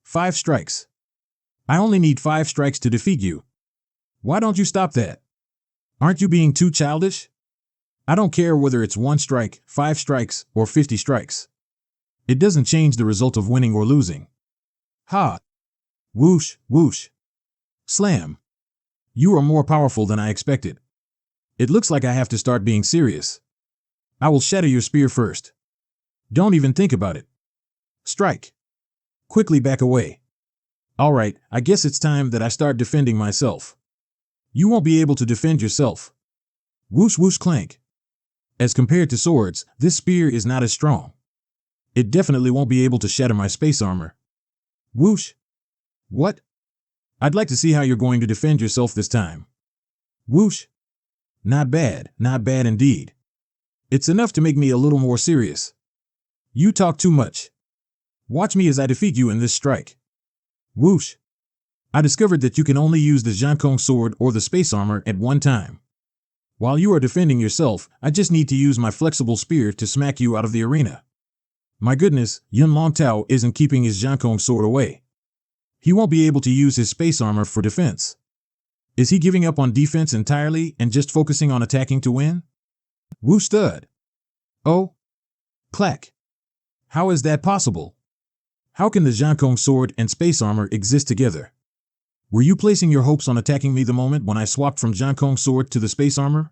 5 strikes. I only need 5 strikes to defeat you. Why don't you stop that? Aren't you being too childish? I don't care whether it's 1 strike, 5 strikes, or 50 strikes. It doesn't change the result of winning or losing. Ha! Whoosh, whoosh. Slam. You are more powerful than I expected. It looks like I have to start being serious. I will shatter your spear first. Don't even think about it. Strike. Quickly back away. All right, I guess it's time that I start defending myself. You won't be able to defend yourself. Whoosh, whoosh, clank. As compared to swords, this spear is not as strong. It definitely won't be able to shatter my space armor. Whoosh. What? I'd like to see how you're going to defend yourself this time. Whoosh. Not bad indeed. It's enough to make me a little more serious. You talk too much. Watch me as I defeat you in this strike. Whoosh. I discovered that you can only use the Zhankong sword or the space armor at one time. While you are defending yourself, I just need to use my flexible spear to smack you out of the arena. My goodness, Yun Longtao isn't keeping his Zhankong sword away. He won't be able to use his space armor for defense. Is he giving up on defense entirely and just focusing on attacking to win? Woo stud. Oh. Clack. How is that possible? How can the Zhankong sword and space armor exist together? Were you placing your hopes on attacking me the moment when I swapped from Zhankong sword to the space armor?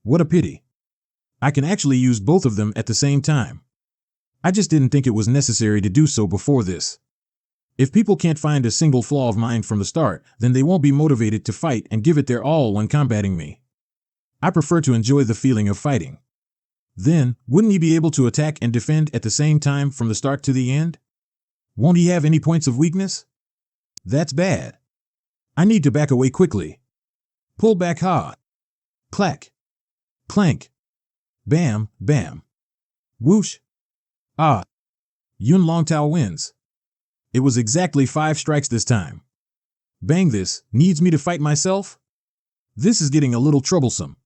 What a pity. I can actually use both of them at the same time. I just didn't think it was necessary to do so before this. If people can't find a single flaw of mine from the start, then they won't be motivated to fight and give it their all when combating me. I prefer to enjoy the feeling of fighting. Then, wouldn't he be able to attack and defend at the same time from the start to the end? Won't he have any points of weakness? That's bad. I need to back away quickly. Pull back hard. Clack. Clank. Bam, bam. Whoosh. Ah. Yun Longtao wins. It was exactly 5 strikes this time. Bang, this needs me to fight myself? This is getting a little troublesome.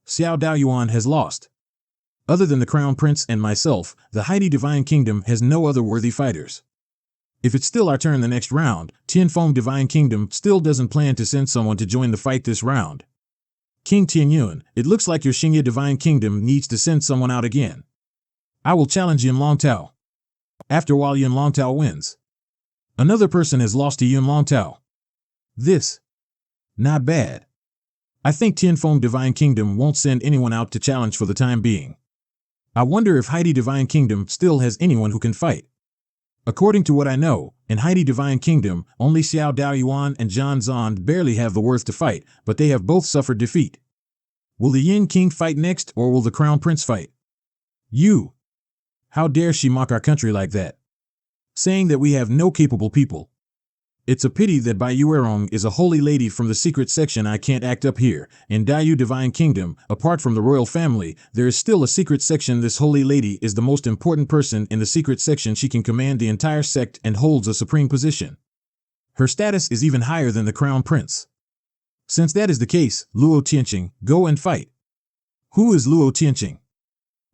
Xiao Daoyuan has lost. Other than the Crown Prince and myself, the Heidi Divine Kingdom has no other worthy fighters. If it's still our turn the next round, Tianfeng Divine Kingdom still doesn't plan to send someone to join the fight this round. King Tianyun, it looks like your Xingye Divine Kingdom needs to send someone out again. I will challenge Yun Longtao. After a while, Yun Longtao wins. Another person has lost to Yun Long Tao. This. Not bad. I think Tianfeng Divine Kingdom won't send anyone out to challenge for the time being. I wonder if Heidi Divine Kingdom still has anyone who can fight. According to what I know, in Heidi Divine Kingdom, only Xiao Daoyuan and Zhan Zond barely have the worth to fight, but they have both suffered defeat. Will the Yin King fight next, or will the Crown Prince fight? You! How dare she mock our country like that? Saying that we have no capable people. It's a pity that Bai Yuerong is a holy lady from the secret section. I can't act up here. In Daiyu Divine Kingdom, apart from the royal family, there is still a secret section. This holy lady is the most important person in the secret section. She can command the entire sect and holds a supreme position. Her status is even higher than the Crown Prince. Since that is the case, Luo Tianqing, go and fight. Who is Luo Tianqing?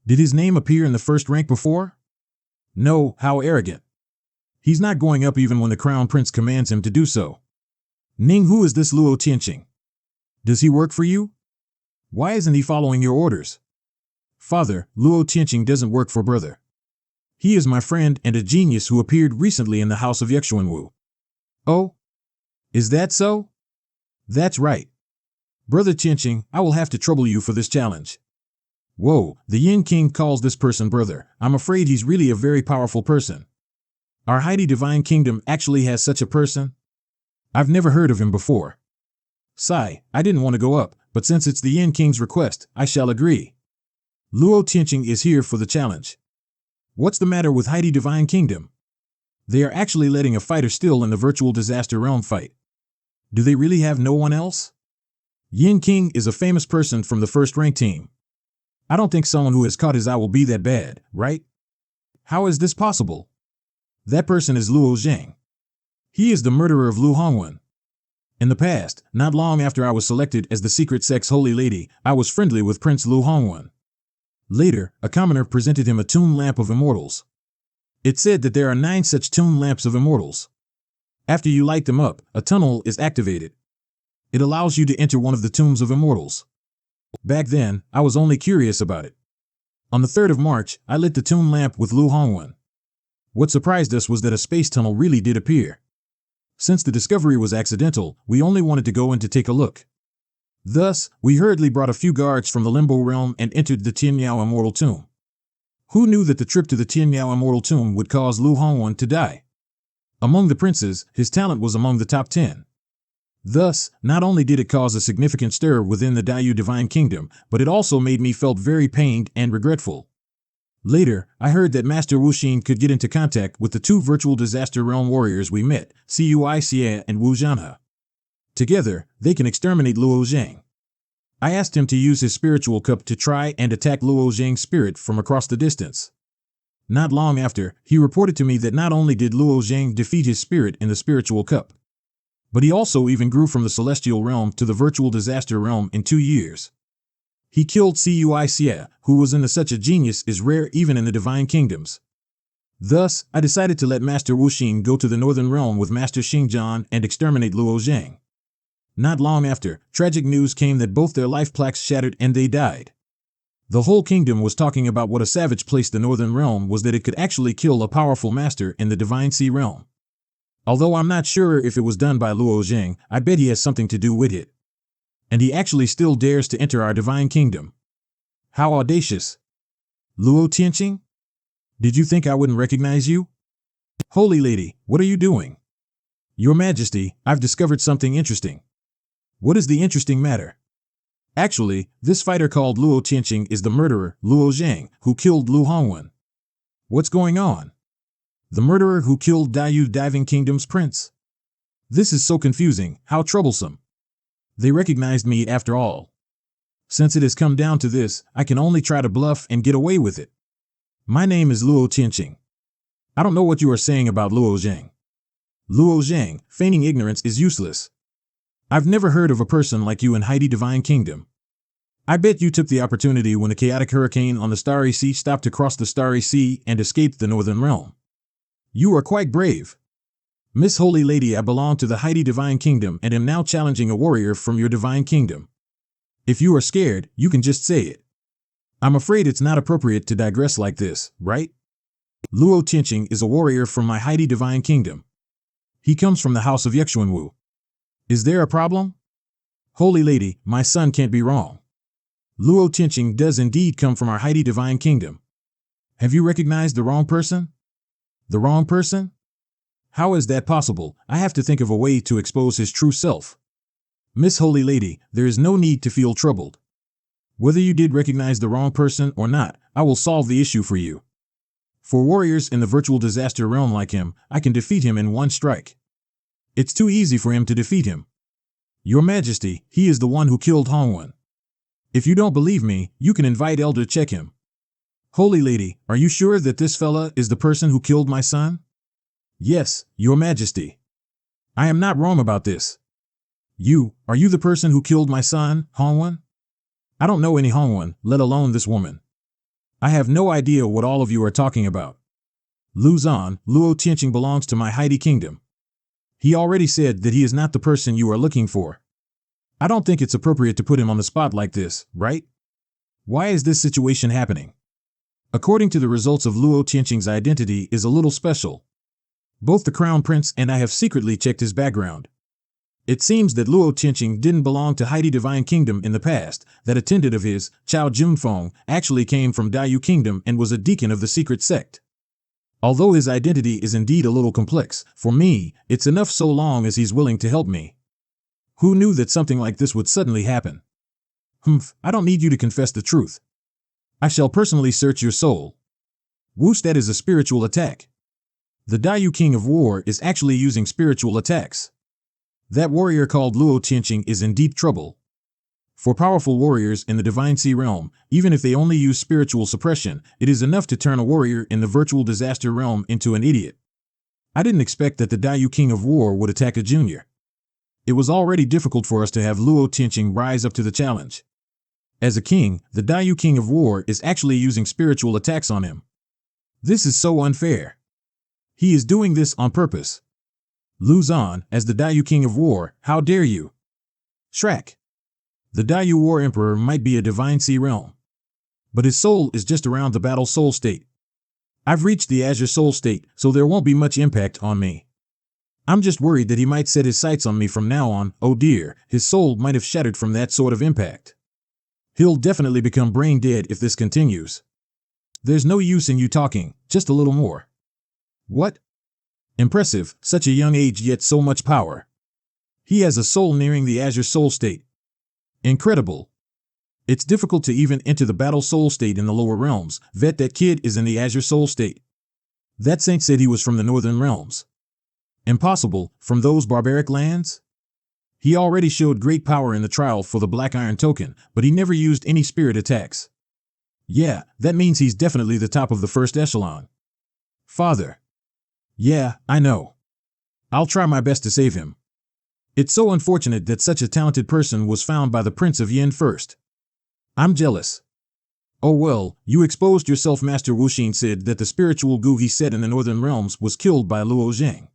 Did his name appear in the first rank before? No, how arrogant. He's not going up even when the Crown Prince commands him to do so. Ning, who is this Luo Tianqing? Does he work for you? Why isn't he following your orders? Father, Luo Tianqing doesn't work for brother. He is my friend and a genius who appeared recently in the house of Yexuanwu. Oh? Is that so? That's right. Brother Tianqing, I will have to trouble you for this challenge. Whoa, the Yin King calls this person brother. I'm afraid he's really a very powerful person. Our Heidi Divine Kingdom actually has such a person? I've never heard of him before. Sigh, I didn't want to go up, but since it's the Yin King's request, I shall agree. Luo Tianqing is here for the challenge. What's the matter with Heidi Divine Kingdom? They are actually letting a fighter still in the virtual disaster realm fight. Do they really have no one else? Yin King is a famous person from the first rank team. I don't think someone who has caught his eye will be that bad, right? How is this possible? That person is Luo Zhang. He is the murderer of Lu Hongwen. In the past, not long after I was selected as the secret sect's holy lady, I was friendly with Prince Lu Hongwen. Later, a commoner presented him a tomb lamp of immortals. It said that there are 9 such tomb lamps of immortals. After you light them up, a tunnel is activated. It allows you to enter one of the tombs of immortals. Back then, I was only curious about it. On the 3rd of March, I lit the tomb lamp with Lu Hongwen. What surprised us was that a space tunnel really did appear. Since the discovery was accidental, we only wanted to go in to take a look. Thus, we hurriedly brought a few guards from the Limbo realm and entered the Tianyao Immortal Tomb. Who knew that the trip to the Tianyao Immortal Tomb would cause Lu Hongwen to die? Among the princes, his talent was among the top 10. Thus, not only did it cause a significant stir within the Daiyu Divine Kingdom, but it also made me felt very pained and regretful. Later, I heard that Master Wuxin could get into contact with the 2 virtual disaster realm warriors we met, Cui Xie and Wu Zhanhe. Together, they can exterminate Luo Zhang. I asked him to use his spiritual cup to try and attack Luo Zhang's spirit from across the distance. Not long after, he reported to me that not only did Luo Zhang defeat his spirit in the spiritual cup, but he also even grew from the celestial realm to the virtual disaster realm in 2 years. He killed Cui Xie, who was into such a genius is rare even in the divine kingdoms. Thus, I decided to let Master Wuxin go to the northern realm with Master Xingjian and exterminate Luo Zhang. Not long after, tragic news came that both their life plaques shattered and they died. The whole kingdom was talking about what a savage place the northern realm was, that it could actually kill a powerful master in the divine sea realm. Although I'm not sure if it was done by Luo Zhang, I bet he has something to do with it. And he actually still dares to enter our divine kingdom. How audacious. Luo Tianqing? Did you think I wouldn't recognize you? Holy lady, what are you doing? Your Majesty, I've discovered something interesting. What is the interesting matter? Actually, this fighter called Luo Tianqing is the murderer, Luo Zhang, who killed Lu Hongwen. What's going on? The murderer who killed Daiyu Diving Kingdom's prince? This is so confusing, how troublesome. They recognized me after all. Since it has come down to this, I can only try to bluff and get away with it. My name is Luo Tianqing. I don't know what you are saying about Luo Zhang. Luo Zhang, feigning ignorance is useless. I've never heard of a person like you in Heidi Divine Kingdom. I bet you took the opportunity when a chaotic hurricane on the Starry Sea stopped to cross the Starry Sea and escaped the Northern Realm. You are quite brave. Miss Holy Lady, I belong to the Heidi Divine Kingdom and am now challenging a warrior from your Divine Kingdom. If you are scared, you can just say it. I'm afraid it's not appropriate to digress like this, right? Luo Tianqing is a warrior from my Heidi Divine Kingdom. He comes from the house of Yexuanwu. Is there a problem? Holy Lady, my son can't be wrong. Luo Tianqing does indeed come from our Heidi divine kingdom. Have you recognized the wrong person? The wrong person? How is that possible? I have to think of a way to expose his true self. Miss Holy Lady, there is no need to feel troubled. Whether you did recognize the wrong person or not, I will solve the issue for you. For warriors in the virtual disaster realm like him, I can defeat him in one strike. It's too easy for him to defeat him. Your Majesty, he is the one who killed Hongwen. If you don't believe me, you can invite Elder check him. Holy Lady, are you sure that this fella is the person who killed my son? Yes, Your Majesty. I am not wrong about this. Are you the person who killed my son, Hongwen? I don't know any Hongwen, let alone this woman. I have no idea what all of you are talking about. Lu Zan, Luo Tianqing belongs to my Heidi kingdom. He already said that he is not the person you are looking for. I don't think it's appropriate to put him on the spot like this, right? Why is this situation happening? According to the results of Luo Tianqing's identity is a little special. Both the Crown Prince and I have secretly checked his background. It seems that Luo Tianqing didn't belong to Heidi Divine Kingdom in the past. That attendant of his, Chao Junfeng, actually came from Daiyu Kingdom and was a deacon of the secret sect. Although his identity is indeed a little complex, for me, it's enough so long as he's willing to help me. Who knew that something like this would suddenly happen? I don't need you to confess the truth. I shall personally search your soul. Whoosh, that is a spiritual attack. The Daiyu King of War is actually using spiritual attacks. That warrior called Luo Tianqing is in deep trouble. For powerful warriors in the Divine Sea realm, even if they only use spiritual suppression, it is enough to turn a warrior in the virtual disaster realm into an idiot. I didn't expect that the Daiyu King of War would attack a junior. It was already difficult for us to have Luo Tianqing rise up to the challenge. As a king, the Daiyu King of War is actually using spiritual attacks on him. This is so unfair. He is doing this on purpose. Lu Zan, as the Daiyu King of War, how dare you? Shrek. The Daiyu War Emperor might be a Divine Sea realm, but his soul is just around the Battle Soul state. I've reached the Azure Soul state, so there won't be much impact on me. I'm just worried that he might set his sights on me from now on. Oh dear, his soul might have shattered from that sort of impact. He'll definitely become brain dead if this continues. There's no use in you talking, just a little more. What? Impressive, such a young age yet so much power. He has a soul nearing the Azure Soul state. Incredible. It's difficult to even enter the Battle Soul state in the lower realms. Vet, that kid is in the Azure Soul state. That saint said he was from the northern realms. Impossible, from those barbaric lands? He already showed great power in the trial for the Black Iron token, but he never used any spirit attacks. Yeah, that means he's definitely the top of the first echelon. Father. Yeah, I know. I'll try my best to save him. It's so unfortunate that such a talented person was found by the Prince of Yin first. I'm jealous. Oh well, you exposed yourself. Master Wuxin said that the spiritual goo he set in the northern realms was killed by Luo Zhang.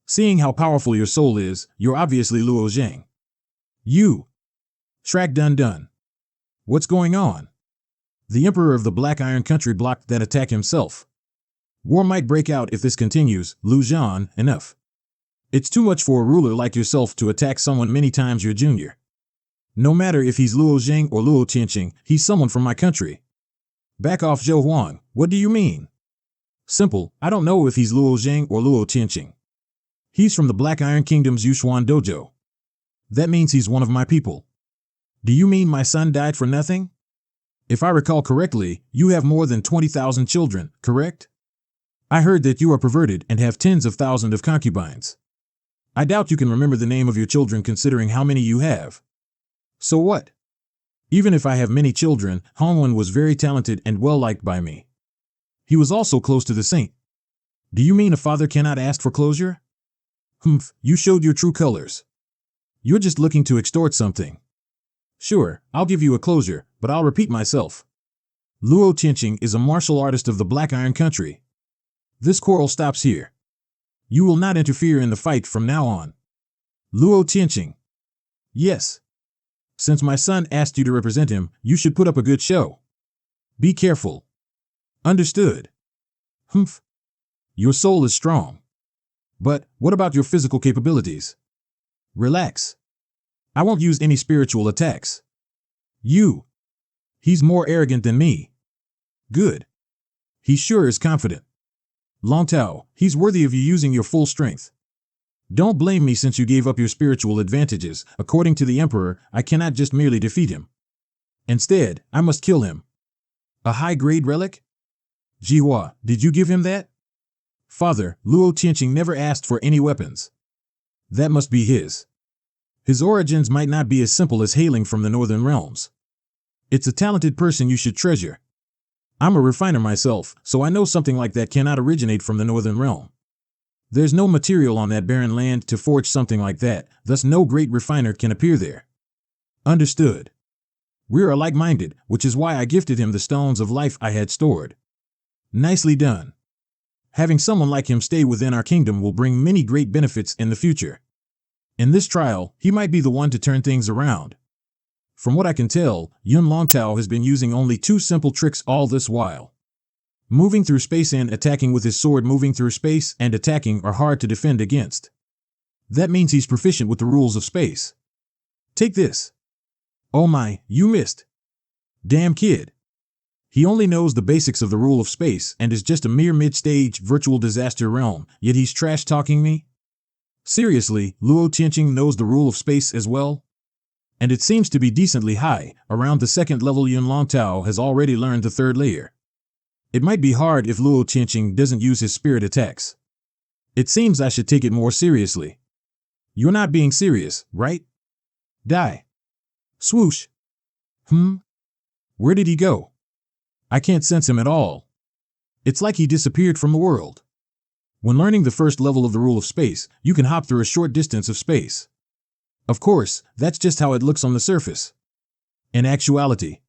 Seeing how powerful your soul is, you're obviously Luo Zhang. You. Shrek dun dun. What's going on? The Emperor of the Black Iron Country blocked that attack himself. War might break out if this continues. Lu Zhan, enough. It's too much for a ruler like yourself to attack someone many times your junior. No matter if he's Luo Zhang or Luo Tianqing, he's someone from my country. Back off, Zhou Huang. What do you mean? Simple, I don't know if he's Luo Zhang or Luo Tianqing. He's from the Black Iron Kingdom's Yushuan Dojo. That means he's one of my people. Do you mean my son died for nothing? If I recall correctly, you have more than 20,000 children, correct? I heard that you are perverted and have tens of thousands of concubines. I doubt you can remember the name of your children considering how many you have. So what? Even if I have many children, Hongwen was very talented and well-liked by me. He was also close to the saint. Do you mean a father cannot ask for closure? You showed your true colors. You're just looking to extort something. Sure, I'll give you a closure, but I'll repeat myself. Luo Tianqing is a martial artist of the Black Iron Country. This quarrel stops here. You will not interfere in the fight from now on. Luo Tianqing. Yes. Since my son asked you to represent him, you should put up a good show. Be careful. Understood. Your soul is strong. But what about your physical capabilities? Relax. I won't use any spiritual attacks. He's more arrogant than me. Good. He sure is confident. Long Tao, he's worthy of you using your full strength. Don't blame me since you gave up your spiritual advantages. According to the Emperor, I cannot just merely defeat him. Instead, I must kill him. A high-grade relic? Jihua, did you give him that? Father, Luo Tianqing never asked for any weapons. That must be his. His origins might not be as simple as hailing from the northern realms. It's a talented person you should treasure. I'm a refiner myself, so I know something like that cannot originate from the northern realm. There's no material on that barren land to forge something like that, thus no great refiner can appear there. Understood. We're alike-minded, which is why I gifted him the stones of life I had stored. Nicely done. Having someone like him stay within our kingdom will bring many great benefits in the future. In this trial, he might be the one to turn things around. From what I can tell, Yun Longtao has been using only 2 simple tricks all this while. Moving through space and attacking with his sword. Moving through space and attacking are hard to defend against. That means he's proficient with the rules of space. Take this. Oh my, you missed. Damn kid. He only knows the basics of the rule of space and is just a mere mid-stage virtual disaster realm, yet he's trash-talking me? Seriously, Luo Tianqing knows the rule of space as well? And it seems to be decently high. Around the 2nd level, Yun Longtao has already learned the 3rd layer. It might be hard if Luo Tianqing doesn't use his spirit attacks. It seems I should take it more seriously. You're not being serious, right? Die. Swoosh. Where did he go? I can't sense him at all. It's like he disappeared from the world. When learning the 1st level of the rule of space, you can hop through a short distance of space. Of course, that's just how it looks on the surface. In actuality,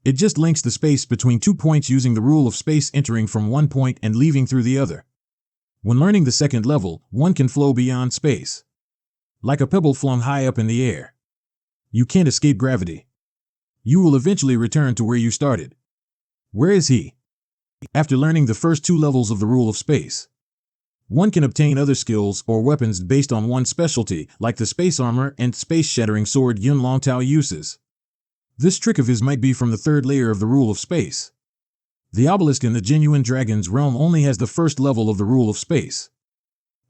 it just links the space between 2 points using the rule of space, entering from one point and leaving through the other. When learning the 2nd level, one can flow beyond space. Like a pebble flung high up in the air. You can't escape gravity. You will eventually return to where you started. Where is he? After learning the first 2 levels of the rule of space, one can obtain other skills or weapons based on one's specialty, like the space armor and space-shattering sword Yun Longtao uses. This trick of his might be from the 3rd layer of the rule of space. The obelisk in the genuine dragon's realm only has the 1st level of the rule of space.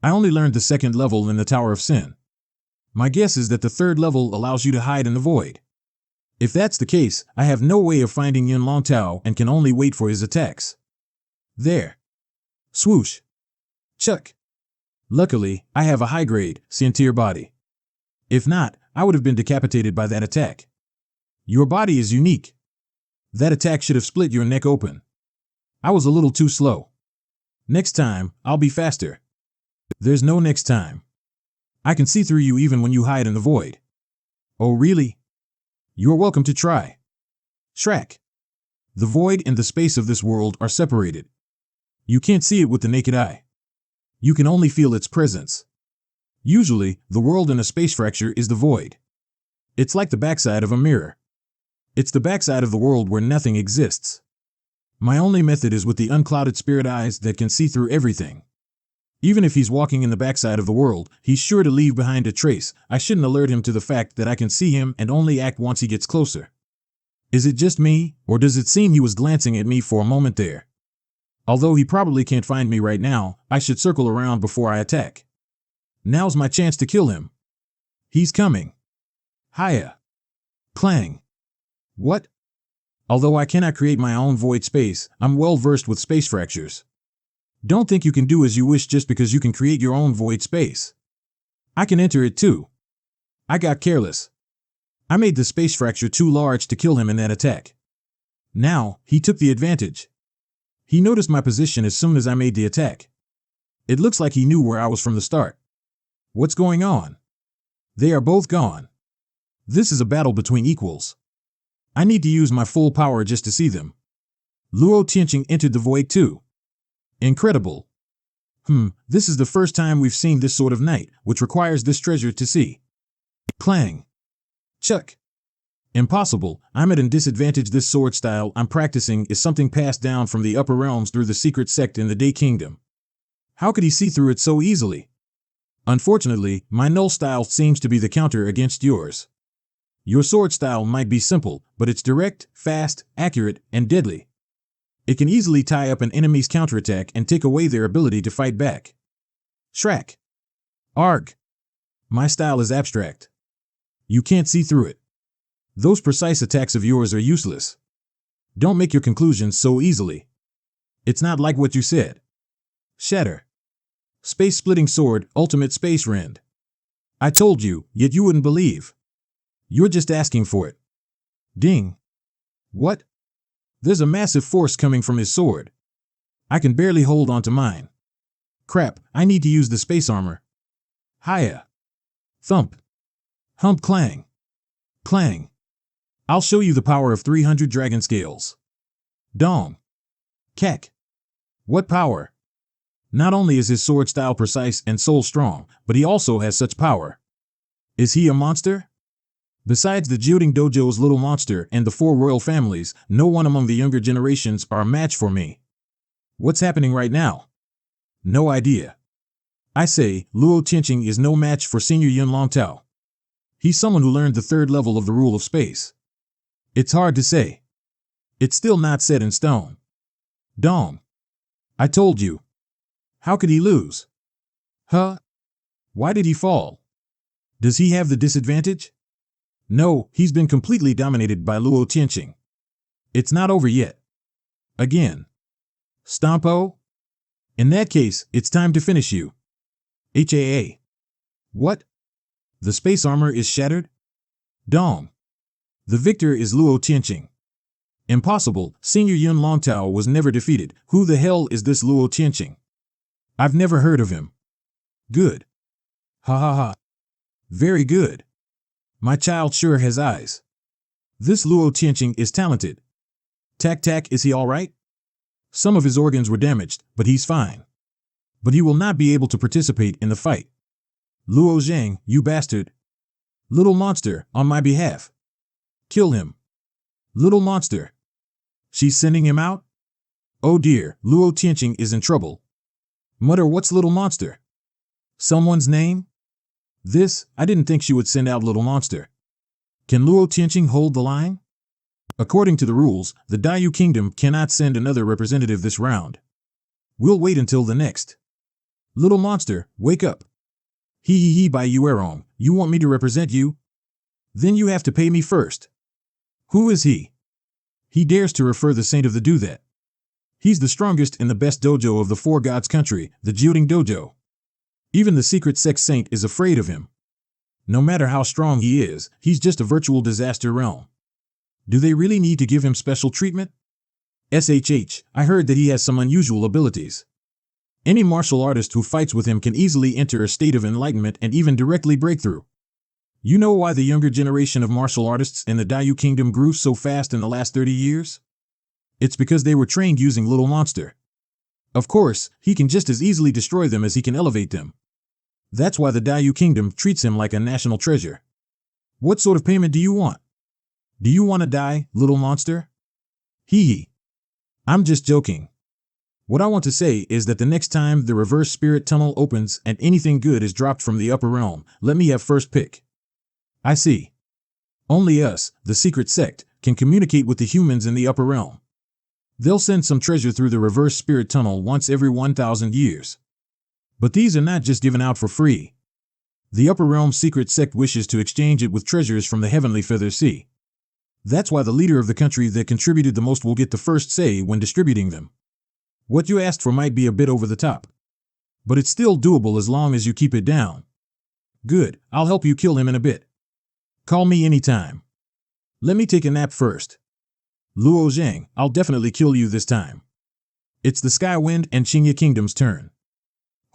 I only learned the 2nd level in the Tower of Sin. My guess is that the 3rd level allows you to hide in the void. If that's the case, I have no way of finding Yun Longtao and can only wait for his attacks. There. Swoosh. Chuck. Luckily, I have a high-grade, Sentier body. If not, I would have been decapitated by that attack. Your body is unique. That attack should have split your neck open. I was a little too slow. Next time, I'll be faster. There's no next time. I can see through you even when you hide in the void. Oh really? You're welcome to try. Shrek. The void and the space of this world are separated. You can't see it with the naked eye. You can only feel its presence. Usually, the world in a space fracture is the void. It's like the backside of a mirror. It's the backside of the world where nothing exists. My only method is with the unclouded spirit eyes that can see through everything. Even if he's walking in the backside of the world, he's sure to leave behind a trace. I shouldn't alert him to the fact that I can see him and only act once he gets closer. Is it just me, or does it seem he was glancing at me for a moment there? Although he probably can't find me right now, I should circle around before I attack. Now's my chance to kill him. He's coming. Hiya. Clang. What? Although I cannot create my own void space, I'm well versed with space fractures. Don't think you can do as you wish just because you can create your own void space. I can enter it too. I got careless. I made the space fracture too large to kill him in that attack. Now, he took the advantage. He noticed my position as soon as I made the attack. It looks like he knew where I was from the start. What's going on? They are both gone. This is a battle between equals. I need to use my full power just to see them. Luo Tianqing entered the void too. Incredible. This is the first time we've seen this sort of night, which requires this treasure to see. Clang. Chuck. Impossible, I'm at a disadvantage. This sword style I'm practicing is something passed down from the upper realms through the secret sect in the Day Kingdom. How could he see through it so easily? Unfortunately, my null style seems to be the counter against yours. Your sword style might be simple, but it's direct, fast, accurate, and deadly. It can easily tie up an enemy's counterattack and take away their ability to fight back. Shrek. Arg. My style is abstract. You can't see through it. Those precise attacks of yours are useless. Don't make your conclusions so easily. It's not like what you said. Shatter. Space-splitting sword, ultimate space rend. I told you, yet you wouldn't believe. You're just asking for it. Ding. What? There's a massive force coming from his sword. I can barely hold on to mine. Crap, I need to use the space armor. Hiya. Thump. Hump clang. Clang. I'll show you the power of 300 dragon scales. Dong. Kek. What power? Not only is his sword style precise and soul strong, but he also has such power. Is he a monster? Besides the Jyuting Dojo's little monster and the 4 royal families, no one among the younger generations are a match for me. What's happening right now? No idea. I say, Luo Tianqing is no match for Senior Yun Longtao. He's someone who learned the 3rd level of the rule of space. It's hard to say. It's still not set in stone. Dong. I told you. How could he lose? Huh? Why did he fall? Does he have the disadvantage? No, he's been completely dominated by Luo Tianqing. It's not over yet. Again. Stompo? In that case, it's time to finish you. HAA. What? The space armor is shattered? Dong. The victor is Luo Tianqing. Impossible, Senior Yun Longtao was never defeated. Who the hell is this Luo Tianqing? I've never heard of him. Good. Ha ha ha. Very good. My child sure has eyes. This Luo Tianqing is talented. Tak, is he all right? Some of his organs were damaged, but he's fine. But he will not be able to participate in the fight. Luo Zhang, you bastard. Little monster, on my behalf. Kill him. Little monster. She's sending him out? Oh dear, Luo Tianqing is in trouble. Mutter, what's little monster? Someone's name? This, I didn't think she would send out little monster. Can Luo Tianqing hold the line? According to the rules, the Dayu Kingdom cannot send another representative this round. We'll wait until the next. Little monster, wake up. Hee by Yuerong, you want me to represent you? Then you have to pay me first. Who is he? He dares to refer the saint of the do that. He's the strongest in the best dojo of the 4 gods country, the Jyuting Dojo. Even the secret sex saint is afraid of him. No matter how strong he is, he's just a virtual disaster realm. Do they really need to give him special treatment? SHH, I heard that he has some unusual abilities. Any martial artist who fights with him can easily enter a state of enlightenment and even directly break through. You know why the younger generation of martial artists in the Dayu Kingdom grew so fast in the last 30 years? It's because they were trained using Little Monster. Of course, he can just as easily destroy them as he can elevate them. That's why the Dayu Kingdom treats him like a national treasure. What sort of payment do you want? Do you want to die, little monster? Hee. I'm just joking. What I want to say is that the next time the reverse spirit tunnel opens and anything good is dropped from the upper realm, let me have first pick. I see. Only us, the secret sect, can communicate with the humans in the upper realm. They'll send some treasure through the reverse spirit tunnel once every 1,000 years. But these are not just given out for free. The upper realm secret sect wishes to exchange it with treasures from the heavenly feather sea. That's why the leader of the country that contributed the most will get the first say when distributing them. What you asked for might be a bit over the top. But it's still doable as long as you keep it down. Good, I'll help you kill him in a bit. Call me anytime. Let me take a nap first. Luo Zhang, I'll definitely kill you this time. It's the Skywind and Qingye Kingdom's turn.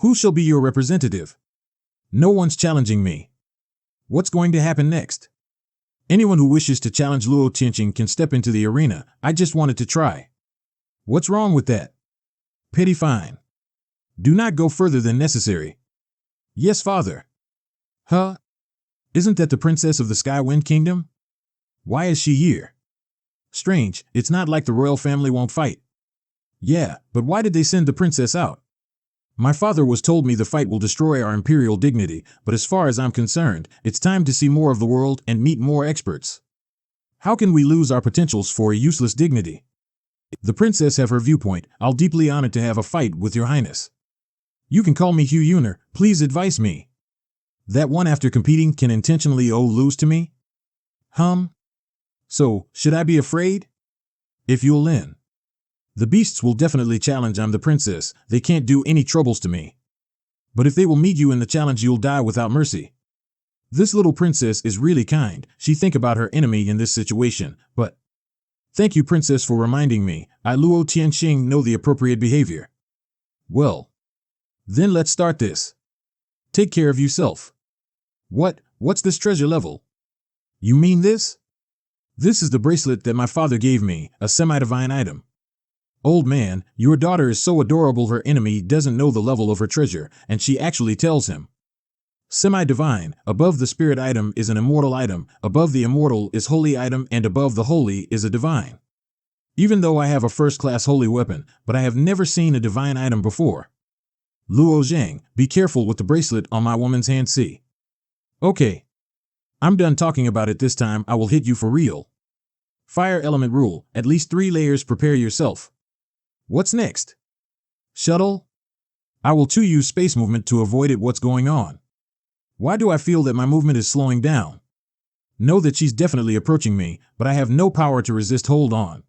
Who shall be your representative? No one's challenging me. What's going to happen next? Anyone who wishes to challenge Luo Tianqing can step into the arena. I just wanted to try. What's wrong with that? Petty fine. Do not go further than necessary. Yes, father. Huh? Isn't that the princess of the Skywind Kingdom? Why is she here? Strange, it's not like the royal family won't fight. Yeah, but why did they send the princess out? My father was told me the fight will destroy our imperial dignity, but as far as I'm concerned, it's time to see more of the world and meet more experts. How can we lose our potentials for a useless dignity? The princess have her viewpoint. I'll deeply honored to have a fight with your highness. You can call me Hugh Yuner, please advise me. That one after competing can intentionally lose to me? So, should I be afraid? If you'll in. The beasts will definitely challenge. I'm the princess, they can't do any troubles to me. But if they will meet you in the challenge, you'll die without mercy. This little princess is really kind. She think about her enemy in this situation, but... Thank you, princess, for reminding me. I Luo Tianxing know the appropriate behavior. Well, then let's start this. Take care of yourself. What's this treasure level? You mean this? This is the bracelet that my father gave me, a semi-divine item. Old man, your daughter is so adorable her enemy doesn't know the level of her treasure, and she actually tells him. Semi-divine, above the spirit item is an immortal item, above the immortal is holy item, and above the holy is a divine. Even though I have a first-class holy weapon, but I have never seen a divine item before. Luo Zhang, be careful with the bracelet on my woman's hand. See. Okay. I'm done talking about it this time. I will hit you for real. Fire element rule, at least 3 layers. Prepare yourself. What's next? Shuttle? I will too use space movement to avoid it. What's going on? Why do I feel that my movement is slowing down? Know that she's definitely approaching me, but I have no power to resist. Hold on.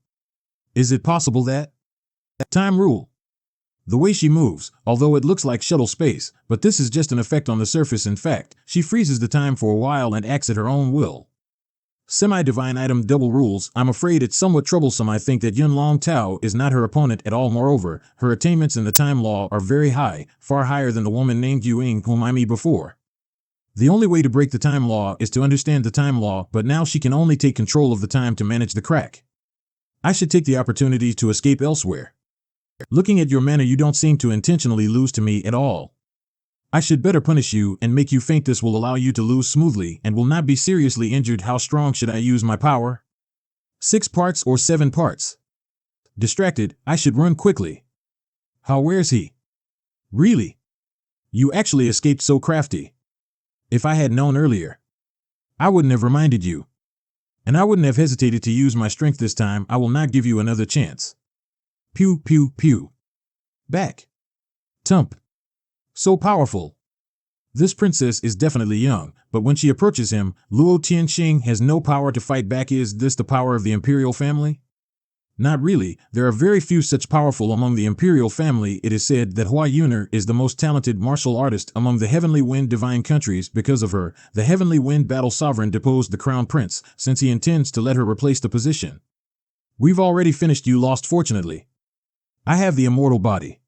Is it possible that? Time rule. The way she moves, although it looks like shuttle space, but this is just an effect on the surface. In fact, she freezes the time for a while and acts at her own will. Semi-divine item double rules. I'm afraid it's somewhat troublesome. I think that Yun Long Tao is not her opponent at all. Moreover, her attainments in the time law are very high, far higher than the woman named Yuing whom I met before. The only way to break the time law is to understand the time law, but now she can only take control of the time to manage the crack. I should take the opportunity to escape elsewhere. Looking at your manner, you don't seem to intentionally lose to me at all. I should better punish you and make you faint. This will allow you to lose smoothly and will not be seriously injured. How strong should I use my power? 6 parts or 7 parts? Distracted, I should run quickly. Where's he? Really? You actually escaped so crafty. If I had known earlier, I wouldn't have reminded you. And I wouldn't have hesitated to use my strength this time. I will not give you another chance. Pew, pew, pew. Back. Tump. So powerful. This princess is definitely young, but when she approaches him, Luo Tianxing has no power to fight back. Is this the power of the imperial family? Not really. There are very few such powerful among the imperial family. It is said that Hua Yuner is the most talented martial artist among the Heavenly Wind divine countries. Because of her, the Heavenly Wind battle sovereign deposed the crown prince, since he intends to let her replace the position. We've already finished. You lost, fortunately. I have the immortal body.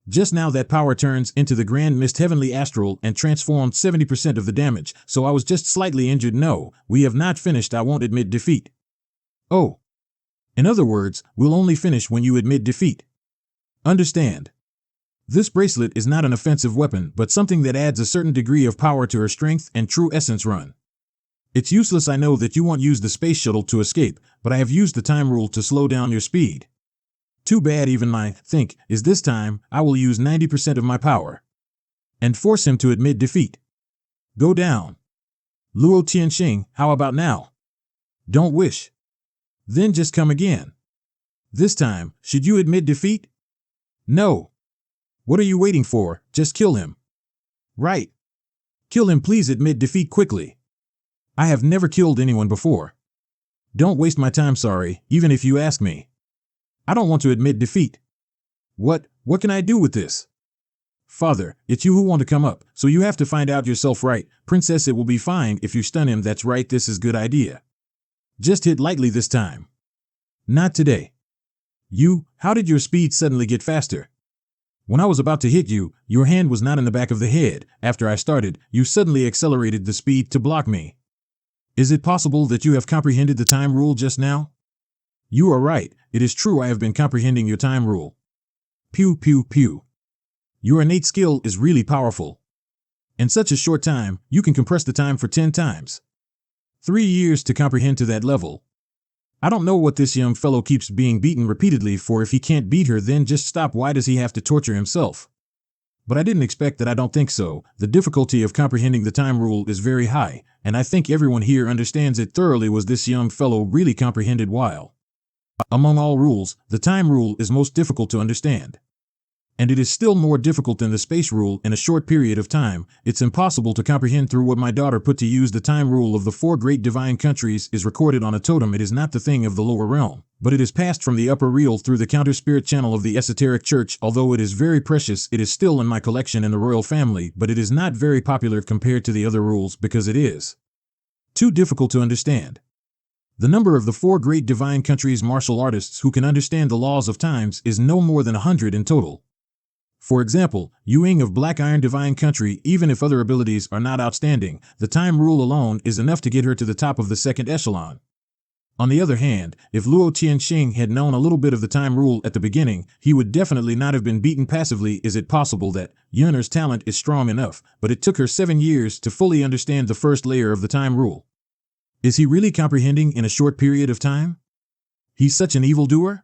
Just now that power turns into the Grand Mist Heavenly Astral and transformed 70% of the damage, so I was just slightly injured. No, we have not finished. I won't admit defeat. Oh. In other words, we'll only finish when you admit defeat. Understand. This bracelet is not an offensive weapon, but something that adds a certain degree of power to her strength and true essence. Run. It's useless. I know that you won't use the space shuttle to escape, but I have used the time rule to slow down your speed. Too bad. Even my think is this time I will use 90% of my power and force him to admit defeat. Go down. Luo Tianxing, how about now? Don't wish. Then just come again. This time, should you admit defeat? No. What are you waiting for? Just kill him. Right. Kill him. Please admit defeat quickly. I have never killed anyone before. Don't waste my time. Sorry, even if you ask me. I don't want to admit defeat. What can I do with this? Father, it's you who want to come up, so you have to find out yourself. Right, princess, it will be fine if you stun him. That's right, this is good idea. Just hit lightly this time. Not today. How did your speed suddenly get faster? When I was about to hit you, your hand was not in the back of the head. After I started, you suddenly accelerated the speed to block me. Is it possible that you have comprehended the time rule just now? You are right, it is true. I have been comprehending your time rule. Pew, pew, pew. Your innate skill is really powerful. In such a short time, you can compress the time for 10 times. 3 years to comprehend to that level. I don't know what this young fellow keeps being beaten repeatedly for. If he can't beat her, then just stop. Why does he have to torture himself? But I didn't expect that. I don't think so. The difficulty of comprehending the time rule is very high, and I think everyone here understands it thoroughly. Was this young fellow really comprehended? While among all rules, the time rule is most difficult to understand. And it is still more difficult than the space rule. In a short period of time, it's impossible to comprehend. Through what my daughter put to use, the time rule of the 4 great divine countries is recorded on a totem. It is not the thing of the lower realm, but it is passed from the upper real through the counter-spirit channel of the esoteric church. Although it is very precious, it is still in my collection in the royal family, but it is not very popular compared to the other rules because it is too difficult to understand. The number of the 4 great divine countries' martial artists who can understand the laws of times is no more than 100 in total. For example, Yu Ying of Black Iron Divine Country, even if other abilities are not outstanding, the time rule alone is enough to get her to the top of the 2nd echelon. On the other hand, if Luo Tianxing had known a little bit of the time rule at the beginning, he would definitely not have been beaten passively. Is it possible that Yuner's talent is strong enough, but it took her 7 years to fully understand the first layer of the time rule? Is he really comprehending in a short period of time? He's such an evildoer?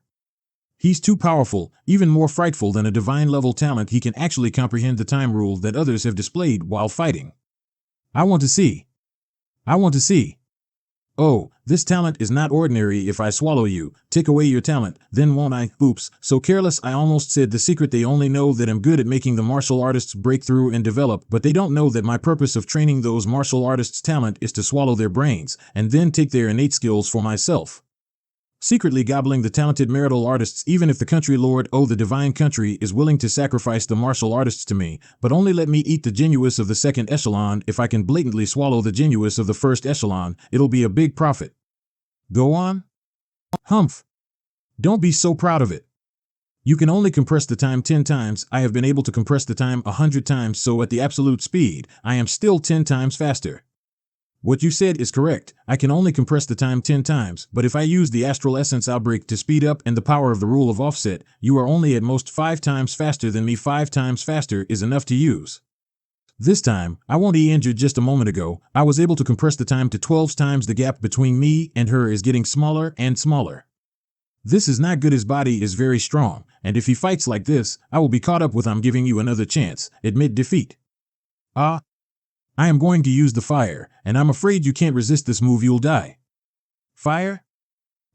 He's too powerful, even more frightful than a divine-level talent. He can actually comprehend the time rule that others have displayed while fighting. I want to see. I want to see. Oh, this talent is not ordinary. If I swallow you, take away your talent, then won't I? Oops, so careless. I almost said the secret. They only know that I'm good at making the martial artists break through and develop, but they don't know that my purpose of training those martial artists' talent is to swallow their brains, and then take their innate skills for myself. Secretly gobbling the talented marital artists. Even if the country lord, the divine country, is willing to sacrifice the martial artists to me, but only let me eat the genuous of the 2nd echelon. If I can blatantly swallow the genuous of the 1st echelon, it'll be a big profit. Go on? Humph. Don't be so proud of it. You can only compress the time 10 times. I have been able to compress the time 100 times, so at the absolute speed, I am still 10 times faster. What you said is correct. I can only compress the time 10 times, but if I use the astral essence outbreak to speed up and the power of the rule of offset, you are only at most 5 times faster than me. 5 times faster is enough to use. This time, I won't be injured. Just a moment ago, I was able to compress the time to 12 times. The gap between me and her is getting smaller and smaller. This is not good. His body is very strong, and if he fights like this, I will be caught up with. I'm giving you another chance. Admit defeat. I am going to use the fire, and I'm afraid you can't resist this move. You'll die. Fire?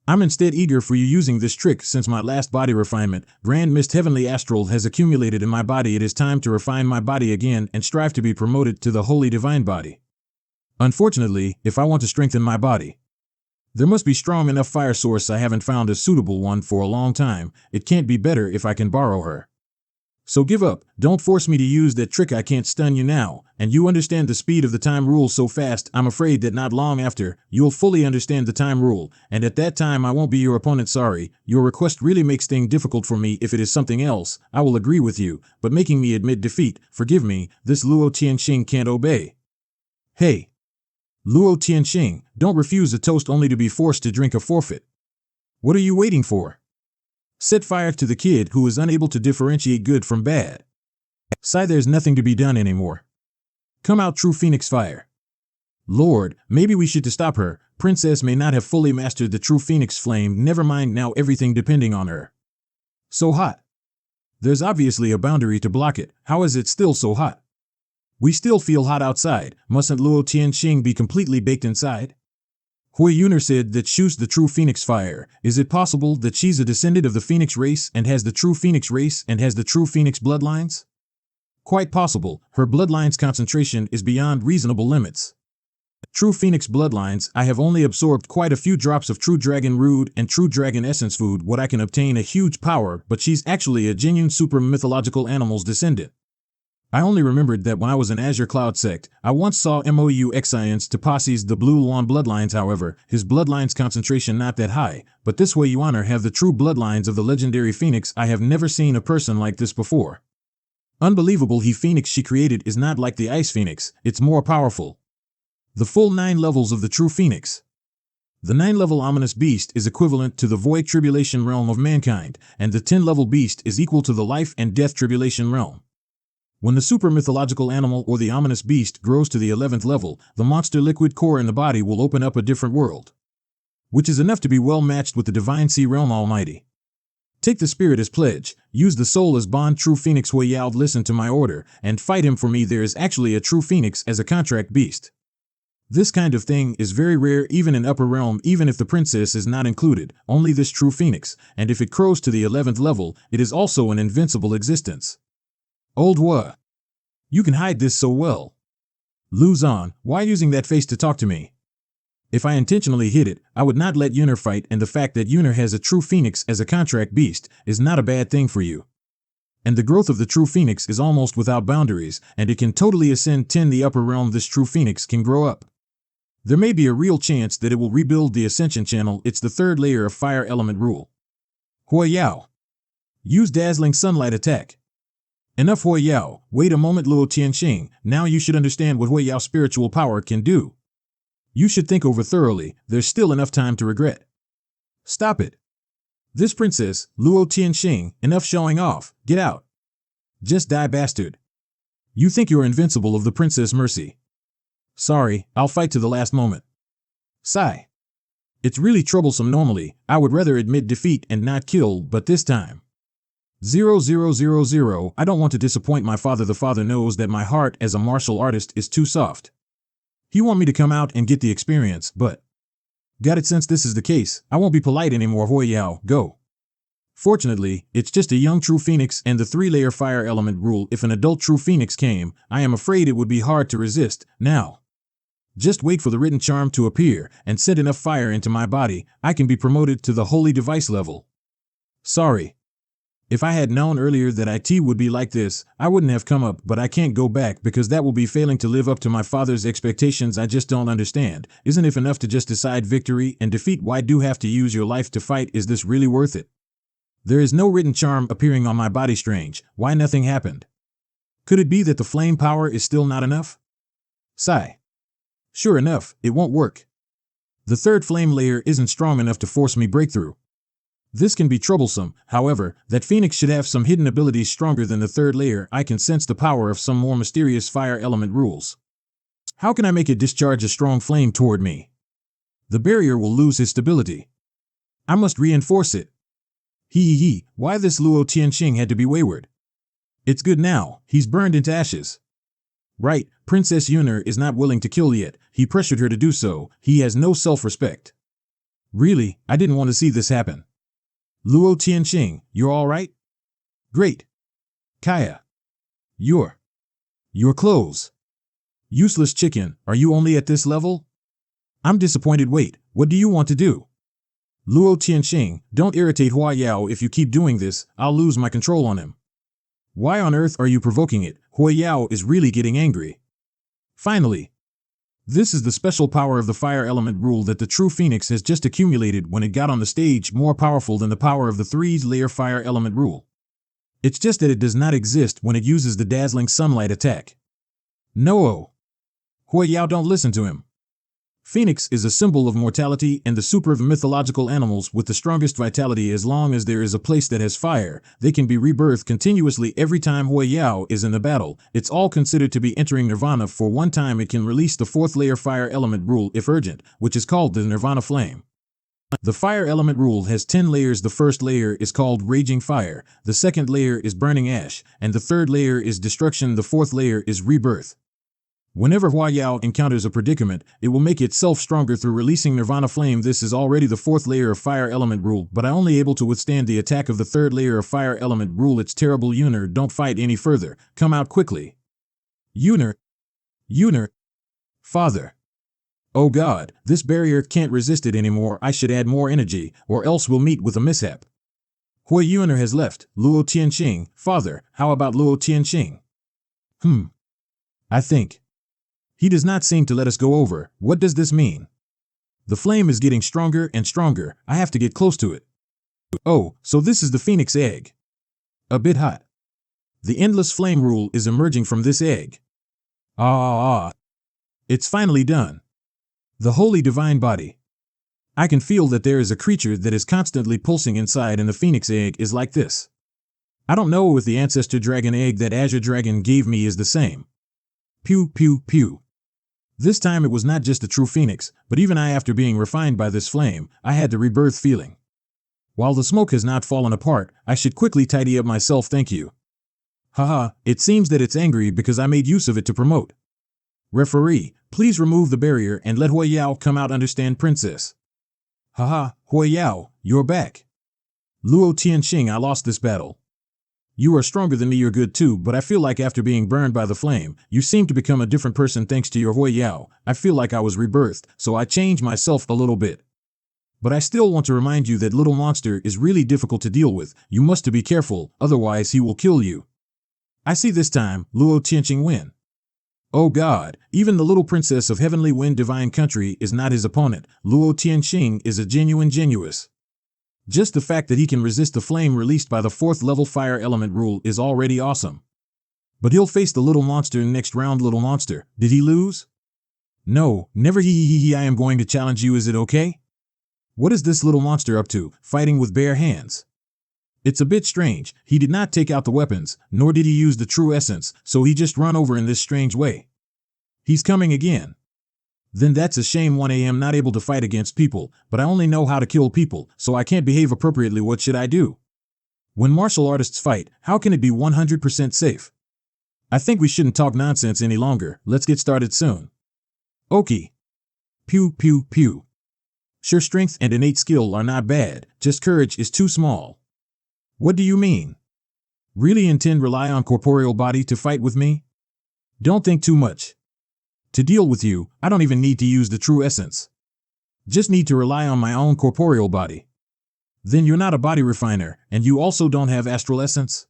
I'm instead eager for you using this trick. Since my last body refinement, Grand Mist Heavenly Astral has accumulated in my body. It is time to refine my body again and strive to be promoted to the Holy Divine Body. Unfortunately, if I want to strengthen my body, there must be strong enough fire source. I haven't found a suitable one for a long time. It can't be better if I can borrow her. So give up. Don't force me to use that trick. I can't stun you now, and you understand the speed of the time rule so fast. I'm afraid that not long after, you'll fully understand the time rule, and at that time I won't be your opponent. Sorry, your request really makes things difficult for me. If it is something else, I will agree with you, but making me admit defeat, forgive me, this Luo Tianxing can't obey. Hey, Luo Tianxing, don't refuse a toast only to be forced to drink a forfeit. What are you waiting for? Set fire to the kid who is unable to differentiate good from bad. Sigh, there's nothing to be done anymore. Come out, true phoenix fire. Lord, maybe we should to stop her. Princess may not have fully mastered the true phoenix flame. Never mind now, everything depending on her. So hot. There's obviously a boundary to block it. How is it still so hot? We still feel hot outside. Mustn't Luo Tianxing be completely baked inside? Hui Yuner said that she's the true phoenix fire. Is it possible that she's a descendant of the phoenix race and has the true phoenix race and has the true phoenix bloodlines? Quite possible. Her bloodline's concentration is beyond reasonable limits. True phoenix bloodlines. I have only absorbed quite a few drops of true dragon root and true dragon essence food. What I can obtain a huge power, but she's actually a genuine super mythological animal's descendant. I only remembered that when I was in Azure Cloud Sect, I once saw Mou Xian's to Posse's the Blue Luan bloodlines. However, his bloodline's concentration not that high, but this way you honor have the true bloodlines of the legendary phoenix. I have never seen a person like this before. Unbelievable. He phoenix she created is not like the ice phoenix, it's more powerful. The full 9 levels of the true phoenix. The 9-level ominous beast is equivalent to the void tribulation realm of mankind, and the 10-level beast is equal to the life and death tribulation realm. When the super mythological animal or the ominous beast grows to the 11th level, the monster liquid core in the body will open up a different world, which is enough to be well matched with the divine sea realm almighty. Take the spirit as pledge, use the soul as bond. True Phoenix Hui Yao, listen to my order, and fight him for me. There is actually a true Phoenix as a contract beast. This kind of thing is very rare even in Upper Realm, even if the princess is not included, only this true Phoenix, and if it crows to the 11th level, it is also an invincible existence. Old Hua. You can hide this so well. Lose on, why using that face to talk to me? If I intentionally hit it, I would not let Yuner fight, and the fact that Yuner has a true Phoenix as a contract beast is not a bad thing for you. And the growth of the true Phoenix is almost without boundaries, and it can totally ascend 10 the Upper Realm. This true Phoenix can grow up. There may be a real chance that it will rebuild the Ascension channel. It's the 3rd layer of Fire Element rule. Hui Yao. Use Dazzling Sunlight attack. Enough Hui Yao, wait a moment Luo Tianxing, now you should understand what Hui Yao's spiritual power can do. You should think over thoroughly, there's still enough time to regret. Stop it. This princess, Luo Tianxing, enough showing off, get out. Just die, bastard. You think you're invincible of the Princess Mercy. Sorry, I'll fight to the last moment. Sigh. It's really troublesome. Normally, I would rather admit defeat and not kill, but this time. 0000, I don't want to disappoint my father. The father knows that my heart as a martial artist is too soft. He want me to come out and get the experience, but... Got it. Since this is the case, I won't be polite anymore. Hui Yao, go. Fortunately, it's just a young true Phoenix and the 3-layer Fire Element rule. If an adult true Phoenix came, I am afraid it would be hard to resist. Now. Just wait for the written charm to appear and set enough fire into my body, I can be promoted to the Holy Device level. Sorry. If I had known earlier that IT would be like this, I wouldn't have come up, but I can't go back because that will be failing to live up to my father's expectations. I just don't understand. Isn't it enough to just decide victory and defeat? Why do you have to use your life to fight? Is this really worth it? There is no written charm appearing on my body. Strange. Why nothing happened? Could it be that the flame power is still not enough? Sigh. Sure enough, it won't work. The 3rd flame layer isn't strong enough to force me breakthrough. This can be troublesome. However, that Phoenix should have some hidden abilities stronger than the 3rd layer. I can sense the power of some more mysterious Fire Element rules. How can I make it discharge a strong flame toward me? The barrier will lose its stability. I must reinforce it. Why this Luo Tianxing had to be wayward? It's good now, he's burned into ashes. Right, Princess Yuner is not willing to kill yet. He pressured her to do so. He has no self-respect. Really, I didn't want to see this happen. Luo Tianxing, you're all right? Great. Kaya. Your clothes. Useless chicken, are you only at this level? I'm disappointed. Wait, what do you want to do? Luo Tianxing, don't irritate Hui Yao. If you keep doing this, I'll lose my control on him. Why on earth are you provoking it? Hui Yao is really getting angry. Finally. This is the special power of the Fire Element rule that the true Phoenix has just accumulated when it got on the stage, more powerful than the power of the 3-layer Fire Element rule. It's just that it does not exist when it uses the Dazzling Sunlight attack. No. Hui Yao, don't listen to him. Phoenix is a symbol of mortality and the super of mythological animals with the strongest vitality. As long as there is a place that has fire, they can be rebirthed continuously. Every time Hui Yao is in a battle, it's all considered to be entering Nirvana. For one time it can release the 4th layer Fire Element rule if urgent, which is called the Nirvana Flame. The Fire Element rule has 10 layers. The 1st layer is called Raging Fire, the 2nd layer is Burning Ash, and the 3rd layer is Destruction. The 4th layer is Rebirth. Whenever Hui Yao encounters a predicament, it will make itself stronger through releasing Nirvana Flame. This is already the 4th layer of Fire Element rule, but I only able to withstand the attack of the 3rd layer of Fire Element rule. It's terrible. Yuner, don't fight any further. Come out quickly. Yuner. Father. Oh God, this barrier can't resist it anymore. I should add more energy, or else we'll meet with a mishap. Hui Yuner has left. Luo Tianxing. Father, how about Luo Tianxing? I think. He does not seem to let us go over. What does this mean? The flame is getting stronger and stronger. I have to get close to it. Oh, so this is the Phoenix egg. A bit hot. The endless flame rule is emerging from this egg. It's finally done. The holy divine body. I can feel that there is a creature that is constantly pulsing inside, and the Phoenix egg is like this. I don't know if the ancestor dragon egg that Azure Dragon gave me is the same. Pew pew pew. This time it was not just a true Phoenix, but even I, after being refined by this flame, I had the rebirth feeling. While the smoke has not fallen apart, I should quickly tidy up myself, thank you. Haha, it seems that it's angry because I made use of it to promote. Referee, please remove the barrier and let Hui Yao come out, understand, princess. Haha, Hui Yao, you're back. Luo Tianxing, I lost this battle. You are stronger than me, you're good too, but I feel like after being burned by the flame, you seem to become a different person thanks to your Hui Yao. I feel like I was rebirthed, so I changed myself a little bit. But I still want to remind you that little monster is really difficult to deal with. You must be careful, otherwise he will kill you. I see this time, Luo Tianxing win. Oh God, even the little princess of Heavenly Wind Divine Country is not his opponent. Luo Tianxing is a genuine genius. Just the fact that he can resist the flame released by the 4th level fire element rule is already awesome. But he'll face the little monster in next round. Little monster, did he lose? No, never. I am going to challenge you, is it okay? What is this little monster up to, fighting with bare hands? It's a bit strange. He did not take out the weapons, nor did he use the true essence, so he just run over in this strange way. He's coming again. Then that's a shame. I am not able to fight against people, but I only know how to kill people, so I can't behave appropriately. What should I do? When martial artists fight, how can it be 100% safe? I think we shouldn't talk nonsense any longer. Let's get started soon. Okay. Pew pew pew. Sure, strength and innate skill are not bad, just courage is too small. What do you mean? Really intend rely on corporeal body to fight with me? Don't think too much. To deal with you, I don't even need to use the true essence. Just need to rely on my own corporeal body. Then you're not a body refiner, and you also don't have astral essence?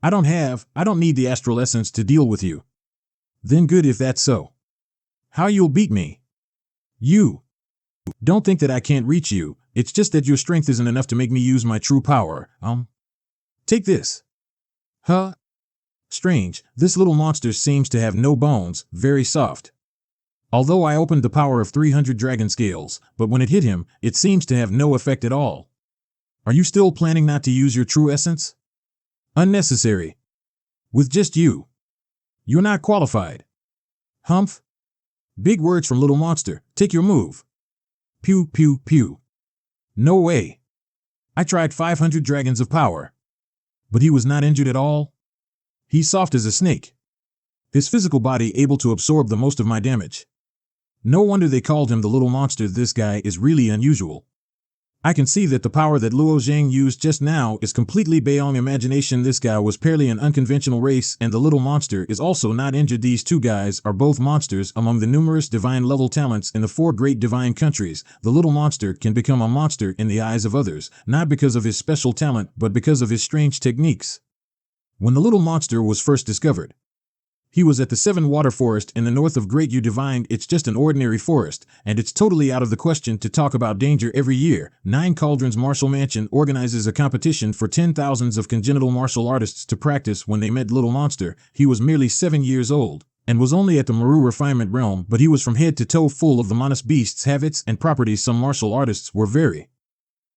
I don't need the astral essence to deal with you. Then good if that's so. How you'll beat me? You. Don't think that I can't reach you, it's just that your strength isn't enough to make me use my true power. Take this. Huh? Strange, this little monster seems to have no bones, very soft. Although I opened the power of 300 dragon scales, but when it hit him, it seems to have no effect at all. Are you still planning not to use your true essence? Unnecessary. With just you. You're not qualified. Humph? Big words from little monster, take your move. Pew pew pew. No way. I tried 500 dragons of power. But he was not injured at all? He's soft as a snake. His physical body able to absorb the most of my damage. No wonder they called him the little monster. This guy is really unusual. I can see that the power that Luo Zhang used just now is completely beyond imagination. This guy was purely an unconventional race, and the little monster is also not injured. These two guys are both monsters among the numerous divine level talents in the 4 great divine countries. The little monster can become a monster in the eyes of others, not because of his special talent, but because of his strange techniques. When the little monster was first discovered, he was at the 7 Water Forest in the north of Great You Divined. It's just an ordinary forest, and it's totally out of the question to talk about danger. Every year, 9 Cauldrons Martial Mansion organizes a competition for 10,000s of congenital martial artists to practice. When they met Little Monster, he was merely 7 years old, and was only at the Maru Refinement Realm, but he was from head to toe full of the Monus Beast's habits and properties. Some martial artists were very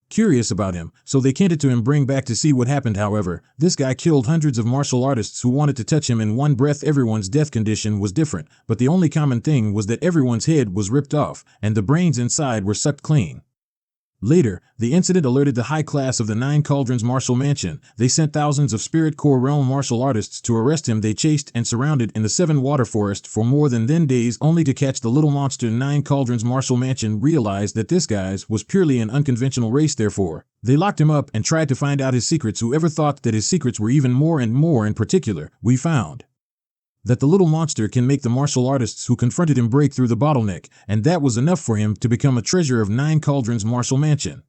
curious about him, so they tended to him bring back to see what happened. However, this guy killed hundreds of martial artists who wanted to touch him in one breath. Everyone's death condition was different, but the only common thing was that everyone's head was ripped off, and the brains inside were sucked clean. Later, the incident alerted the high class of the 9 Cauldrons Martial Mansion. They sent thousands of Spirit Core Realm martial artists to arrest him. They chased and surrounded in the 7 Water Forest for more than 10 days only to catch the little monster. 9 Cauldrons Martial Mansion realized that this guy's was purely an unconventional race. Therefore, they locked him up and tried to find out his secrets. Whoever thought that his secrets were even more and more. In particular, we found that the little monster can make the martial artists who confronted him break through the bottleneck, and that was enough for him to become a treasure of 9 Cauldrons Martial Mansion.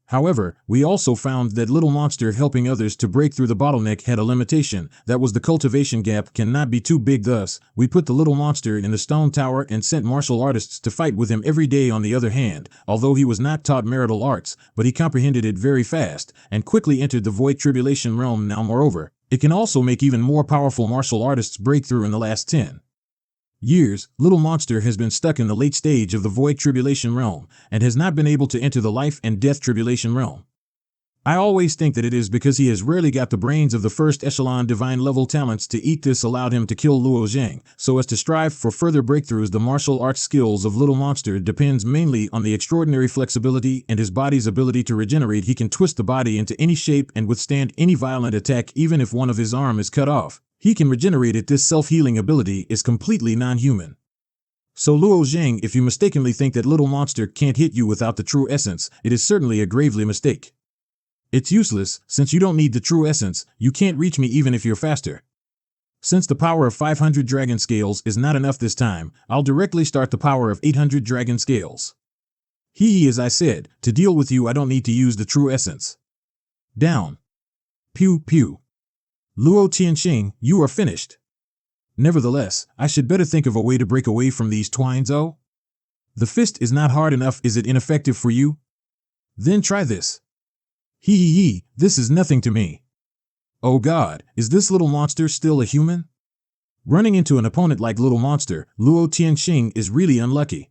However, we also found that little monster helping others to break through the bottleneck had a limitation. That was the cultivation gap cannot be too big. Thus, we put the little monster in the stone tower and sent martial artists to fight with him every day. On the other hand, although he was not taught marital arts, but he comprehended it very fast and quickly entered the void tribulation realm. Now, moreover, it can also make even more powerful martial artists break through. In the last 10 years, Little Monster has been stuck in the late stage of the Void Tribulation Realm, and has not been able to enter the Life and Death Tribulation Realm. I always think that it is because he has rarely got the brains of the first echelon divine level talents to eat. This allowed him to kill Luo Zhang, so as to strive for further breakthroughs. The martial arts skills of Little Monster depends mainly on the extraordinary flexibility and his body's ability to regenerate. He can twist the body into any shape and withstand any violent attack even if one of his arm is cut off. He can regenerate it. This self-healing ability is completely non-human. So Luo Zhang, if you mistakenly think that Little Monster can't hit you without the true essence, it is certainly a gravely mistake. It's useless, since you don't need the true essence. You can't reach me even if you're faster. Since the power of 500 dragon scales is not enough this time, I'll directly start the power of 800 dragon scales. As I said, to deal with you I don't need to use the true essence. Down. Pew pew. Luo Tianxing, you are finished. Nevertheless, I should better think of a way to break away from these twines. Oh? The fist is not hard enough. Is it ineffective for you? Then try this. This is nothing to me. Oh God, is this Little Monster still a human? Running into an opponent like Little Monster, Luo Tianxing is really unlucky.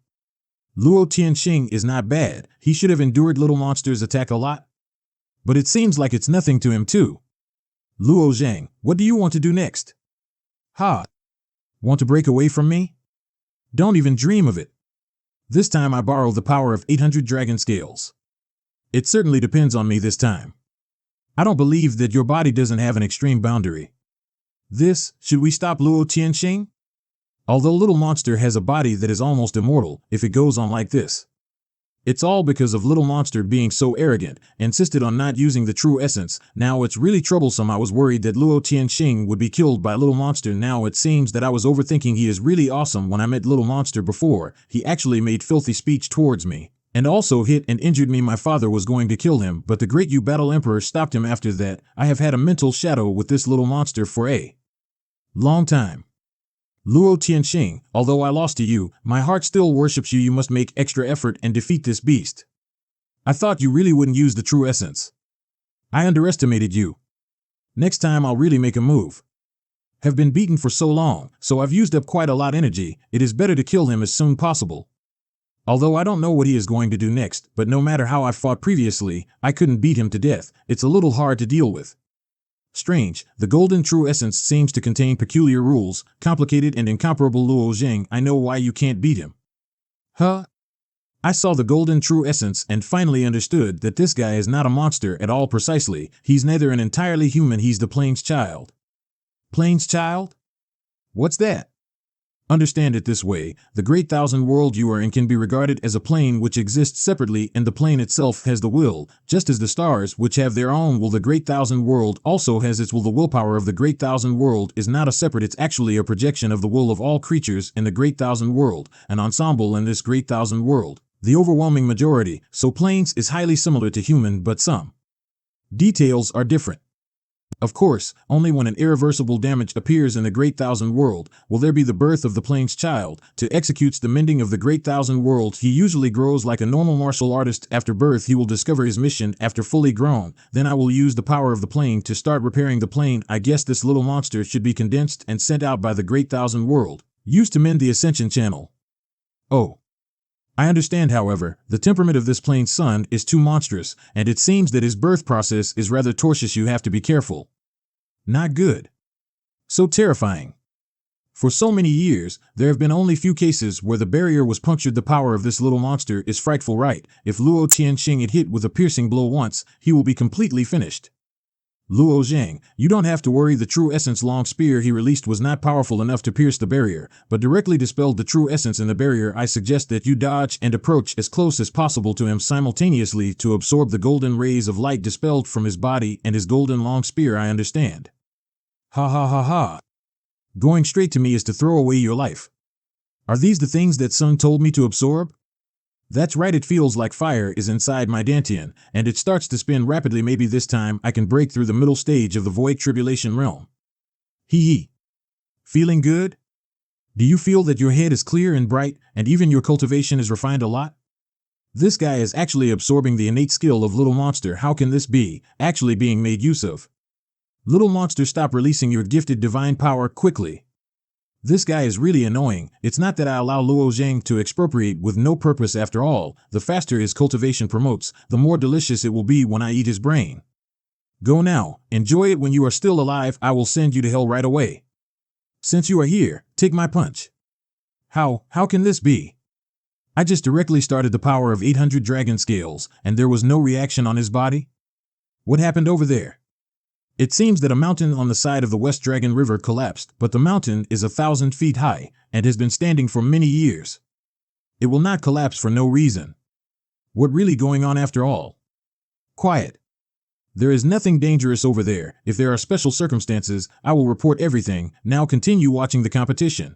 Luo Tianxing is not bad. He should have endured Little Monster's attack a lot. But it seems like it's nothing to him too. Luo Zhang, what do you want to do next? Ha! Want to break away from me? Don't even dream of it. This time I borrow the power of 800 dragon scales. It certainly depends on me this time. I don't believe that your body doesn't have an extreme boundary. Should we stop Luo Tianxing? Although Little Monster has a body that is almost immortal, if it goes on like this. It's all because of Little Monster being so arrogant, insisted on not using the true essence. Now it's really troublesome. I was worried that Luo Tianxing would be killed by Little Monster. Now it seems that I was overthinking. He is really awesome. When I met Little Monster before, he actually made filthy speech towards me, and also hit and injured me. My father was going to kill him, but the great Yu Battle Emperor stopped him. After that, I have had a mental shadow with this Little Monster for a long time. Luo Tianxing, although I lost to you, my heart still worships you. You must make extra effort and defeat this beast. I thought you really wouldn't use the true essence. I underestimated you. Next time I'll really make a move. Have been beaten for so long, so I've used up quite a lot of energy. It is better to kill him as soon as possible. Although I don't know what he is going to do next, but no matter how I fought previously, I couldn't beat him to death. It's a little hard to deal with. Strange, the golden true essence seems to contain peculiar rules, complicated and incomparable. Luo Zhang, I know why you can't beat him. Huh? I saw the golden true essence and finally understood that this guy is not a monster at all. Precisely, he's neither an entirely human, he's the Plains Child. Plains Child? What's that? Understand it this way, the great thousand world you are in can be regarded as a plane which exists separately, and the plane itself has the will, just as the stars which have their own will. The great thousand world also has its will. The willpower of the great thousand world is not a separate, it's actually a projection of the will of all creatures in the great thousand world, an ensemble in this great thousand world, the overwhelming majority. So planes is highly similar to human, but some details are different. Of course, only when an irreversible damage appears in the Great Thousand World will there be the birth of the Plains Child, to executes the mending of the Great Thousand World. He usually grows like a normal martial artist. After birth he will discover his mission after fully grown. Then I will use the power of the plane to start repairing the plane. I guess this Little Monster should be condensed and sent out by the Great Thousand World, used to mend the Ascension Channel. Oh. I understand, however, the temperament of this Plains son is too monstrous, and it seems that his birth process is rather tortuous. You have to be careful. Not good. So terrifying. For so many years, there have been only few cases where the barrier was punctured. The power of this Little Monster is frightful, right? If Luo Tianxing is hit with a piercing blow once, he will be completely finished. Luo Zhang, you don't have to worry. The true essence long spear he released was not powerful enough to pierce the barrier, but directly dispelled the true essence in the barrier. I suggest that you dodge and approach as close as possible to him simultaneously to absorb the golden rays of light dispelled from his body and his golden long spear. I understand. Ha ha ha ha. Going straight to me is to throw away your life. Are these the things that Sun told me to absorb? That's right, it feels like fire is inside my dantian, and it starts to spin rapidly. Maybe this time I can break through the middle stage of the void tribulation realm. Feeling good? Do you feel that your head is clear and bright, and even your cultivation is refined a lot? This guy is actually absorbing the innate skill of Little Monster. How can this be actually being made use of? Little Monster, stop releasing your gifted divine power quickly. This guy is really annoying. It's not that I allow Luo Zhang to expropriate with no purpose after all. The faster his cultivation promotes, the more delicious it will be when I eat his brain. Go now. Enjoy it when you are still alive. I will send you to hell right away. Since you are here, take my punch. How can this be? I just directly started the power of 800 dragon scales, and there was no reaction on his body? What happened over there? It seems that a mountain on the side of the West Dragon River collapsed, but the mountain is 1,000 feet high and has been standing for many years. It will not collapse for no reason. What really going on after all? Quiet. There is nothing dangerous over there. If there are special circumstances, I will report everything. Now continue watching the competition.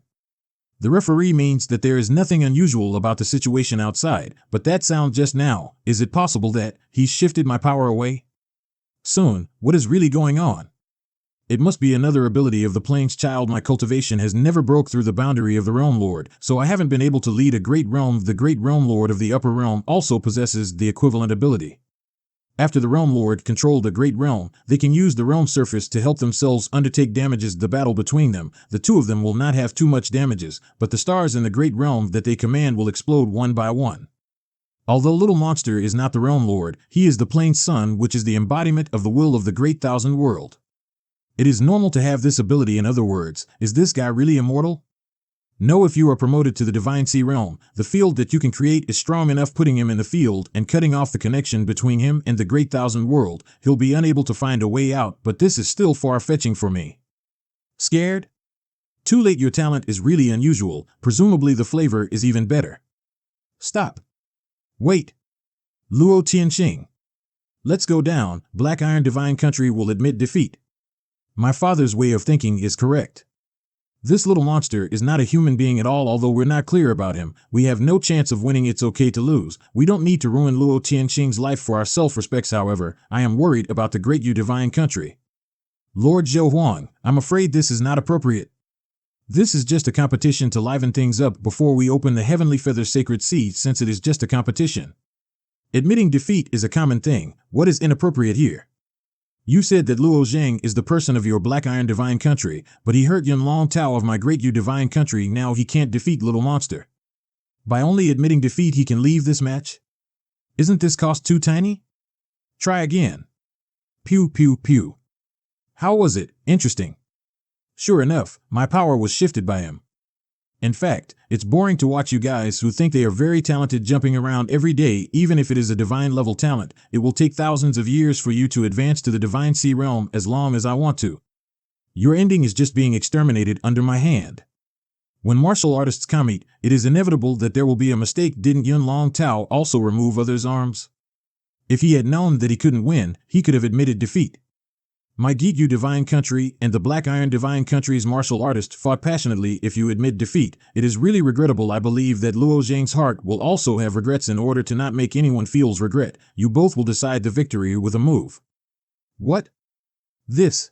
The referee means that there is nothing unusual about the situation outside, but that sound just now, is it possible that he's shifted my power away? Soon, what is really going on? It must be another ability of the Plains Child. My cultivation has never broke through the boundary of the Realm Lord, so I haven't been able to lead a great realm. The Great Realm Lord of the Upper Realm also possesses the equivalent ability. After the Realm Lord controlled the Great Realm, they can use the Realm Surface to help themselves undertake damages. The battle between them, the two of them will not have too much damages, but the stars in the Great Realm that they command will explode one by one. Although Little Monster is not the Realm Lord, he is the Plains Sun, which is the embodiment of the will of the Great Thousand World. It is normal to have this ability. In other words, is this guy really immortal? No, if you are promoted to the Divine Sea Realm, the field that you can create is strong enough. Putting him in the field and cutting off the connection between him and the Great Thousand World, he'll be unable to find a way out, but this is still far-fetching for me. Scared? Too late. Your talent is really unusual. Presumably the flavor is even better. Stop. Wait. Luo Tianxing. Let's go down. Black Iron Divine Country will admit defeat. My father's way of thinking is correct. This little monster is not a human being at all. Although we're not clear about him, we have no chance of winning. It's okay to lose. We don't need to ruin Luo Tianxing's life for our self-respects. However, I am worried about the Great Yu Divine Country. Lord Zhou Huang, I'm afraid this is not appropriate. This is just a competition to liven things up before we open the Heavenly Feather Sacred Seed. Since it is just a competition, admitting defeat is a common thing. What is inappropriate here? You said that Luo Zhang is the person of your Black Iron Divine Country, but he hurt Yun Long Tao of my Great Yu Divine Country. Now he can't defeat Little Monster. By only admitting defeat he can leave this match? Isn't this cost too tiny? Try again. Pew pew pew. How was it? Interesting. Sure enough, my power was shifted by him. In fact, it's boring to watch you guys who think they are very talented jumping around every day. Even if it is a divine level talent, it will take thousands of years for you to advance to the Divine Sea Realm. As long as I want to. Your ending is just being exterminated under my hand. When martial artists commit, it is inevitable that there will be a mistake. Didn't Yun Long Tao also remove others' arms? If he had known that he couldn't win, he could have admitted defeat. My Great Yu Divine Country and the Black Iron Divine Country's martial artist fought passionately. If you admit defeat, it is really regrettable. I believe that Luo Zhang's heart will also have regrets. In order to not make anyone feels regret, you both will decide the victory with a move. What? This?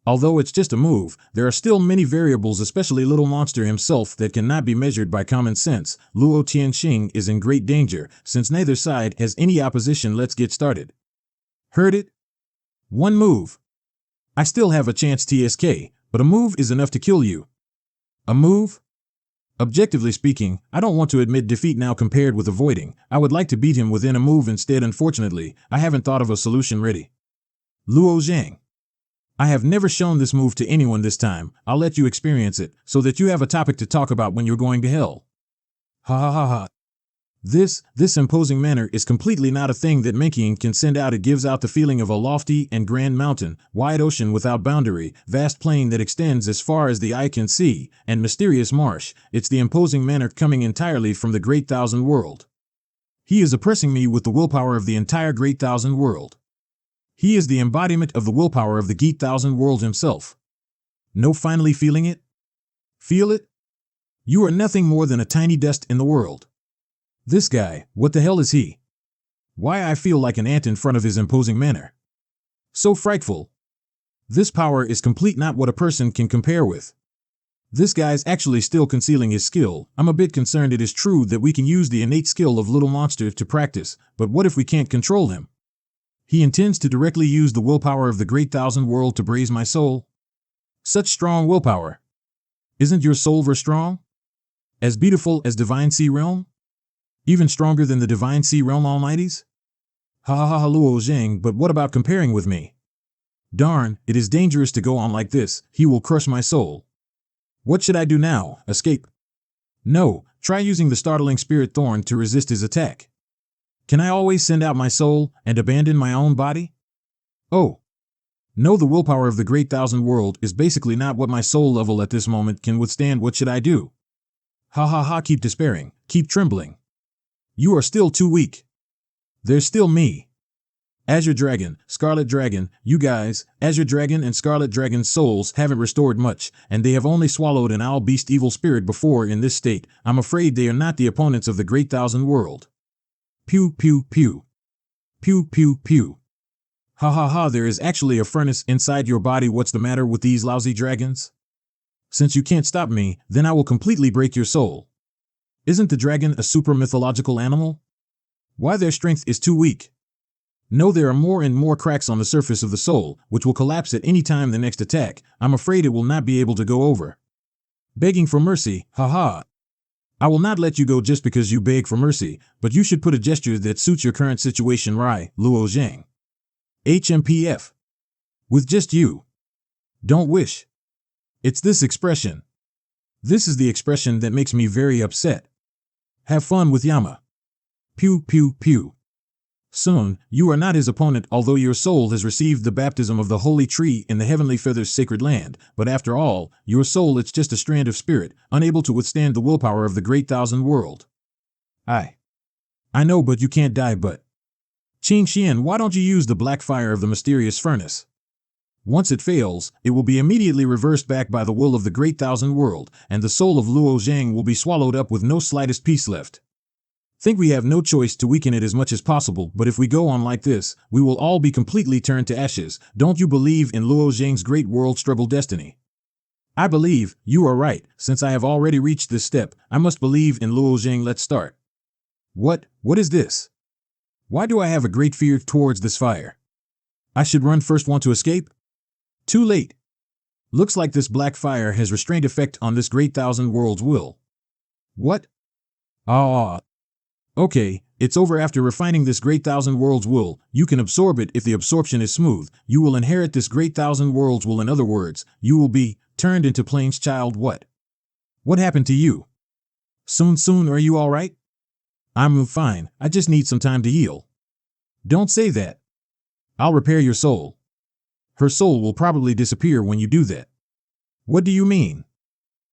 Although it's just a move, there are still many variables, especially Little Monster himself, that cannot be measured by common sense. Luo Tianxing is in great danger, since neither side has any opposition. Let's get started. Heard it? One move. I still have a chance, TSK, but a move is enough to kill you. A move? Objectively speaking, I don't want to admit defeat now. Compared with avoiding, I would like to beat him within a move instead. Unfortunately, I haven't thought of a solution ready. Luo Zhang. I have never shown this move to anyone this time. I'll let you experience it, so that you have a topic to talk about when you're going to hell. Ha ha ha ha. This imposing manner is completely not a thing that Menkian can send out. It gives out the feeling of a lofty and grand mountain, wide ocean without boundary, vast plain that extends as far as the eye can see, and mysterious marsh. It's the imposing manner coming entirely from the Great Thousand World. He is oppressing me with the willpower of the entire Great Thousand World. He is the embodiment of the willpower of the Great Thousand World himself. No, finally feeling it? Feel it? You are nothing more than a tiny dust in the world. This guy, what the hell is he? Why I feel like an ant in front of his imposing manner. So frightful. This power is complete, not what a person can compare with. This guy's actually still concealing his skill. I'm a bit concerned. It is true that we can use the innate skill of Little Monster to practice, but what if we can't control him? He intends to directly use the willpower of the Great Thousand World to braze my soul. Such strong willpower. Isn't your soul very strong? As beautiful as Divine Sea Realm? Even stronger than the Divine Sea Realm Almighties? Ha ha ha Luo Zhang, but what about comparing with me? Darn, it is dangerous to go on like this, he will crush my soul. What should I do now, escape? No, try using the startling spirit thorn to resist his attack. Can I always send out my soul and abandon my own body? Oh. No, the willpower of the Great Thousand World is basically not what my soul level at this moment can withstand. What should I do? Ha ha ha, keep despairing, keep trembling. You are still too weak. There's still me. Azure Dragon, Scarlet Dragon, you guys, Azure Dragon and Scarlet Dragon's souls haven't restored much, and they have only swallowed an owl beast evil spirit before in this state. I'm afraid they are not the opponents of the Great Thousand World. Pew pew pew. Pew pew pew. Ha ha ha, there is actually a furnace inside your body. What's the matter with these lousy dragons? Since you can't stop me, then I will completely break your soul. Isn't the dragon a super mythological animal? Why their strength is too weak? No, there are more and more cracks on the surface of the soul, which will collapse at any time the next attack. I'm afraid it will not be able to go over. Begging for mercy, haha. I will not let you go just because you beg for mercy, but you should put a gesture that suits your current situation, right, Luo Zhang? HMPF. With just you. Don't wish. It's this expression. This is the expression that makes me very upset. Have fun with Yama. Pew pew pew. Soon, you are not his opponent, although your soul has received the baptism of the holy tree in the heavenly feathers sacred land, but after all, your soul is just a strand of spirit, unable to withstand the willpower of the Great Thousand World. I know, but you can't die. But Qing Xian, why don't you use the black fire of the mysterious furnace? Once it fails, it will be immediately reversed back by the will of the Great Thousand World, and the soul of Luo Zhang will be swallowed up with no slightest piece left. Think we have no choice to weaken it as much as possible, but if we go on like this, we will all be completely turned to ashes. Don't you believe in Luo Zhang's great world struggle destiny? I believe, you are right. Since I have already reached this step, I must believe in Luo Zhang. Let's start. What is this? Why do I have a great fear towards this fire? I should run first. Want to escape? Too late. Looks like this black fire has restrained effect on this Great Thousand World's will. What? Okay, it's over. After refining this Great Thousand Worlds will, you can absorb it. If the absorption is smooth, you will inherit this Great Thousand Worlds will. In other words, you will be turned into Plains child. What happened to you? Soon, are you alright? I'm fine, I just need some time to heal. Don't say that. I'll repair your soul. Her soul will probably disappear when you do that. What do you mean?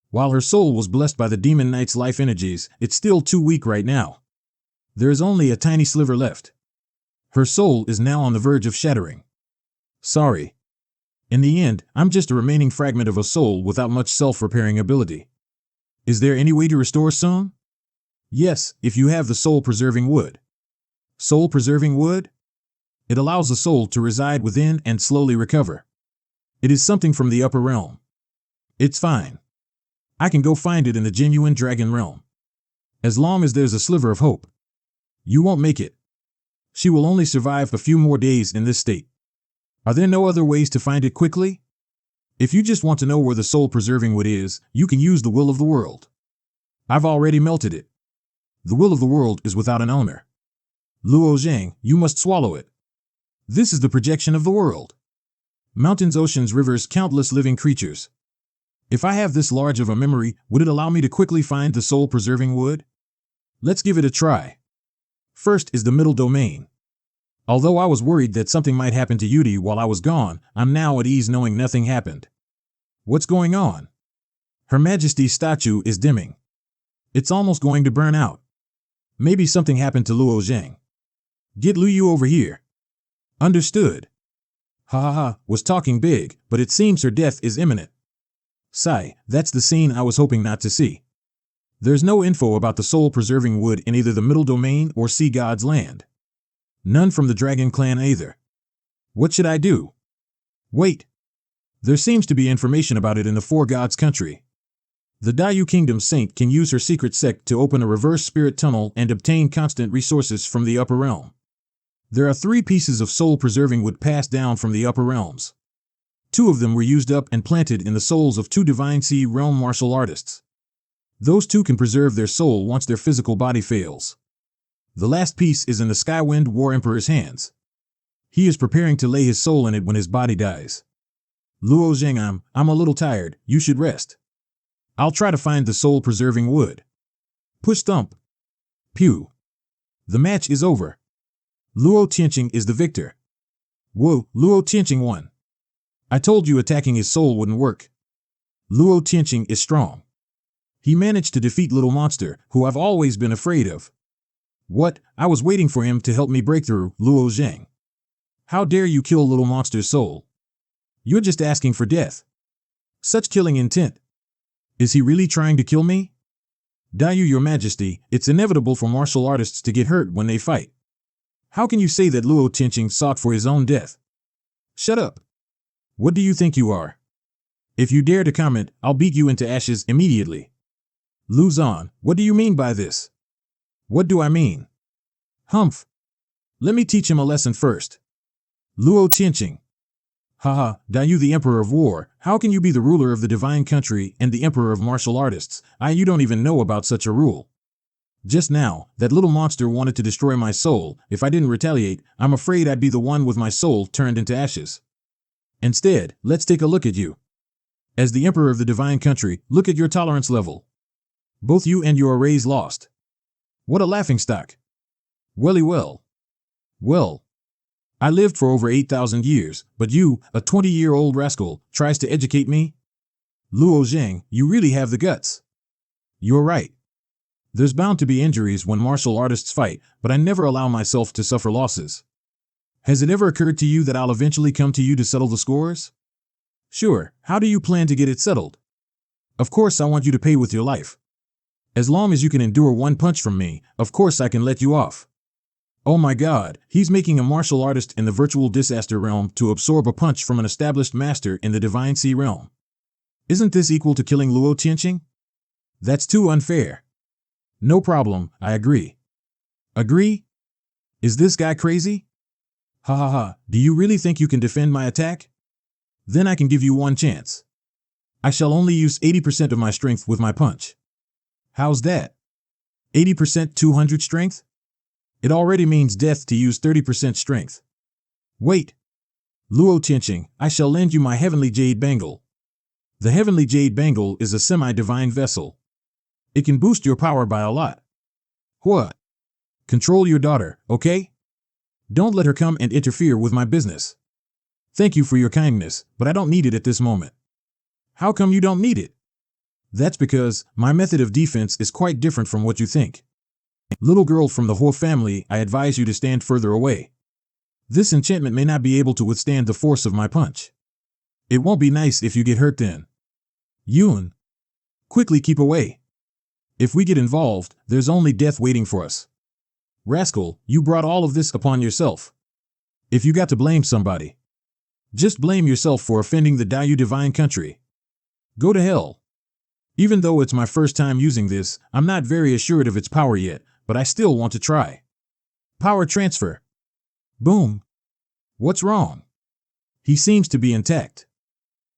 While her soul was blessed by the Demon Knight's life energies, it's still too weak right now. There is only a tiny sliver left. Her soul is now on the verge of shattering. Sorry. In the end, I'm just a remaining fragment of a soul without much self-repairing ability. Is there any way to restore soul? Yes, if you have the soul-preserving wood. Soul-preserving wood? It allows the soul to reside within and slowly recover. It is something from the upper realm. It's fine. I can go find it in the genuine dragon realm. As long as there's a sliver of hope. You won't make it. She will only survive a few more days in this state. Are there no other ways to find it quickly? If you just want to know where the soul-preserving wood is, you can use the will of the world. I've already melted it. The will of the world is without an owner. Luo Zhang, you must swallow it. This is the projection of the world. Mountains, oceans, rivers, countless living creatures. If I have this large of a memory, would it allow me to quickly find the soul-preserving wood? Let's give it a try. First is the middle domain. Although I was worried that something might happen to Yudi while I was gone, I'm now at ease knowing nothing happened. What's going on? Her Majesty's statue is dimming. It's almost going to burn out. Maybe something happened to Luo Zhang. Get Lu Yu over here. Understood. Was talking big, but it seems her death is imminent. Sigh, that's the scene I was hoping not to see. There's no info about the soul-preserving wood in either the middle domain or Sea God's land. None from the Dragon Clan either. What should I do? Wait. There seems to be information about it in the Four Gods country. The Dayu Kingdom Saint can use her secret sect to open a reverse spirit tunnel and obtain constant resources from the upper realm. There are 3 pieces of soul-preserving wood passed down from the upper realms. 2 of them were used up and planted in the souls of 2 Divine Sea Realm martial artists. Those 2 can preserve their soul once their physical body fails. The last piece is in the Skywind War Emperor's hands. He is preparing to lay his soul in it when his body dies. Luo Zheng, I'm a little tired, you should rest. I'll try to find the soul-preserving wood. Push thump. Pew. The match is over. Luo Tianqing is the victor. Whoa, Luo Tianqing won. I told you attacking his soul wouldn't work. Luo Tianqing is strong. He managed to defeat Little Monster, who I've always been afraid of. What? I was waiting for him to help me break through, Luo Zheng. How dare you kill Little Monster's soul? You're just asking for death. Such killing intent. Is he really trying to kill me? Dayu, Your Majesty, it's inevitable for martial artists to get hurt when they fight. How can you say that Luo Tianqing sought for his own death? Shut up. What do you think you are? If you dare to comment, I'll beat you into ashes immediately. Lu Zan, what do you mean by this? What do I mean? Humph. Let me teach him a lesson first. Luo Tianqing. Haha, Dayu, the Emperor of War, how can you be the ruler of the divine country and the Emperor of martial artists? You don't even know about such a rule. Just now, that little monster wanted to destroy my soul. If I didn't retaliate, I'm afraid I'd be the one with my soul turned into ashes. Instead, let's take a look at you. As the Emperor of the divine country, look at your tolerance level. Both you and your arrays lost. What a laughingstock. Welly well. Well. I lived for over 8,000 years, but you, a 20-year-old rascal, tries to educate me? Luo Zheng, you really have the guts. You're right. There's bound to be injuries when martial artists fight, but I never allow myself to suffer losses. Has it ever occurred to you that I'll eventually come to you to settle the scores? Sure, how do you plan to get it settled? Of course I want you to pay with your life. As long as you can endure 1 punch from me, of course I can let you off. Oh my god, he's making a martial artist in the virtual disaster realm to absorb a punch from an established master in the Divine Sea realm. Isn't this equal to killing Luo Tianqing? That's too unfair. No problem, I agree. Agree? Is this guy crazy? Ha ha ha, do you really think you can defend my attack? Then I can give you 1 chance. I shall only use 80% of my strength with my punch. How's that? 80% 200 strength? It already means death to use 30% strength. Wait. Luo Tianqing, I shall lend you my Heavenly Jade Bangle. The Heavenly Jade Bangle is a semi-divine vessel. It can boost your power by a lot. What? Control your daughter, okay? Don't let her come and interfere with my business. Thank you for your kindness, but I don't need it at this moment. How come you don't need it? That's because my method of defense is quite different from what you think. Little girl from the Huo family, I advise you to stand further away. This enchantment may not be able to withstand the force of my punch. It won't be nice if you get hurt then. Yun. Quickly keep away. If we get involved, there's only death waiting for us. Rascal, you brought all of this upon yourself. If you got to blame somebody, just blame yourself for offending the Dayu divine country. Go to hell. Even though it's my first time using this, I'm not very assured of its power yet, but I still want to try. Power transfer. Boom. What's wrong? He seems to be intact.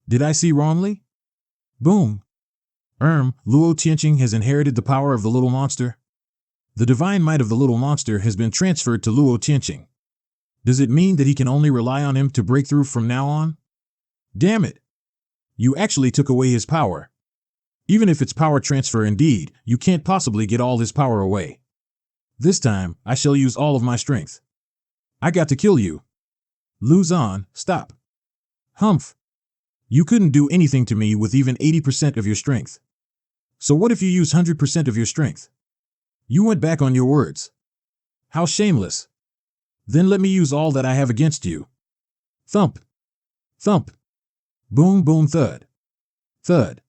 Did I see wrongly? Boom. Luo Tianqing has inherited the power of the little monster. The divine might of the little monster has been transferred to Luo Tianqing. Does it mean that he can only rely on him to break through from now on? Damn it. You actually took away his power. Even if it's power transfer indeed, you can't possibly get all his power away. This time, I shall use all of my strength. I got to kill you. Lu Zan, stop. Humph. You couldn't do anything to me with even 80% of your strength. So what if you use 100% of your strength? You went back on your words. How shameless. Then let me use all that I have against you. Thump. Thump. Boom boom thud. Thud.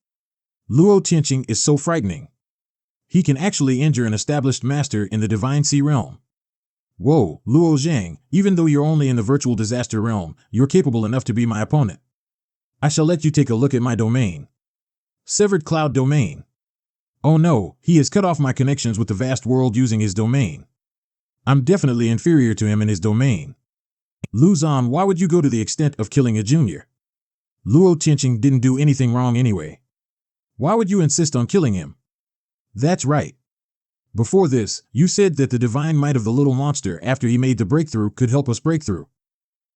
Luo Tianqing is so frightening. He can actually injure an established master in the Divine Sea realm. Whoa, Luo Zhang, even though you're only in the virtual disaster realm, you're capable enough to be my opponent. I shall let you take a look at my domain. Severed Cloud Domain. Oh no, he has cut off my connections with the vast world using his domain. I'm definitely inferior to him in his domain. Lu Zan, why would you go to the extent of killing a junior? Luo Tianqing didn't do anything wrong anyway. Why would you insist on killing him? That's right. Before this, you said that the divine might of the little monster after he made the breakthrough could help us break through.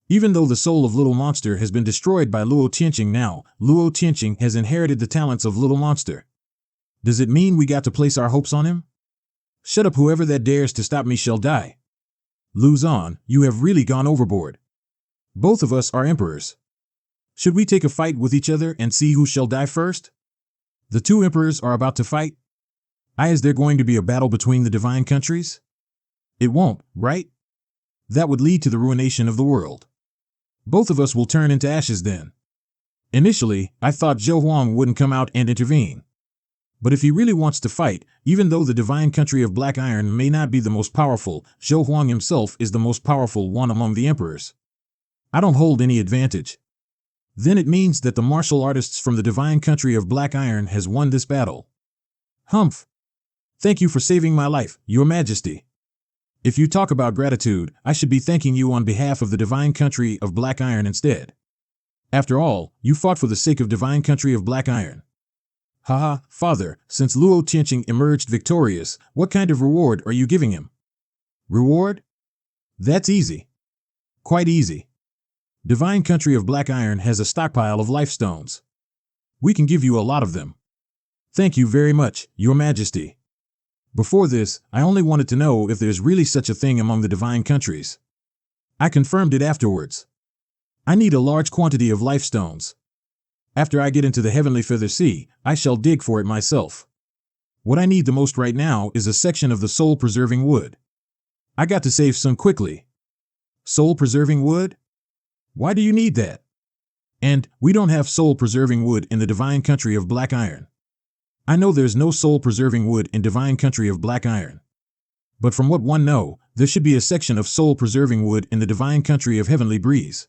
Even though the soul of little monster has been destroyed by Luo Tianqing now, Luo Tianqing has inherited the talents of little monster. Does it mean we got to place our hopes on him? Shut up, whoever that dares to stop me shall die. Lu Zan, you have really gone overboard. Both of us are emperors. Should we take a fight with each other and see who shall die first? The two emperors are about to fight? Is there going to be a battle between the divine countries? It won't, right? That would lead to the ruination of the world. Both of us will turn into ashes then. Initially, I thought Zhou Huang wouldn't come out and intervene. But if he really wants to fight, even though the divine country of Black Iron may not be the most powerful, Zhou Huang himself is the most powerful one among the emperors. I don't hold any advantage. Then it means that the martial artists from the divine country of Black Iron has won this battle. Humph. Thank you for saving my life, Your Majesty. If you talk about gratitude, I should be thanking you on behalf of the divine country of Black Iron instead. After all, you fought for the sake of divine country of Black Iron. Haha, father, since Luo Tianqing emerged victorious, what kind of reward are you giving him? Reward? That's easy. Quite easy. Divine country of Black Iron has a stockpile of life stones. We can give you a lot of them. Thank you very much, Your Majesty. Before this, I only wanted to know if there's really such a thing among the divine countries. I confirmed it afterwards. I need a large quantity of life stones. After I get into the Heavenly Feather Sea, I shall dig for it myself. What I need the most right now is a section of the soul-preserving wood. I got to save some quickly. Soul-preserving wood? Why do you need that? And we don't have soul-preserving wood in the divine country of Black Iron. I know there's no soul-preserving wood in divine country of Black Iron. But from what one know, there should be a section of soul-preserving wood in the divine country of Heavenly Breeze.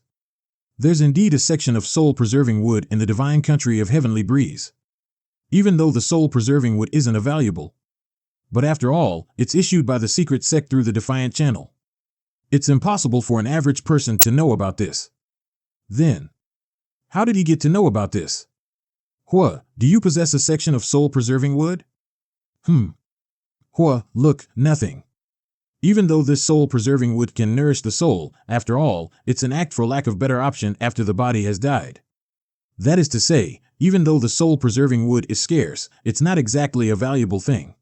There's indeed a section of soul-preserving wood in the divine country of Heavenly Breeze. Even though the soul-preserving wood isn't a valuable. But after all, it's issued by the secret sect through the Defiant Channel. It's impossible for an average person to know about this. Then, how did he get to know about this? Hua, do you possess a section of soul-preserving wood? Hua, look, nothing. Even though this soul-preserving wood can nourish the soul, after all, it's an act for lack of better option after the body has died. That is to say, even though the soul-preserving wood is scarce, it's not exactly a valuable thing.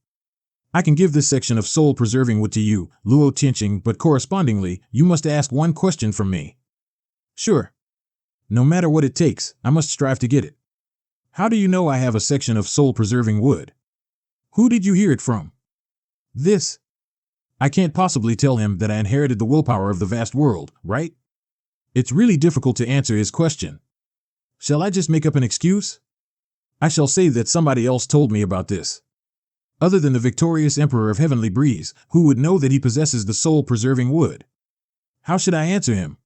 I can give this section of soul-preserving wood to you, Luo Tianqing, but correspondingly, you must ask one question from me. Sure. No matter what it takes, I must strive to get it. How do you know I have a section of soul-preserving wood? Who did you hear it from? This. I can't possibly tell him that I inherited the willpower of the vast world, right? It's really difficult to answer his question. Shall I just make up an excuse? I shall say that somebody else told me about this. Other than the victorious Emperor of Heavenly Breeze, who would know that he possesses the soul-preserving wood? How should I answer him?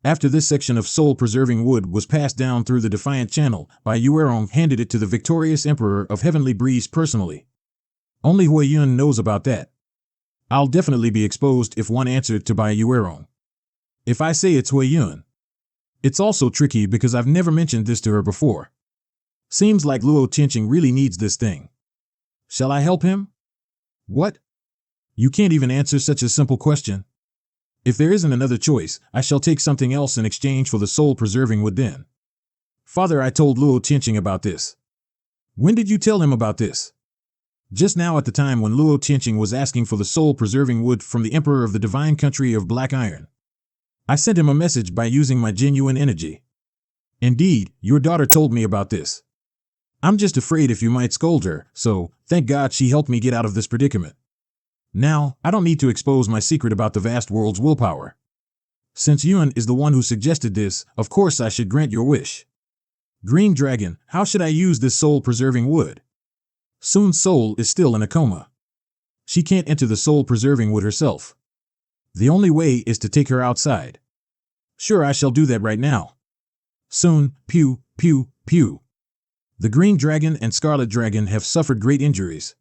After this section of soul-preserving wood was passed down through the Defiant Channel, Bai Yuerong handed it to the victorious Emperor of Heavenly Breeze personally. Only Hui Yun knows about that. I'll definitely be exposed if one answered to Bai Yuerong. If I say it's Hui Yun. It's also tricky because I've never mentioned this to her before. Seems like Luo Tianqing really needs this thing. Shall I help him? What? You can't even answer such a simple question. If there isn't another choice, I shall take something else in exchange for the soul-preserving wood then. Father, I told Luo Tianqing about this. When did you tell him about this? Just now at the time when Luo Tianqing was asking for the soul-preserving wood from the Emperor of the Divine Country of Black Iron. I sent him a message by using my genuine energy. Indeed, your daughter told me about this. I'm just afraid if you might scold her, so thank God she helped me get out of this predicament. Now, I don't need to expose my secret about the vast world's willpower. Since Yuan is the one who suggested this, of course I should grant your wish. Green Dragon, how should I use this soul-preserving wood? Sun's soul is still in a coma. She can't enter the soul-preserving wood herself. The only way is to take her outside. Sure, I shall do that right now. Sun, pew, pew, pew. The Green Dragon and Scarlet Dragon have suffered great injuries.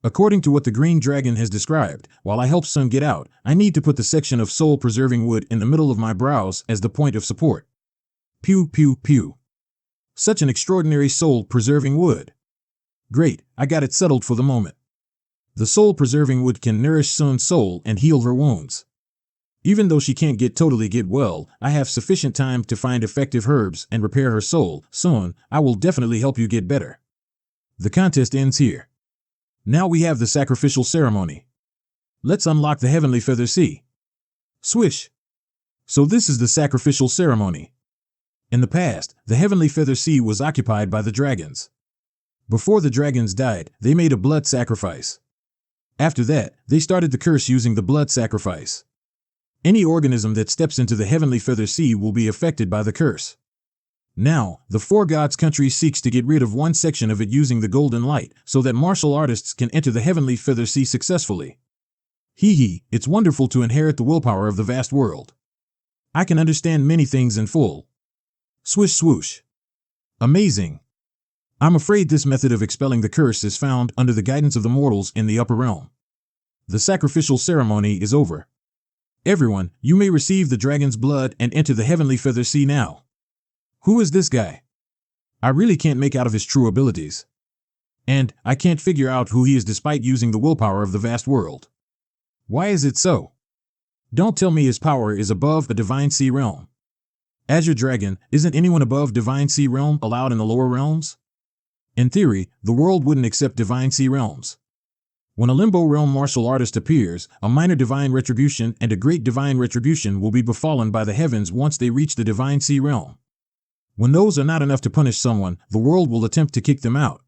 According to what the Green Dragon has described, while I help Sun get out, I need to put the section of soul-preserving wood in the middle of my brows as the point of support. Pew, pew, pew. Such an extraordinary soul-preserving wood. Great, I got it settled for the moment. The soul-preserving wood can nourish Sun's soul and heal her wounds. Even though she can't totally get well, I have sufficient time to find effective herbs and repair her soul. Sun, I will definitely help you get better. The contest ends here. Now we have the sacrificial ceremony. Let's unlock the Heavenly Feather Sea. Swish. So this is the sacrificial ceremony. In the past, the Heavenly Feather Sea was occupied by the dragons. Before the dragons died, they made a blood sacrifice. After that, they started the curse using the blood sacrifice. Any organism that steps into the Heavenly Feather Sea will be affected by the curse. Now, the Four Gods country seeks to get rid of one section of it using the golden light, so that martial artists can enter the Heavenly Feather Sea successfully. It's wonderful to inherit the willpower of the vast world. I can understand many things in full. Swish swoosh. Amazing. I'm afraid this method of expelling the curse is found under the guidance of the mortals in the upper realm. The sacrificial ceremony is over. Everyone, you may receive the dragon's blood and enter the Heavenly Feather Sea now. Who is this guy? I really can't make out of his true abilities. And I can't figure out who he is despite using the willpower of the vast world. Why is it so? Don't tell me his power is above the Divine Sea Realm. Azure Dragon, isn't anyone above Divine Sea Realm allowed in the lower realms? In theory, the world wouldn't accept Divine Sea Realms. When a Limbo Realm martial artist appears, a minor divine retribution and a great divine retribution will be befallen by the heavens once they reach the Divine Sea Realm. When those are not enough to punish someone, the world will attempt to kick them out.